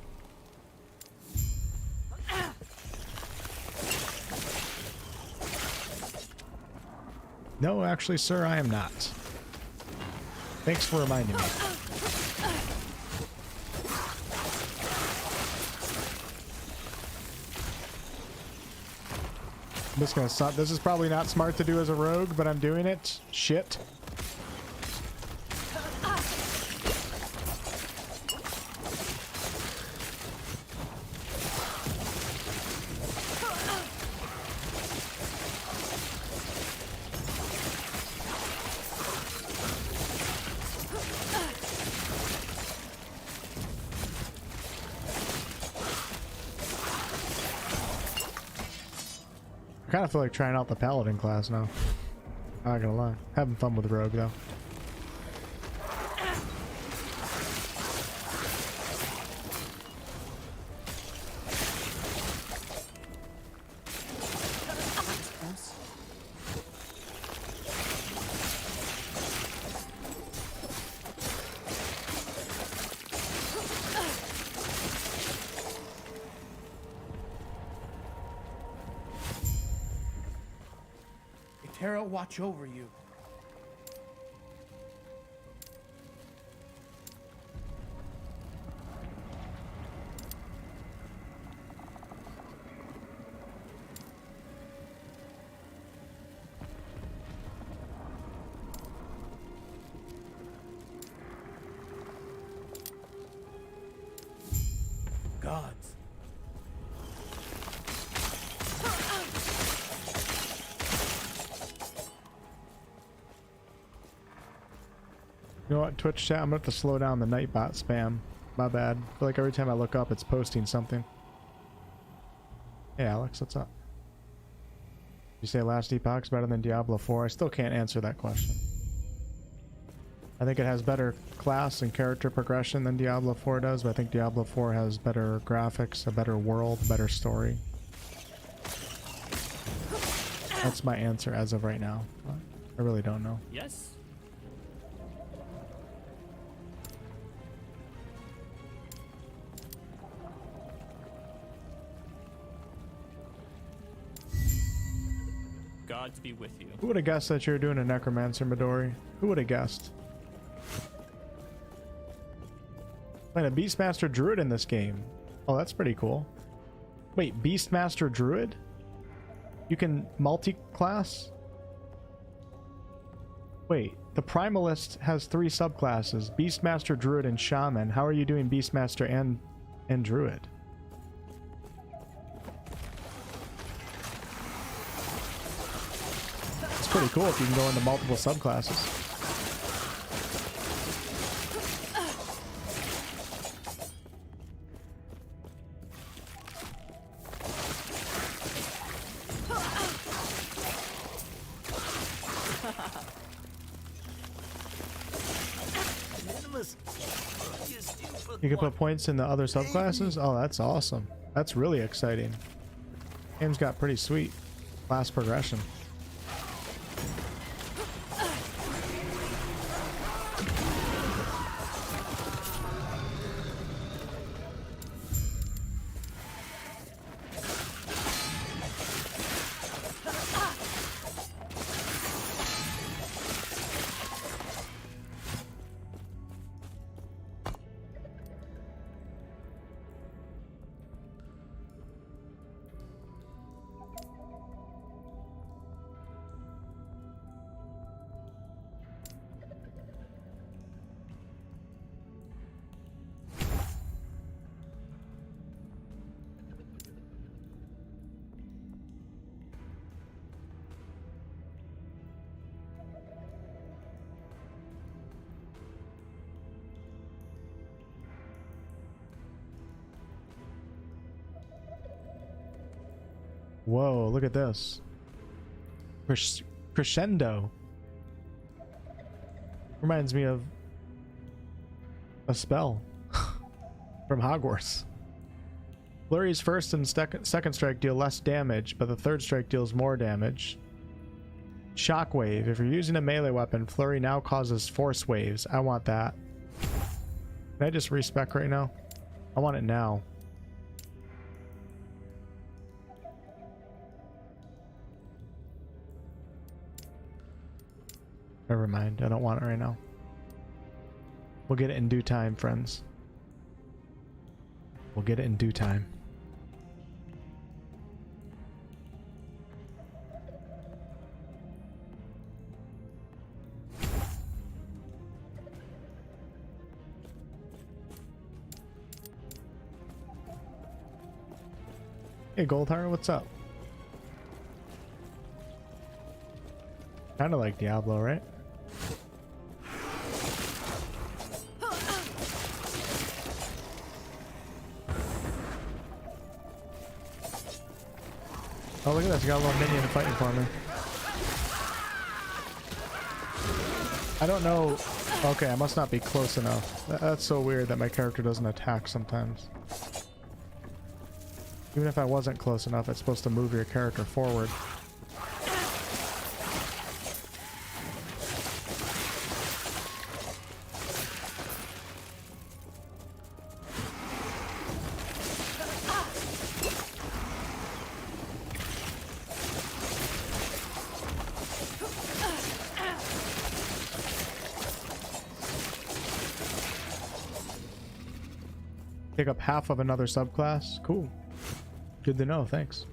No, actually, sir, I am not. Thanks for reminding me. I'm just gonna stop. This is probably not smart to do as a rogue, but I'm doing it. Shit. I kind of feel like trying out the paladin class now. I'm not gonna lie. Having fun with rogue though. Terra watch over you. Gods, You know what, Twitch chat? I'm gonna have to slow down the Nightbot spam. My bad. I feel like every time I look up, it's posting something. Hey Alex, what's up? You say last Epoch's better than Diablo 4? I still can't answer that question. I think it has better class and character progression than Diablo 4 does, but I think Diablo 4 has better graphics, a better world, better story. That's my answer as of right now. I really don't know. Yes. Gods be with you. Who would have guessed that you're doing a Necromancer, Midori? Who would have guessed? Playing a Beastmaster Druid in this game. Oh, that's pretty cool. Wait, Beastmaster Druid? You can multi-class? Wait, the Primalist has 3 subclasses. Beastmaster, Druid, and Shaman. How are you doing Beastmaster and Druid? It's pretty cool if you can go into multiple subclasses. You can put points in the other subclasses? Oh, that's awesome. That's really exciting. Game's got pretty sweet class progression. Whoa, look at this. Crescendo. Reminds me of a spell from Hogwarts. Flurry's first and second strike deal less damage, but the third strike deals more damage. Shockwave. If you're using a melee weapon, Flurry now causes force waves. I want that. Can I just respec right now? I want it now. Never mind, I don't want it right now. We'll get it in due time, friends. We'll get it in due time. Hey Goldheart, what's up? Kinda like Diablo, right? Oh, look at this. Got a little minion fighting for me. I don't know. Okay, I must not be close enough. That's so weird that my character doesn't attack sometimes. Even if I wasn't close enough, it's supposed to move your character forward. Pick up half of another subclass. Cool. Good to know. Thanks.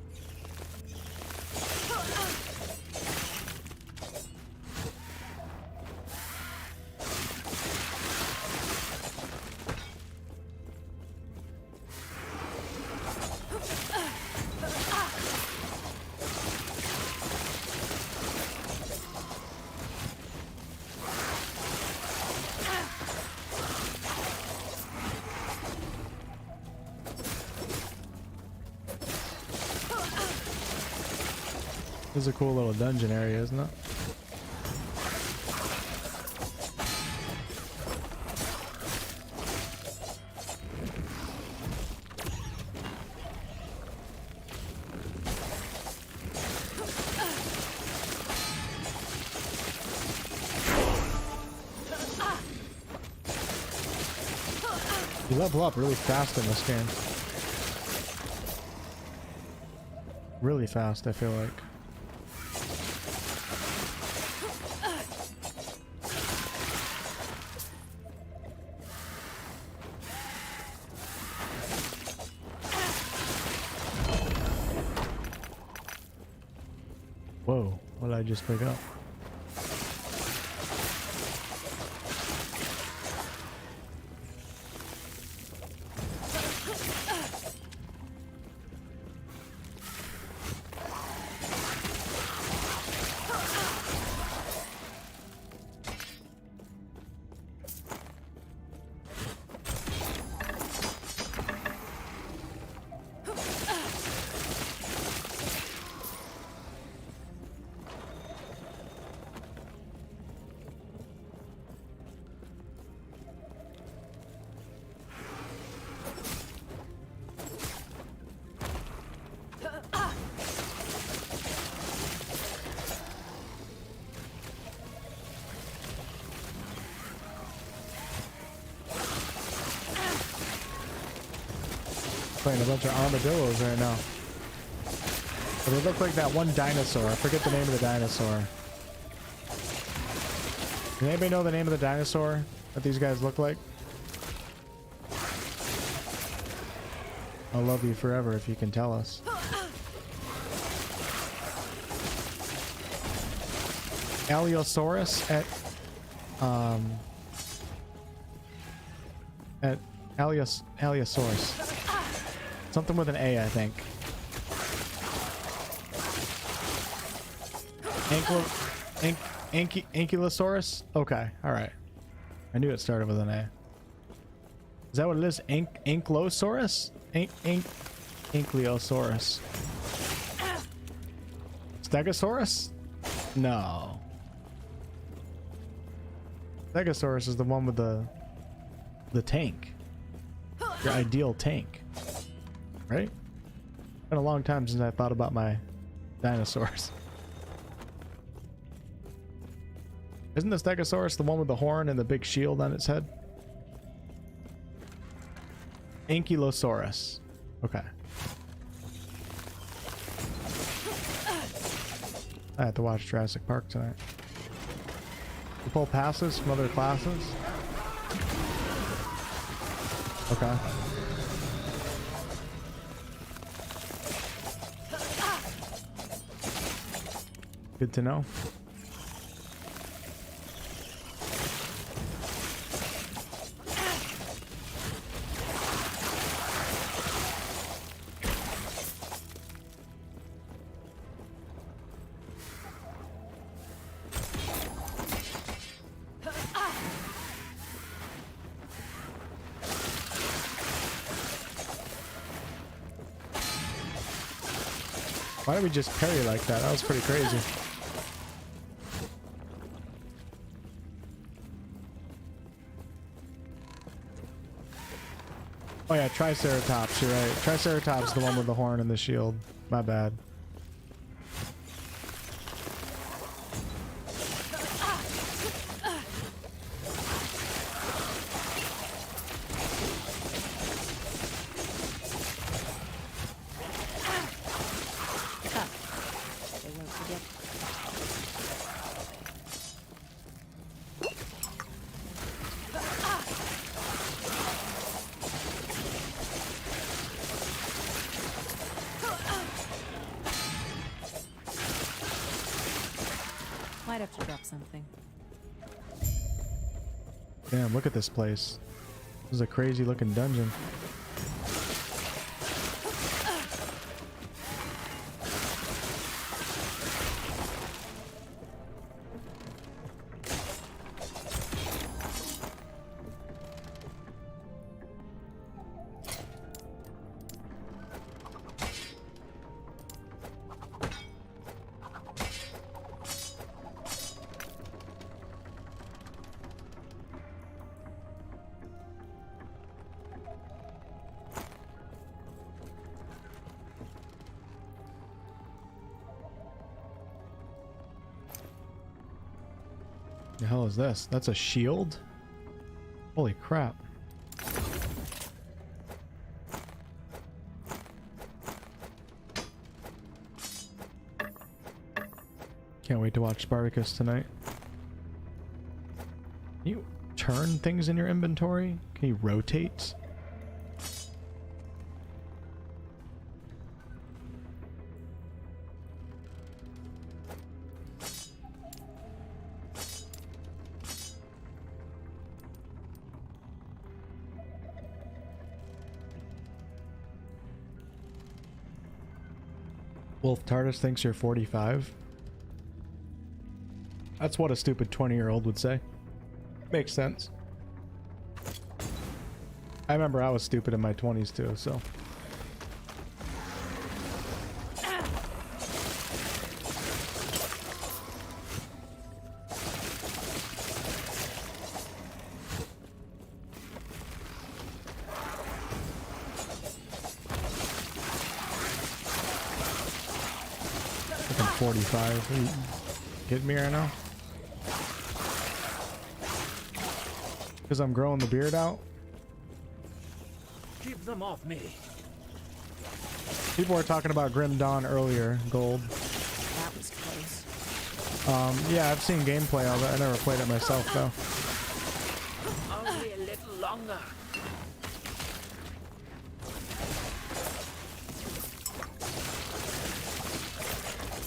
This is a cool little dungeon area, isn't it? You level up really fast in this game. Really fast, I feel like. Whoa, what did I just pick up? Playing a bunch of armadillos right now. But they look like that one dinosaur. I forget the name of the dinosaur. Does anybody know the name of the dinosaur that these guys look like? I'll love you forever if you can tell us. Allosaurus at Allosaurus. Something with an A, I think. Ankylosaurus? Okay, alright. I knew it started with an A. Is that what it is? Ankylosaurus? Ankylosaurus. Stegosaurus? No. Stegosaurus is the one with the tank. Your ideal tank. Right? Been a long time since I thought about my dinosaurs. Isn't the Stegosaurus the one with the horn and the big shield on its head? Ankylosaurus. Okay. I have to watch Jurassic Park tonight. You pull passes from other classes? Okay. Good to know. Why did we just parry like that? That was pretty crazy. Oh yeah, Triceratops, you're right. Triceratops is the one with the horn and the shield. My bad. Might have to drop something. Damn, look at this place. This is a crazy looking dungeon. The hell is this? That's a shield? Holy crap. Can't wait to watch Spartacus tonight. Can you turn things in your inventory? Can you rotate? Wolf TARDIS thinks you're 45. That's what a stupid 20-year-old would say. Makes sense. I remember I was stupid in my 20s too, so. I'm 45. Are you kidding me right now? Because I'm growing the beard out. Keep them off me. People were talking about Grim Dawn earlier, Gold. That was close. Yeah, I've seen gameplay of it. I never played it myself though. Only a little longer.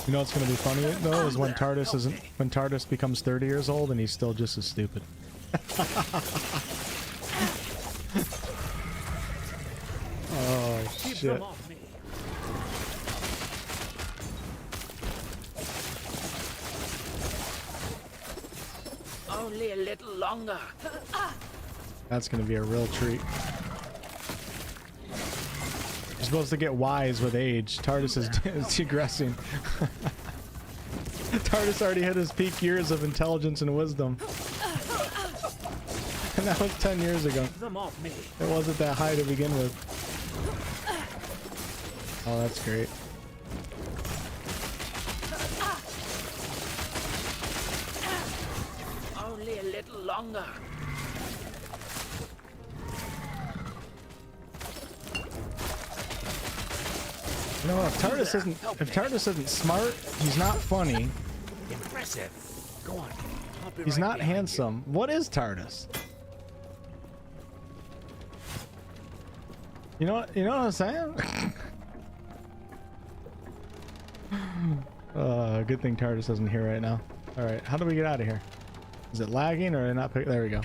You know what's gonna be funny though is when TARDIS becomes 30 years old and he's still just as stupid. Oh shit. Only a little longer. That's gonna be a real treat. You're supposed to get wise with age. TARDIS is digressing. TARDIS already hit his peak years of intelligence and wisdom. And that was 10 years ago. It wasn't that high to begin with. Oh, that's great. Only a little longer. You know, if TARDIS isn't smart, he's not funny. Impressive. Go on. He's not handsome. What is TARDIS? You know what I'm saying? Good thing TARDIS isn't here right now. All right, how do we get out of here? Is it lagging or not? There we go.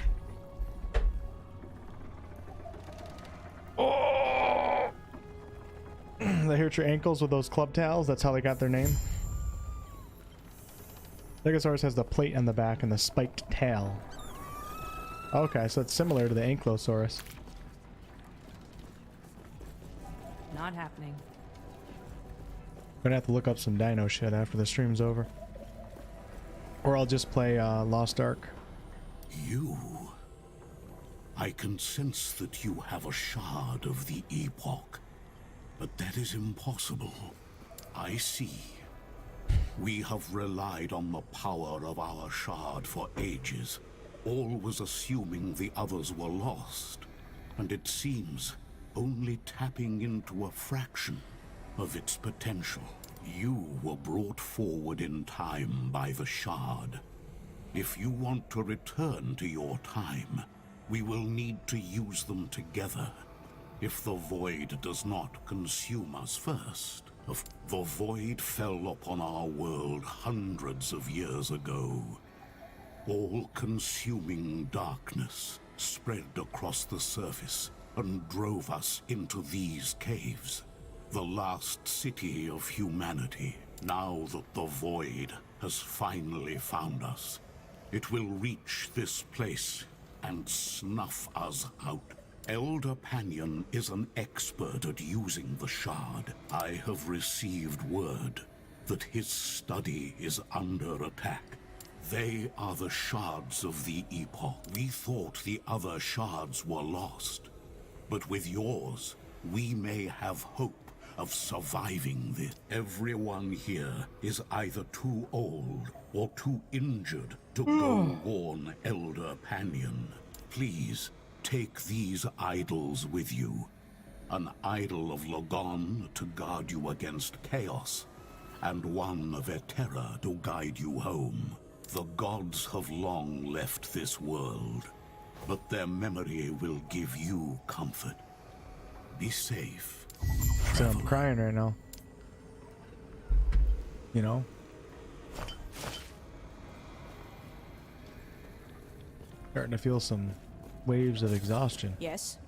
Oh! They hurt your ankles with those club towels. That's how they got their name. Stegosaurus has the plate on the back and the spiked tail. Okay, so it's similar to the Ankylosaurus. Not happening. Gonna have to look up some dino shit after the stream's over. Or I'll just play Lost Ark. You... I can sense that you have a shard of the Epoch, but that is impossible. I see. We have relied on the power of our shard for ages, always assuming the others were lost, and it seems only tapping into a fraction of its potential. You were brought forward in time by the shard. If you want to return to your time, we will need to use them together. If the void does not consume us first. The void fell upon our world hundreds of years ago. All-consuming darkness spread across the surface and drove us into these caves. The last city of humanity. Now that the void has finally found us, it will reach this place and snuff us out. Elder Panion is an expert at using the shard. I have received word that his study is under attack. They are the shards of the Epoch. We thought the other shards were lost, but with yours, we may have hope of surviving this. Everyone here is either too old or too injured To go warn Elder Panion, please take these idols with you. An idol of Logon to guard you against chaos, and one of Eterra to guide you home. The gods have long left this world, but their memory will give you comfort. Be safe. So I'm crying right now. You know? Starting to feel some waves of exhaustion. Yes.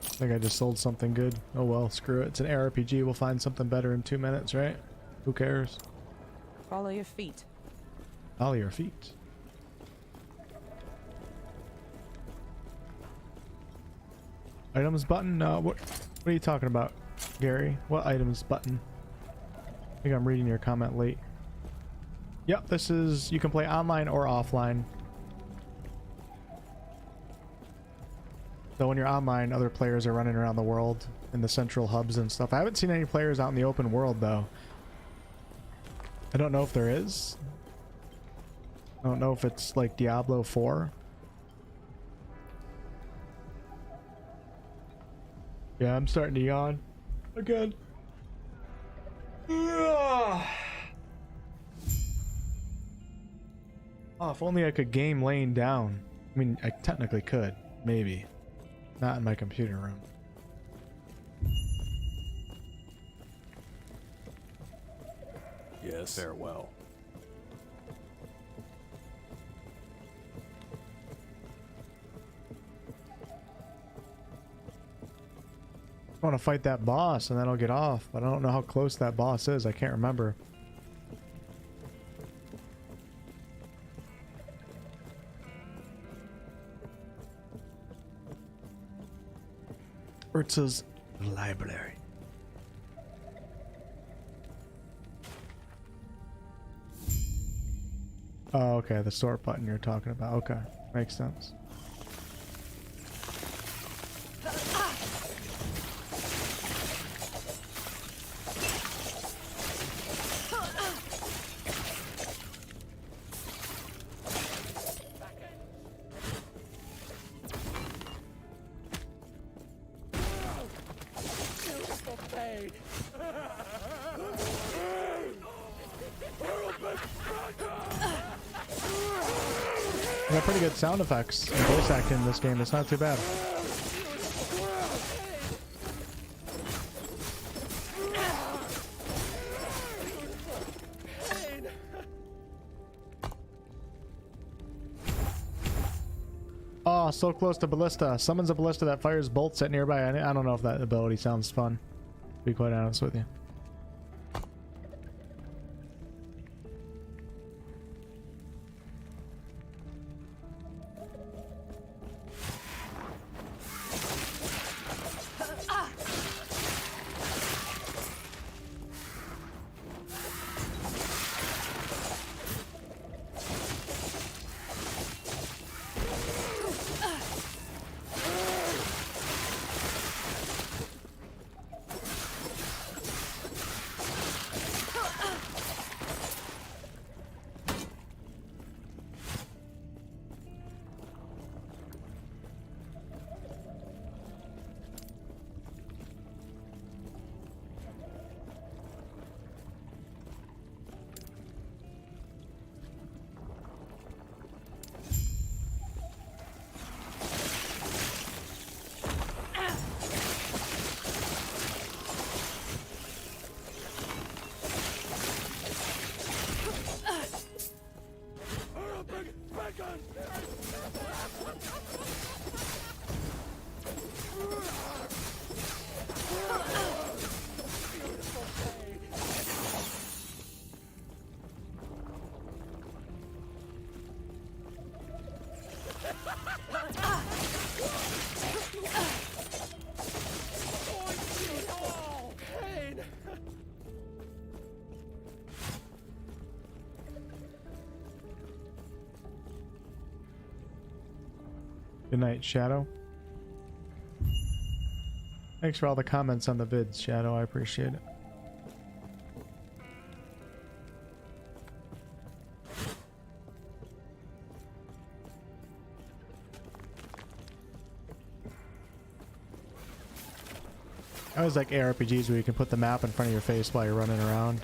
I think I just sold something good. Oh well, screw it. It's an ARPG. We'll find something better in 2 minutes, right? Who cares? Follow your feet. Follow your feet. Items button? What are you talking about, Gary? What items button? I think I'm reading your comment late. Yep, this is... You can play online or offline. So when you're online, other players are running around the world in the central hubs and stuff. I haven't seen any players out in the open world, though. I don't know if there is. I don't know if it's like Diablo 4. Yeah, I'm starting to yawn again. Oh, if only I could game laying down. I mean, I technically could, maybe. Not in my computer room. Yes. Farewell. I want to fight that boss and then I'll get off, but I don't know how close that boss is. I can't remember. Urza's library. Oh, okay, the sort button you're talking about. Okay, makes sense. Got pretty good sound effects and voice acting in this game. It's not too bad. Oh, so close to ballista. Summons a ballista that fires bolts at nearby. I don't know if that ability sounds fun, to be quite honest with you. Good night, Shadow. Thanks for all the comments on the vids, Shadow. I appreciate it. I always like ARPGs where you can put the map in front of your face while you're running around.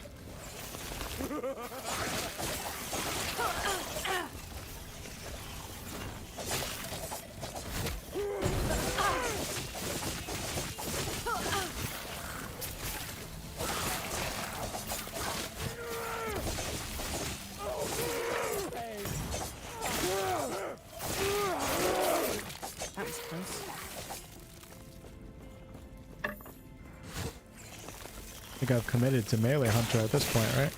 That was close. I think I've committed to Melee Hunter at this point, right?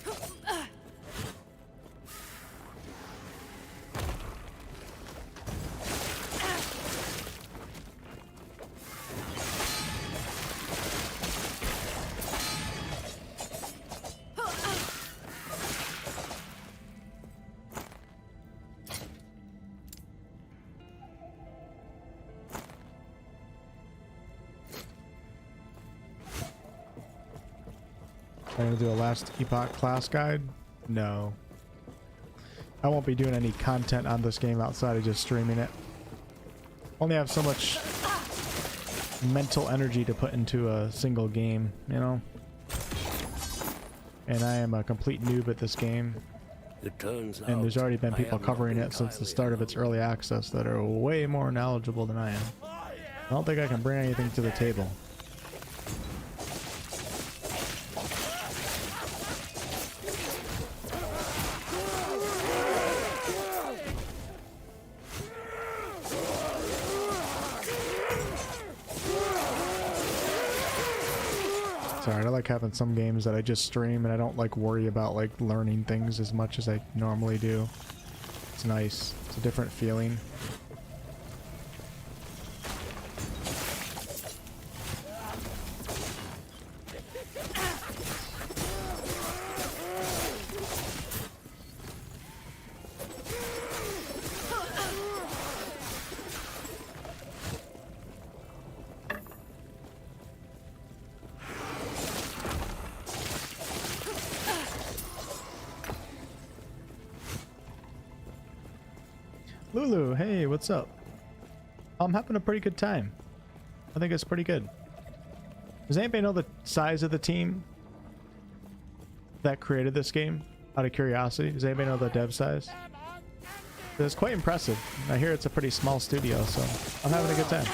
I'm gonna do a last Epoch class guide? No. I won't be doing any content on this game outside of just streaming it. Only have so much mental energy to put into a single game, you know? And I am a complete noob at this game. It turns out, And there's already been I people am covering not it since the entirely start of its early access that are way more knowledgeable than I am. I don't think I can bring anything to the table. Sorry, I like having some games that I just stream and I don't like worry about like learning things as much as I normally do. It's nice. It's a different feeling. Lulu, hey, what's up? I'm having a pretty good time. I think it's pretty good. Does anybody know the size of the team that created this game? Out of curiosity, does anybody know the dev size? It's quite impressive. I hear it's a pretty small studio, so I'm having a good time.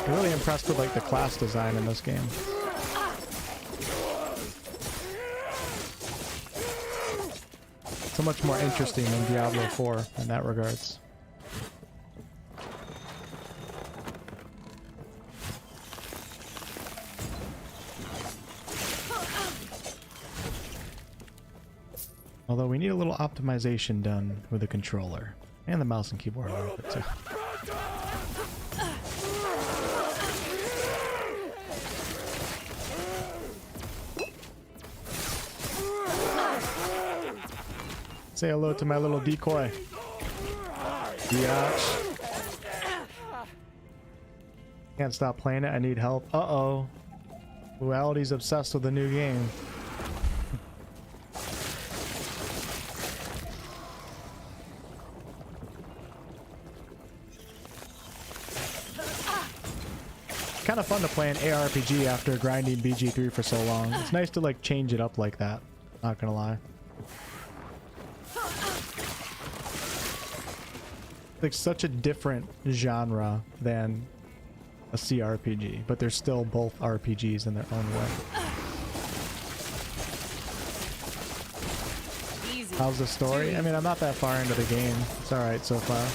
I'm really impressed with like the class design in this game. So much more interesting than Diablo 4 in that regards. Although we need a little optimization done with the controller and the mouse and keyboard a little bit too. Say hello to my little decoy. Biatch. Can't stop playing it. I need help. Uh-oh. Duality's obsessed with the new game. Kind of fun to play an ARPG after grinding BG3 for so long. It's nice to like change it up like that. Not gonna lie. Like such a different genre than a CRPG, but they're still both RPGs in their own way. Easy. How's the story? I mean, I'm not that far into the game. It's alright so far.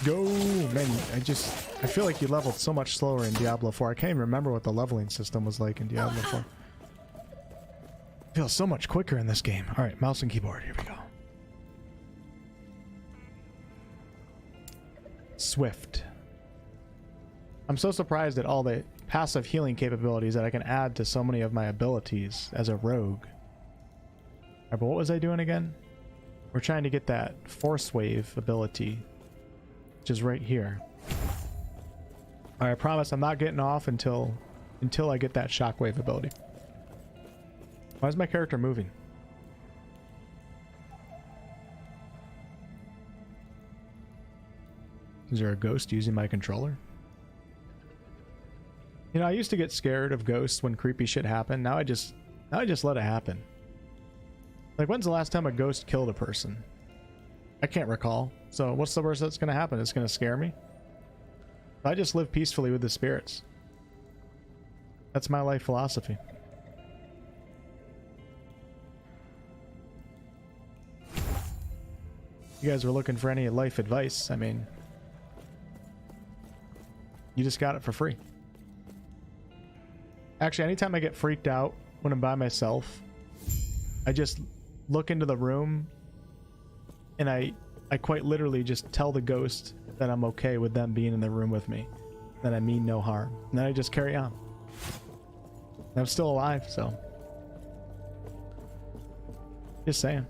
Go, man! I feel like you leveled so much slower in Diablo 4. I can't even remember what the leveling system was like in Diablo 4. Feels so much quicker in this game. All right, mouse and keyboard. Here we go. Swift. I'm so surprised at all the passive healing capabilities that I can add to so many of my abilities as a rogue. All right, but what was I doing again? We're trying to get that force wave ability, which is right here. All right, I promise I'm not getting off until I get that shockwave ability. Why is my character moving? Is there a ghost using my controller? You know, I used to get scared of ghosts when creepy shit happened. Now I just let it happen. Like, when's the last time a ghost killed a person? I can't recall. So what's the worst that's gonna happen? It's gonna scare me? I just live peacefully with the spirits. That's my life philosophy. You guys were looking for any life advice, I mean, you just got it for free. Actually, anytime I get freaked out when I'm by myself, I just look into the room and I quite literally just tell the ghost that I'm okay with them being in the room with me, that I mean no harm, and then I just carry on. And I'm still alive, so just saying.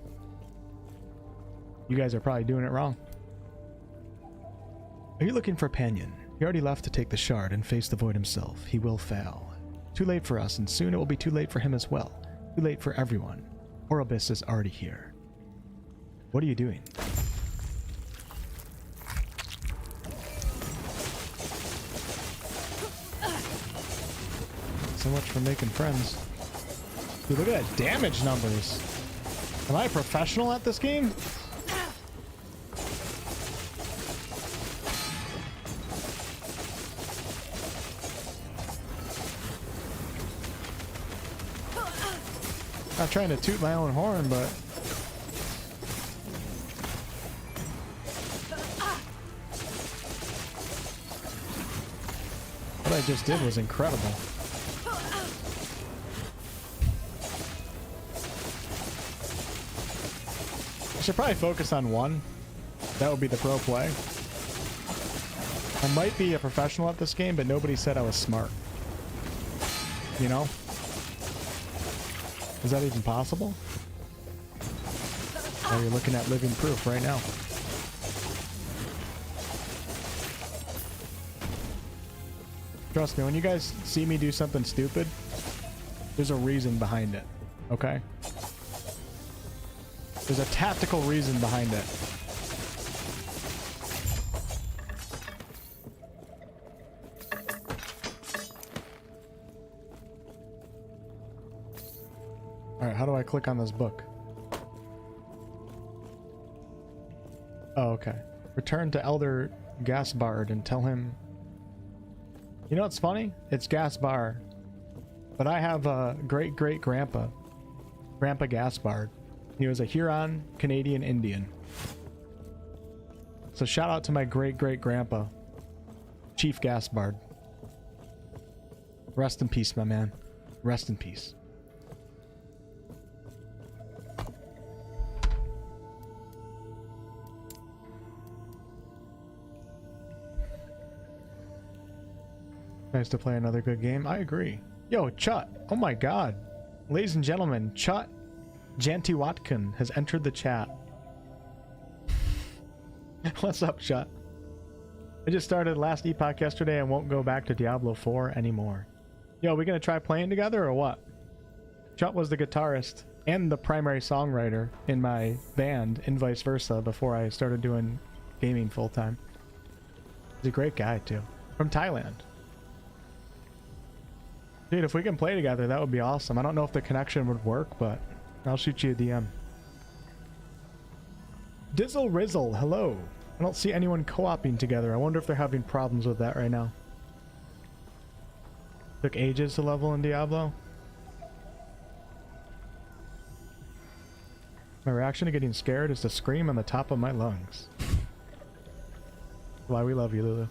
You guys are probably doing it wrong. Are you looking for Panion? He already left to take the shard and face the void himself. He will fail. Too late for us, and soon it will be too late for him as well. Too late for everyone. Orobis is already here. What are you doing? So much for making friends. Dude, look at that damage numbers. Am I a professional at this game? Not trying to toot my own horn, but what I just did was incredible. I should probably focus on one. That would be the pro play. I might be a professional at this game, but nobody said I was smart. You know? Is that even possible? Oh, you're looking at living proof right now. Trust me, when you guys see me do something stupid, there's a reason behind it, okay? There's a tactical reason behind it. Alright, how do I click on this book? Oh, okay. Return to Elder Gaspard and tell him... You know what's funny? It's Gaspard. But I have a great-great-grandpa. Grandpa Gaspard. He was a Huron, Canadian Indian. So shout out to my great-great-grandpa. Chief Gaspard. Rest in peace, my man. Rest in peace. Nice to play another good game. I agree. Yo, Chut. Oh my god. Ladies and gentlemen, Chut Jantiwatkin has entered the chat. What's up, Chut? I just started last Epoch yesterday and won't go back to Diablo 4 anymore. Yo, we gonna try playing together or what? Chut was the guitarist and the primary songwriter in my band and vice versa before I started doing gaming full time. He's a great guy too. From Thailand. Dude, if we can play together, that would be awesome. I don't know if the connection would work, but I'll shoot you a DM. Dizzle Rizzle, hello. I don't see anyone co-oping together. I wonder if they're having problems with that right now. Took ages to level in Diablo. My reaction to getting scared is to scream on the top of my lungs. Why we love you, Lulu.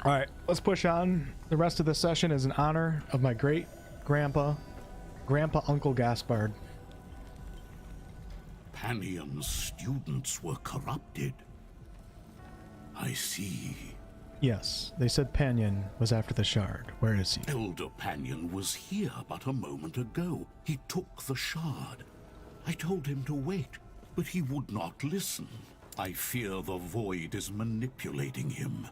Alright, let's push on. The rest of the session is in honor of my great Grandpa Uncle Gaspard. Panion's students were corrupted. I see. Yes, they said Panion was after the shard. Where is he? Elder Panion was here but a moment ago. He took the shard. I told him to wait, but he would not listen. I fear the Void is manipulating him,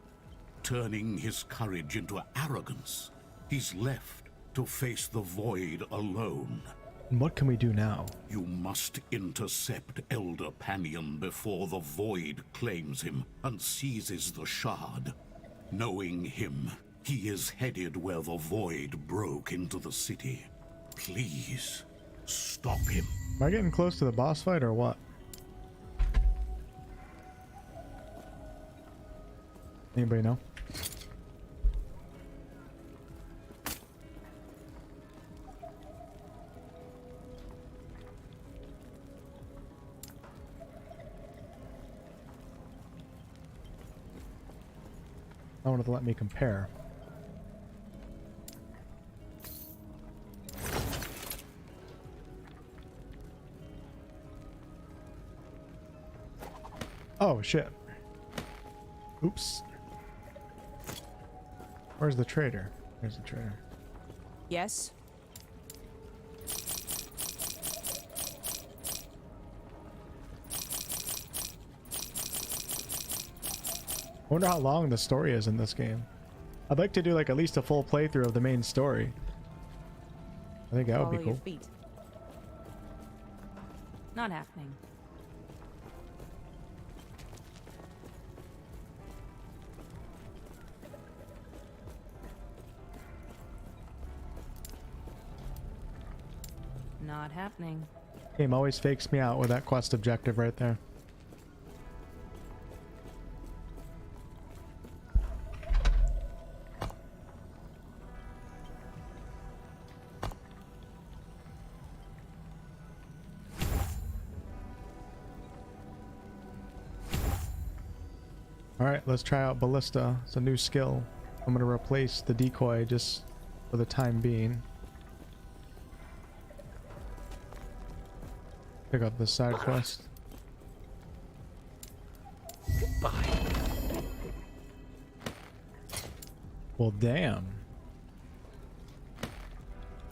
turning his courage into arrogance. He's left to face the Void alone. And what can we do now? You must intercept Elder Panion before the Void claims him and seizes the shard. Knowing him, he is headed where the Void broke into the city. Please, stop him. Am I getting close to the boss fight or what? Anybody know? I wanted to let me compare. Oh shit. Oops. Where's the trader? There's the trader. Yes? I wonder how long the story is in this game. I'd like to do like at least a full playthrough of the main story. I think that would be Follow your cool. feet. Not happening. Not happening. Game always fakes me out with that quest objective right there. Alright, let's try out Ballista. It's a new skill. I'm going to replace the decoy just for the time being. Pick up the side quest. Goodbye. Well, damn.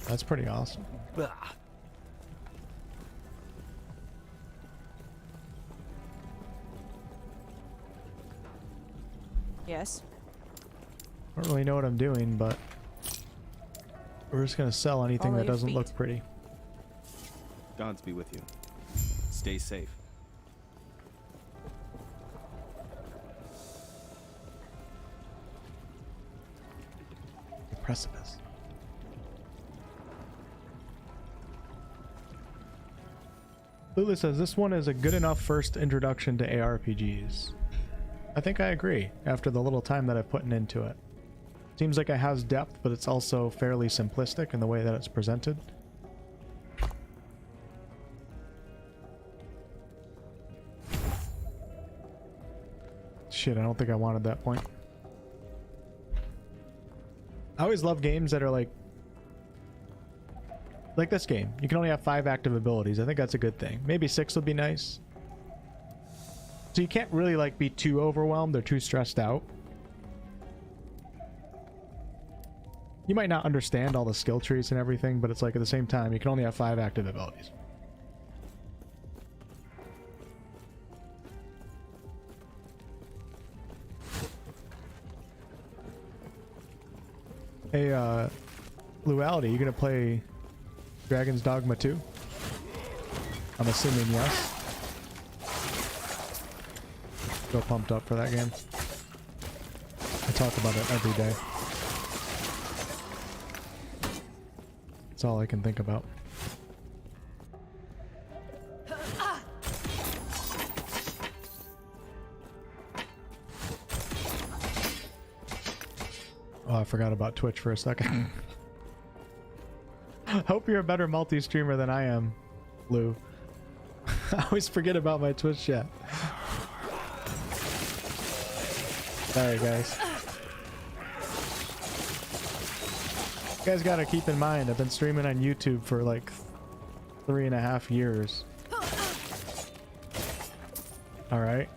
That's pretty awesome. Bah. Yes? I don't really know what I'm doing, but we're just gonna sell anything Follow that your doesn't feet. look pretty. Gods be with you. Stay safe. The precipice. Lulu says this one is a good enough first introduction to ARPGs. I think I agree after the little time that I've put into it. Seems like it has depth, but it's also fairly simplistic in the way that it's presented. Shit, I don't think I wanted that point. I always love games that are like this game. You can only have 5 active abilities. I think that's a good thing. Maybe 6 would be nice. So you can't really like be too overwhelmed or too stressed out. You might not understand all the skill trees and everything, but it's like at the same time, you can only have 5 active abilities. Hey, Luality, you gonna play Dragon's Dogma 2? I'm assuming yes. So pumped up for that game. I talk about it every day. That's all I can think about. Oh, I forgot about Twitch for a second. Hope you're a better multi-streamer than I am, Lou. I always forget about my Twitch chat. Sorry, guys. You guys gotta keep in mind, I've been streaming on YouTube for like 3.5 years. Alright.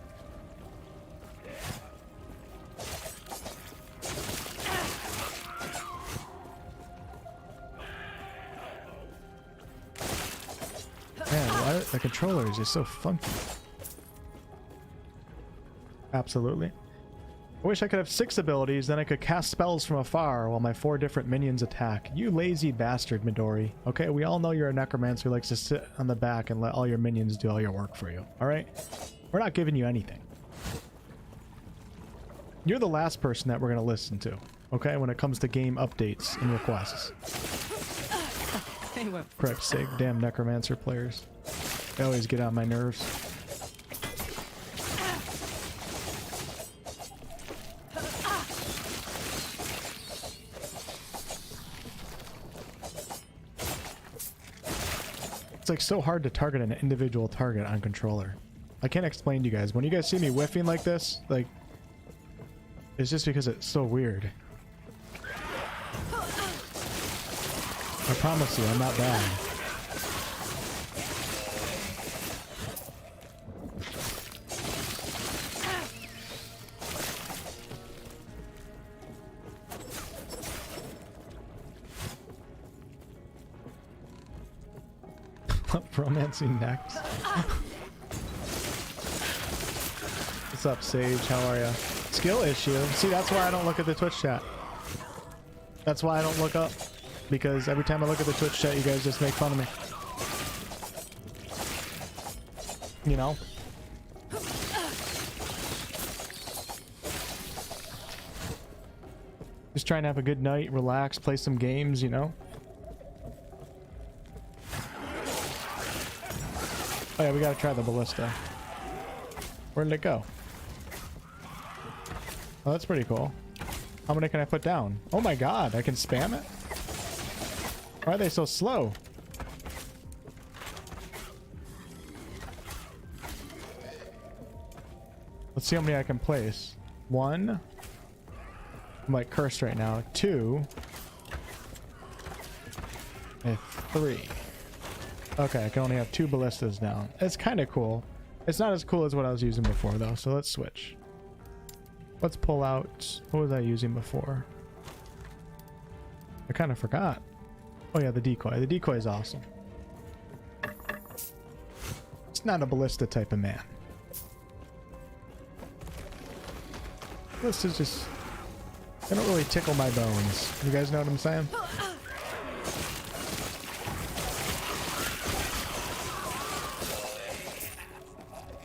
Man, why the controller is just so funky. Absolutely. I wish I could have 6 abilities, then I could cast spells from afar while my 4 different minions attack. You lazy bastard, Midori. Okay, we all know you're a necromancer who likes to sit on the back and let all your minions do all your work for you. Alright? We're not giving you anything. You're the last person that we're going to listen to. Okay, when it comes to game updates and requests. Crap's sake, damn necromancer players. They always get on my nerves. It's like so hard to target an individual target on controller. I can't explain to you guys. When you guys see me whiffing like this, like, it's just because it's so weird. I promise you, I'm not bad. Romancing next. What's up, Sage? How are ya? Skill issue. See, that's why I don't look at the Twitch chat. That's why I don't look up. Because every time I look at the Twitch chat, you guys just make fun of me. You know? Just trying to have a good night, relax, play some games, you know? Oh yeah, we gotta try the ballista. Where did it go? Oh, that's pretty cool. How many can I put down? Oh my god, I can spam it? Why are they so slow? Let's see how many I can place. 1. I'm like cursed right now. 2. And 3. Okay, I can only have 2 ballistas down. It's kind of cool. It's not as cool as what I was using before though, so let's switch. Let's pull out... What was I using before? I kind of forgot. Oh yeah, the decoy. The decoy is awesome. It's not a ballista type of man. This is just... They don't really tickle my bones. You guys know what I'm saying?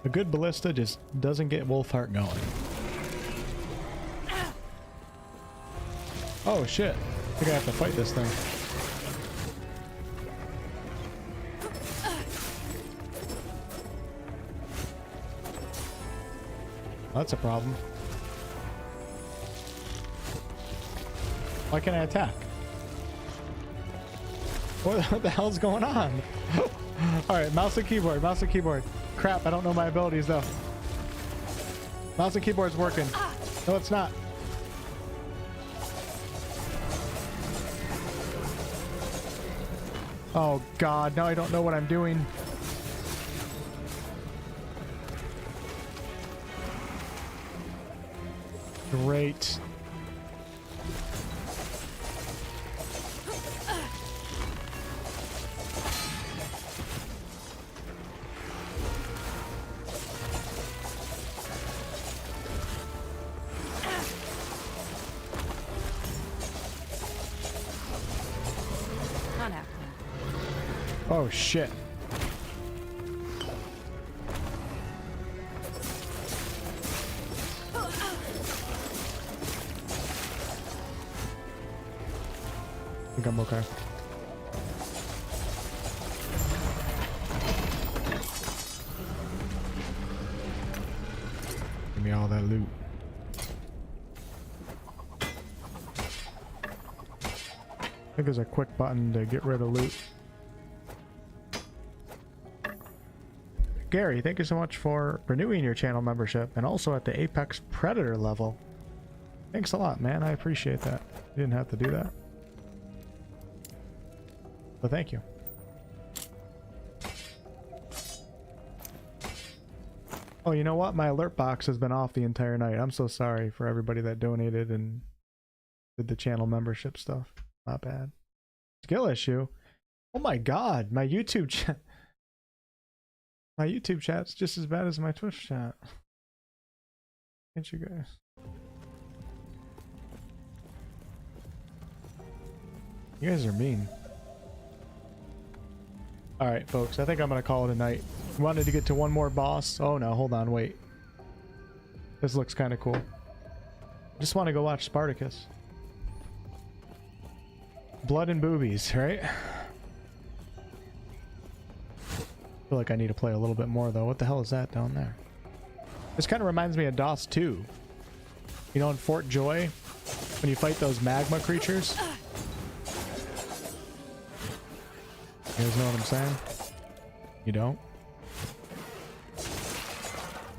A good ballista just doesn't get Wolfheart going. Oh shit. I think I have to fight this thing. That's a problem. Why can't I attack? What the hell's going on? Alright, mouse and keyboard, mouse and keyboard. Crap, I don't know my abilities though. Mouse and keyboard's working. No, it's not. Oh god, now I don't know what I'm doing. Great. Oh shit. I think I'm okay. Give me all that loot. I think there's a quick button to get rid of loot. Gary, thank you so much for renewing your channel membership and also at the Apex Predator level. Thanks a lot, man. I appreciate that. You didn't have to do that. So thank you. Oh, you know what? My alert box has been off the entire night. I'm so sorry for everybody that donated and did the channel membership stuff. Not bad. Skill issue. Oh my god, my YouTube chat. My YouTube chat's just as bad as my Twitch chat. Can't you guys? You guys are mean. Alright, folks, I think I'm gonna call it a night. Wanted to get to one more boss. Oh no, hold on, wait. This looks kind of cool. Just want to go watch Spartacus. Blood and boobies, right? Feel like I need to play a little bit more though. What the hell is that down there? This kind of reminds me of DOS 2. You know, in Fort Joy, when you fight those magma creatures. You guys know what I'm saying? You don't?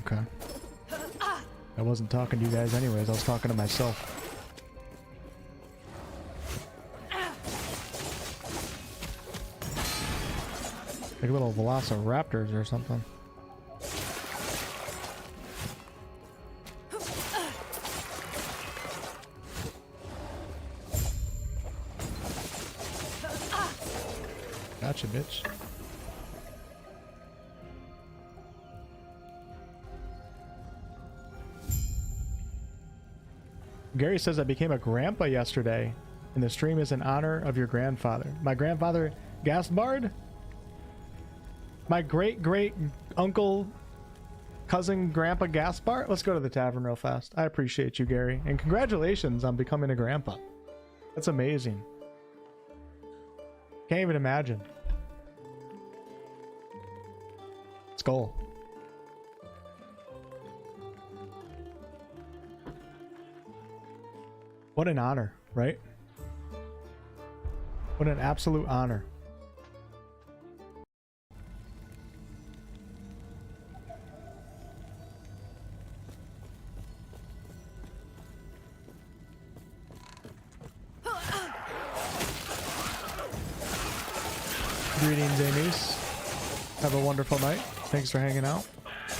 Okay. I wasn't talking to you guys anyways, I was talking to myself. Like little velociraptors or something. Gotcha, bitch. Gary says I became a grandpa yesterday, and the stream is in honor of your grandfather. My grandfather, Gaspard? My great uncle, cousin, grandpa Gaspard? Let's go to the tavern real fast. I appreciate you, Gary. And congratulations on becoming a grandpa. That's amazing. Can't even imagine. Skull. What an honor, right? What an absolute honor. Greetings, Amy's. Have a wonderful night. Thanks for hanging out,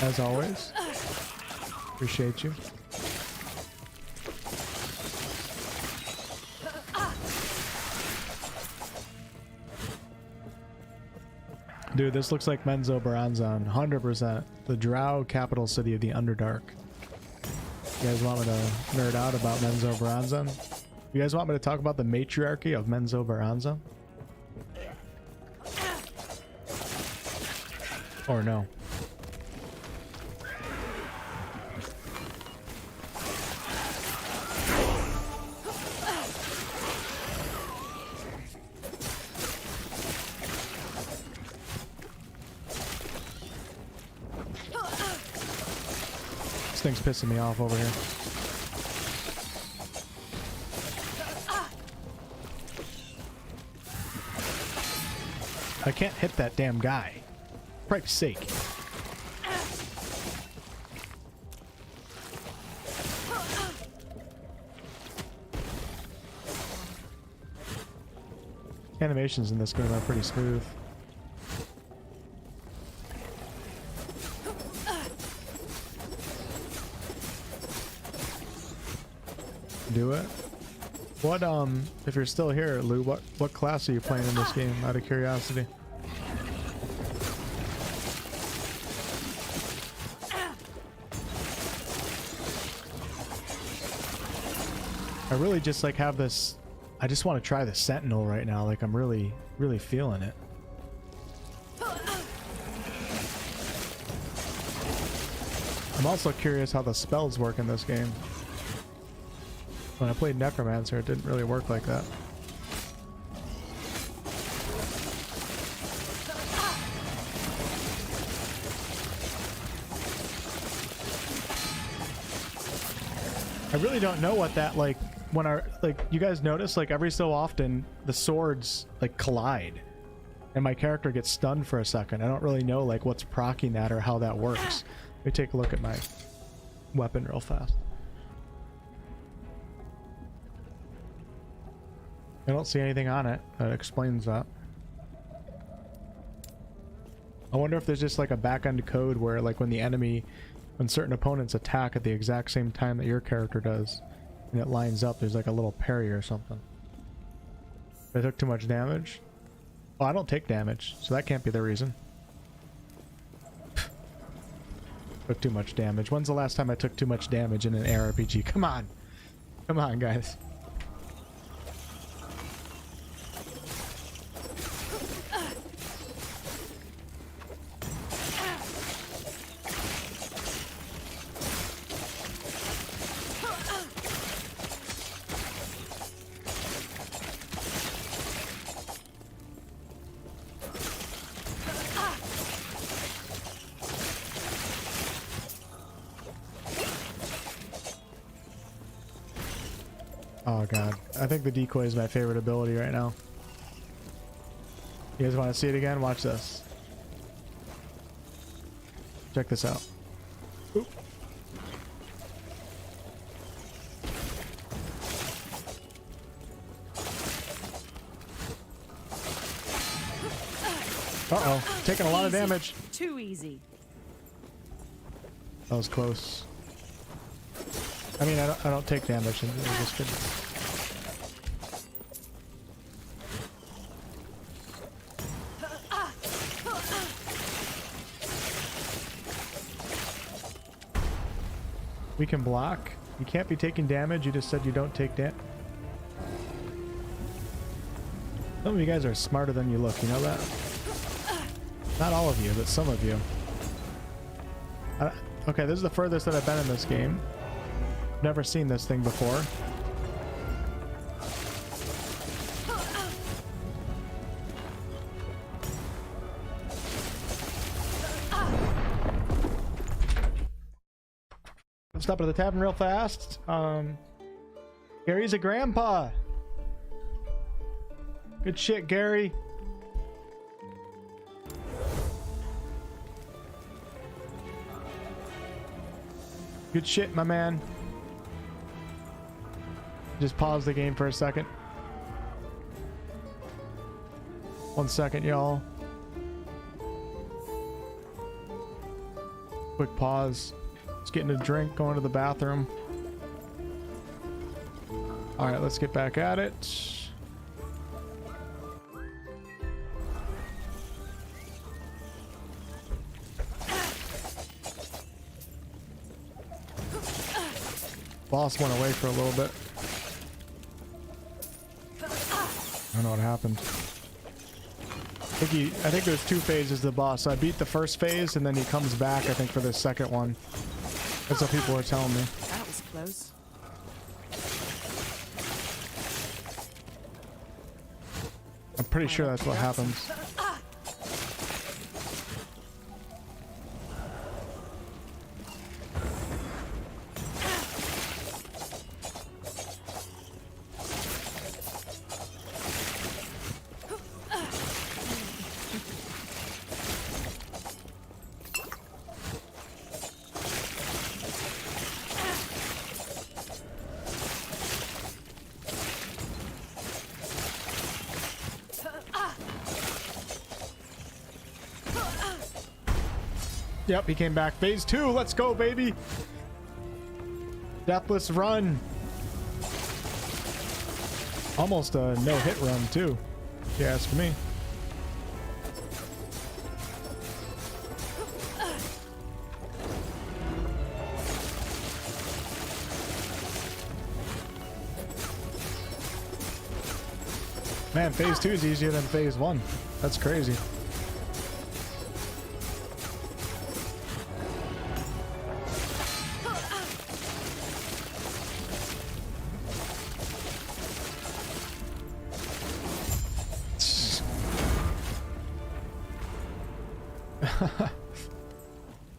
as always. Appreciate you. Dude, this looks like Menzo Baranzan, 100%. The Drow capital city of the Underdark. You guys want me to nerd out about Menzo Baranzan? You guys want me to talk about the matriarchy of Menzo Baranzan? Or no? This thing's pissing me off over here. I can't hit that damn guy. For Christ's sake. Animations in this game are pretty smooth. Do it. What if you're still here, Lou, what class are you playing in this game, out of curiosity? I really just like have this, I just want to try the Sentinel right now, like I'm really feeling it. I'm also curious how the spells work in this game. When I played Necromancer, it didn't really work like that. I really don't know what that, like, when our, like, you guys notice, like, every so often the swords, like, collide and my character gets stunned for a second. I don't really know, like, what's proccing that or how that works. Let me take a look at my weapon real fast. I don't see anything on it that explains that. I wonder if there's just like a back-end code where like when certain opponents attack at the exact same time that your character does, and it lines up, there's like a little parry or something. I took too much damage? Oh, I don't take damage, so that can't be the reason. Took too much damage. When's the last time I took too much damage in an ARPG? Come on! Come on, guys. Oh god, I think the decoy is my favorite ability right now. You guys want to see it again? Watch this. Check this out. Oop. Uh-oh, taking a lot of damage. Too easy. That was close. I mean, I don't take damage in this video. We can block. You can't be taking damage. You just said you don't take damage. Some of you guys are smarter than you look. You know that? Not all of you, but some of you. Okay, this is the furthest that I've been in this game. Never seen this thing before. Stop at the tavern real fast. Gary's a grandpa. Good shit, Gary. Good shit, my man. Just pause the game for a second. 1 second, y'all. Quick pause. Just getting a drink, going to the bathroom. Alright, let's get back at it. Boss went away for a little bit. I don't know what happened. I think there's 2 phases to the boss. So I beat the first phase and then he comes back, I think, for the second one. That's what people were telling me. That was close. I'm pretty sure that's what happens. Yep, he came back. Phase 2, let's go, baby. Deathless run. Almost a no-hit run, too, if you ask me. Man, phase 2 is easier than phase 1. That's crazy.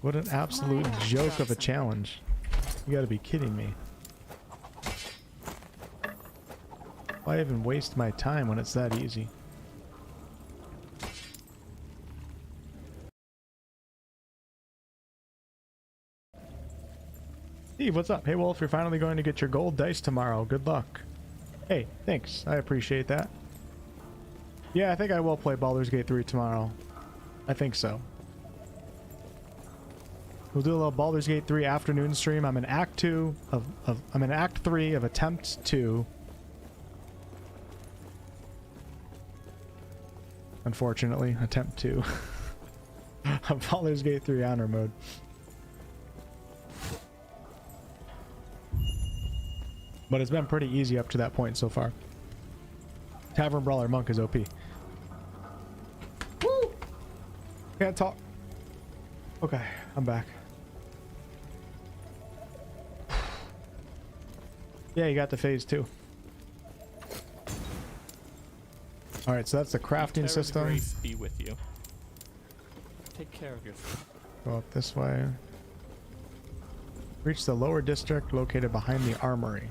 What an absolute joke of a challenge. You gotta be kidding me. Why even waste my time when it's that easy? Steve, what's up? Hey Wolf, you're finally going to get your gold dice tomorrow. Good luck. Hey, thanks. I appreciate that. Yeah, I think I will play Baldur's Gate 3 tomorrow. I think so. We'll do a little Baldur's Gate 3 afternoon stream. I'm in Act 2 I'm in Act 3 of Attempt 2. Unfortunately, Attempt 2 of Baldur's Gate 3 Honor Mode. But it's been pretty easy up to that point so far. Tavern Brawler Monk is OP. Woo! Can't talk. Okay, I'm back. Yeah, you got the phase 2. Alright, so that's the crafting system. Grace be with you. Take care of yourself. Go up this way. Reach the lower district located behind the armory.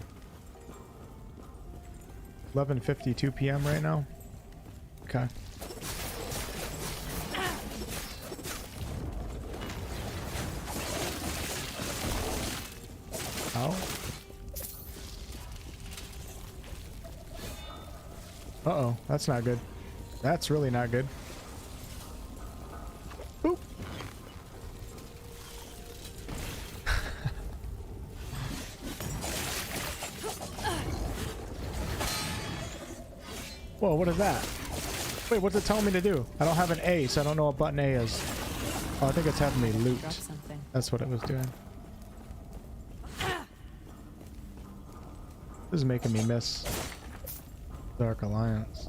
11:52 p.m. right now. Okay. Oh. Uh-oh, that's not good. That's really not good. Boop. Whoa, what is that? Wait, what's it telling me to do? I don't have an A, so I don't know what button A is. Oh, I think it's having me loot. That's what it was doing. This is making me miss Dark Alliance.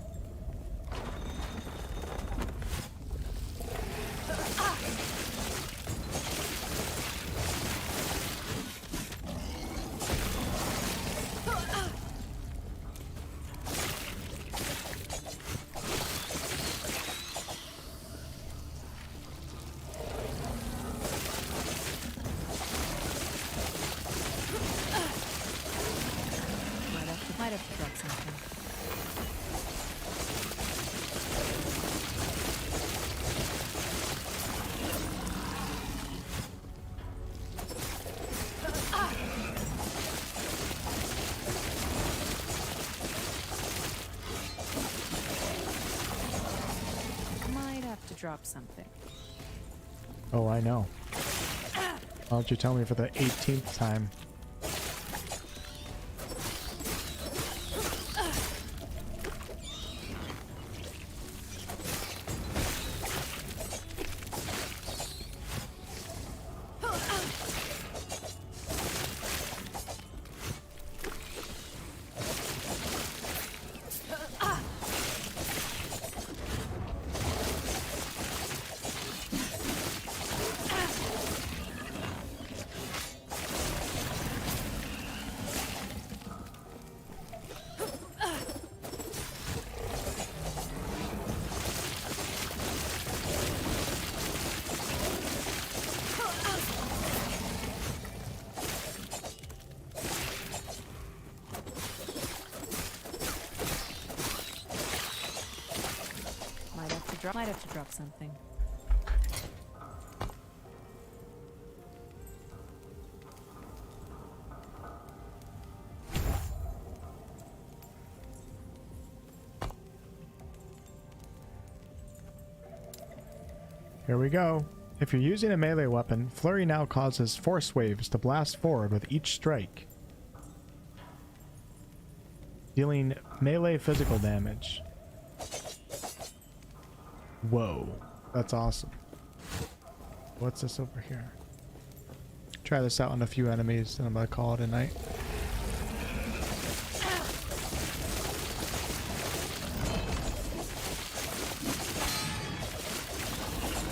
Might have to drop something. Might have to drop something. Oh, I know. Why don't you tell me for the 18th time? Might have to drop something. Here we go. If you're using a melee weapon, Flurry now causes force waves to blast forward with each strike, dealing melee physical damage. Whoa, that's awesome. What's this over here? Try this out on a few enemies and I'm gonna call it a night.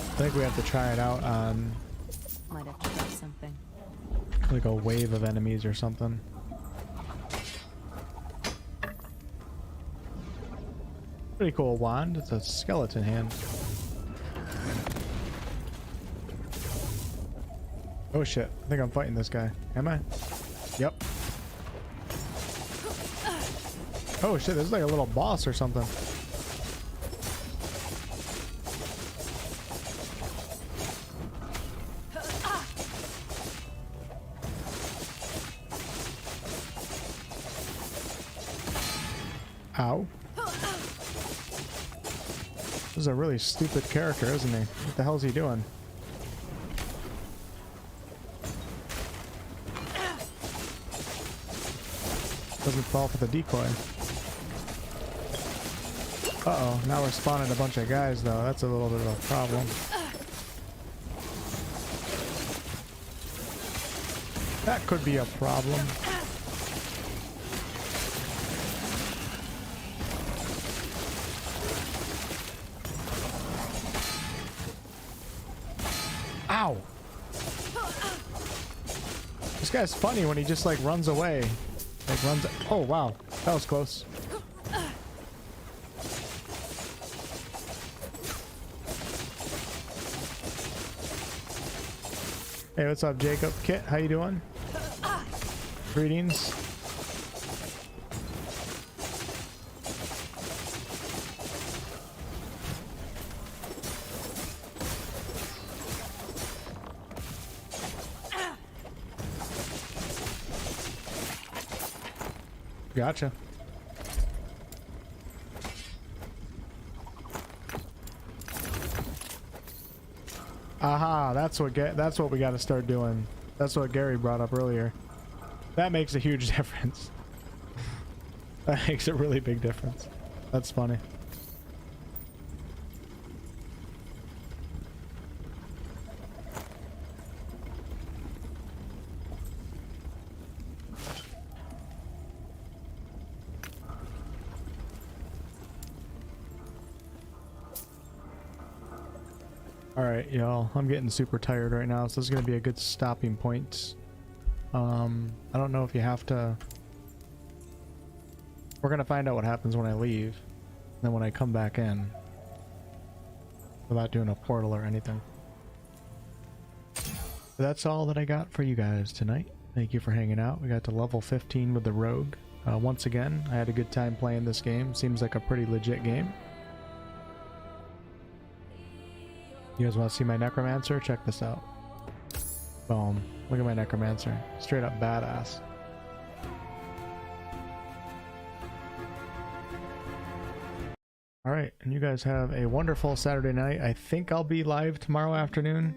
I think we have to try it out on Might have to drop something. like a wave of enemies or something. Pretty cool wand. It's a skeleton hand. Oh shit, I think I'm fighting this guy. Am I? Yep. Oh shit, this is like a little boss or something. Ow. This is a really stupid character, isn't he? What the hell is he doing? doesn't fall for the decoy. Uh-oh, now we're spawning a bunch of guys, though. That's a little bit of a problem. That could be a problem. Ow! This guy's funny when he just like runs away. Like runs. Oh wow, that was close. Hey, what's up, Jacob? Kit, how you doing? Greetings. Gotcha. Aha, that's what we got to start doing. That's what Gary brought up earlier. That makes a huge difference. That makes a really big difference. That's funny. Alright, y'all. I'm getting super tired right now, so this is going to be a good stopping point. I don't know if you have to... We're going to find out what happens when I leave. And then when I come back in. Without doing a portal or anything. But that's all that I got for you guys tonight. Thank you for hanging out. We got to level 15 with the Rogue. Once again, I had a good time playing this game. Seems like a pretty legit game. You guys want to see my Necromancer? Check this out. Boom. Look at my Necromancer. Straight up badass. Alright, and you guys have a wonderful Saturday night. I think I'll be live tomorrow afternoon.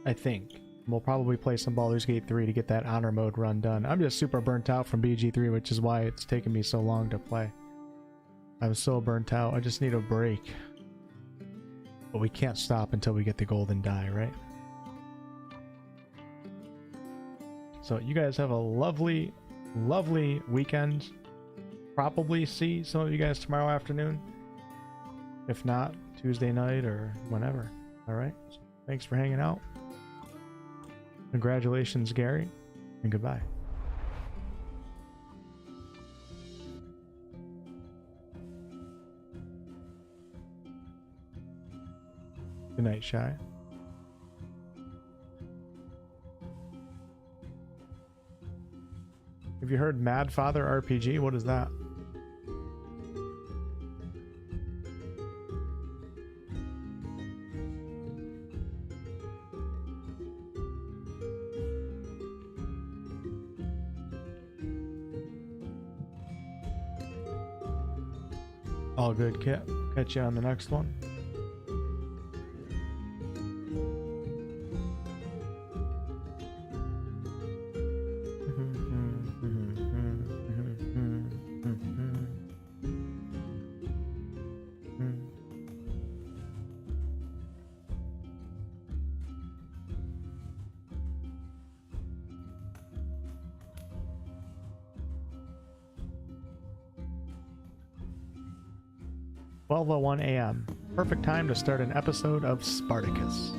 I think. We'll probably play some Baldur's Gate 3 to get that honor mode run done. I'm just super burnt out from BG3, which is why it's taken me so long to play. I'm so burnt out. I just need a break. But we can't stop until we get the golden die, right? So you guys have a lovely, lovely weekend. Probably see some of you guys tomorrow afternoon. If not, Tuesday night or whenever. Alright? Thanks for hanging out. Congratulations, Gary. And goodbye. Good night, Shy. Have you heard Mad Father RPG? What is that? All good, Kit. Catch you on the next one. .01 a.m. Perfect time to start an episode of Spartacus.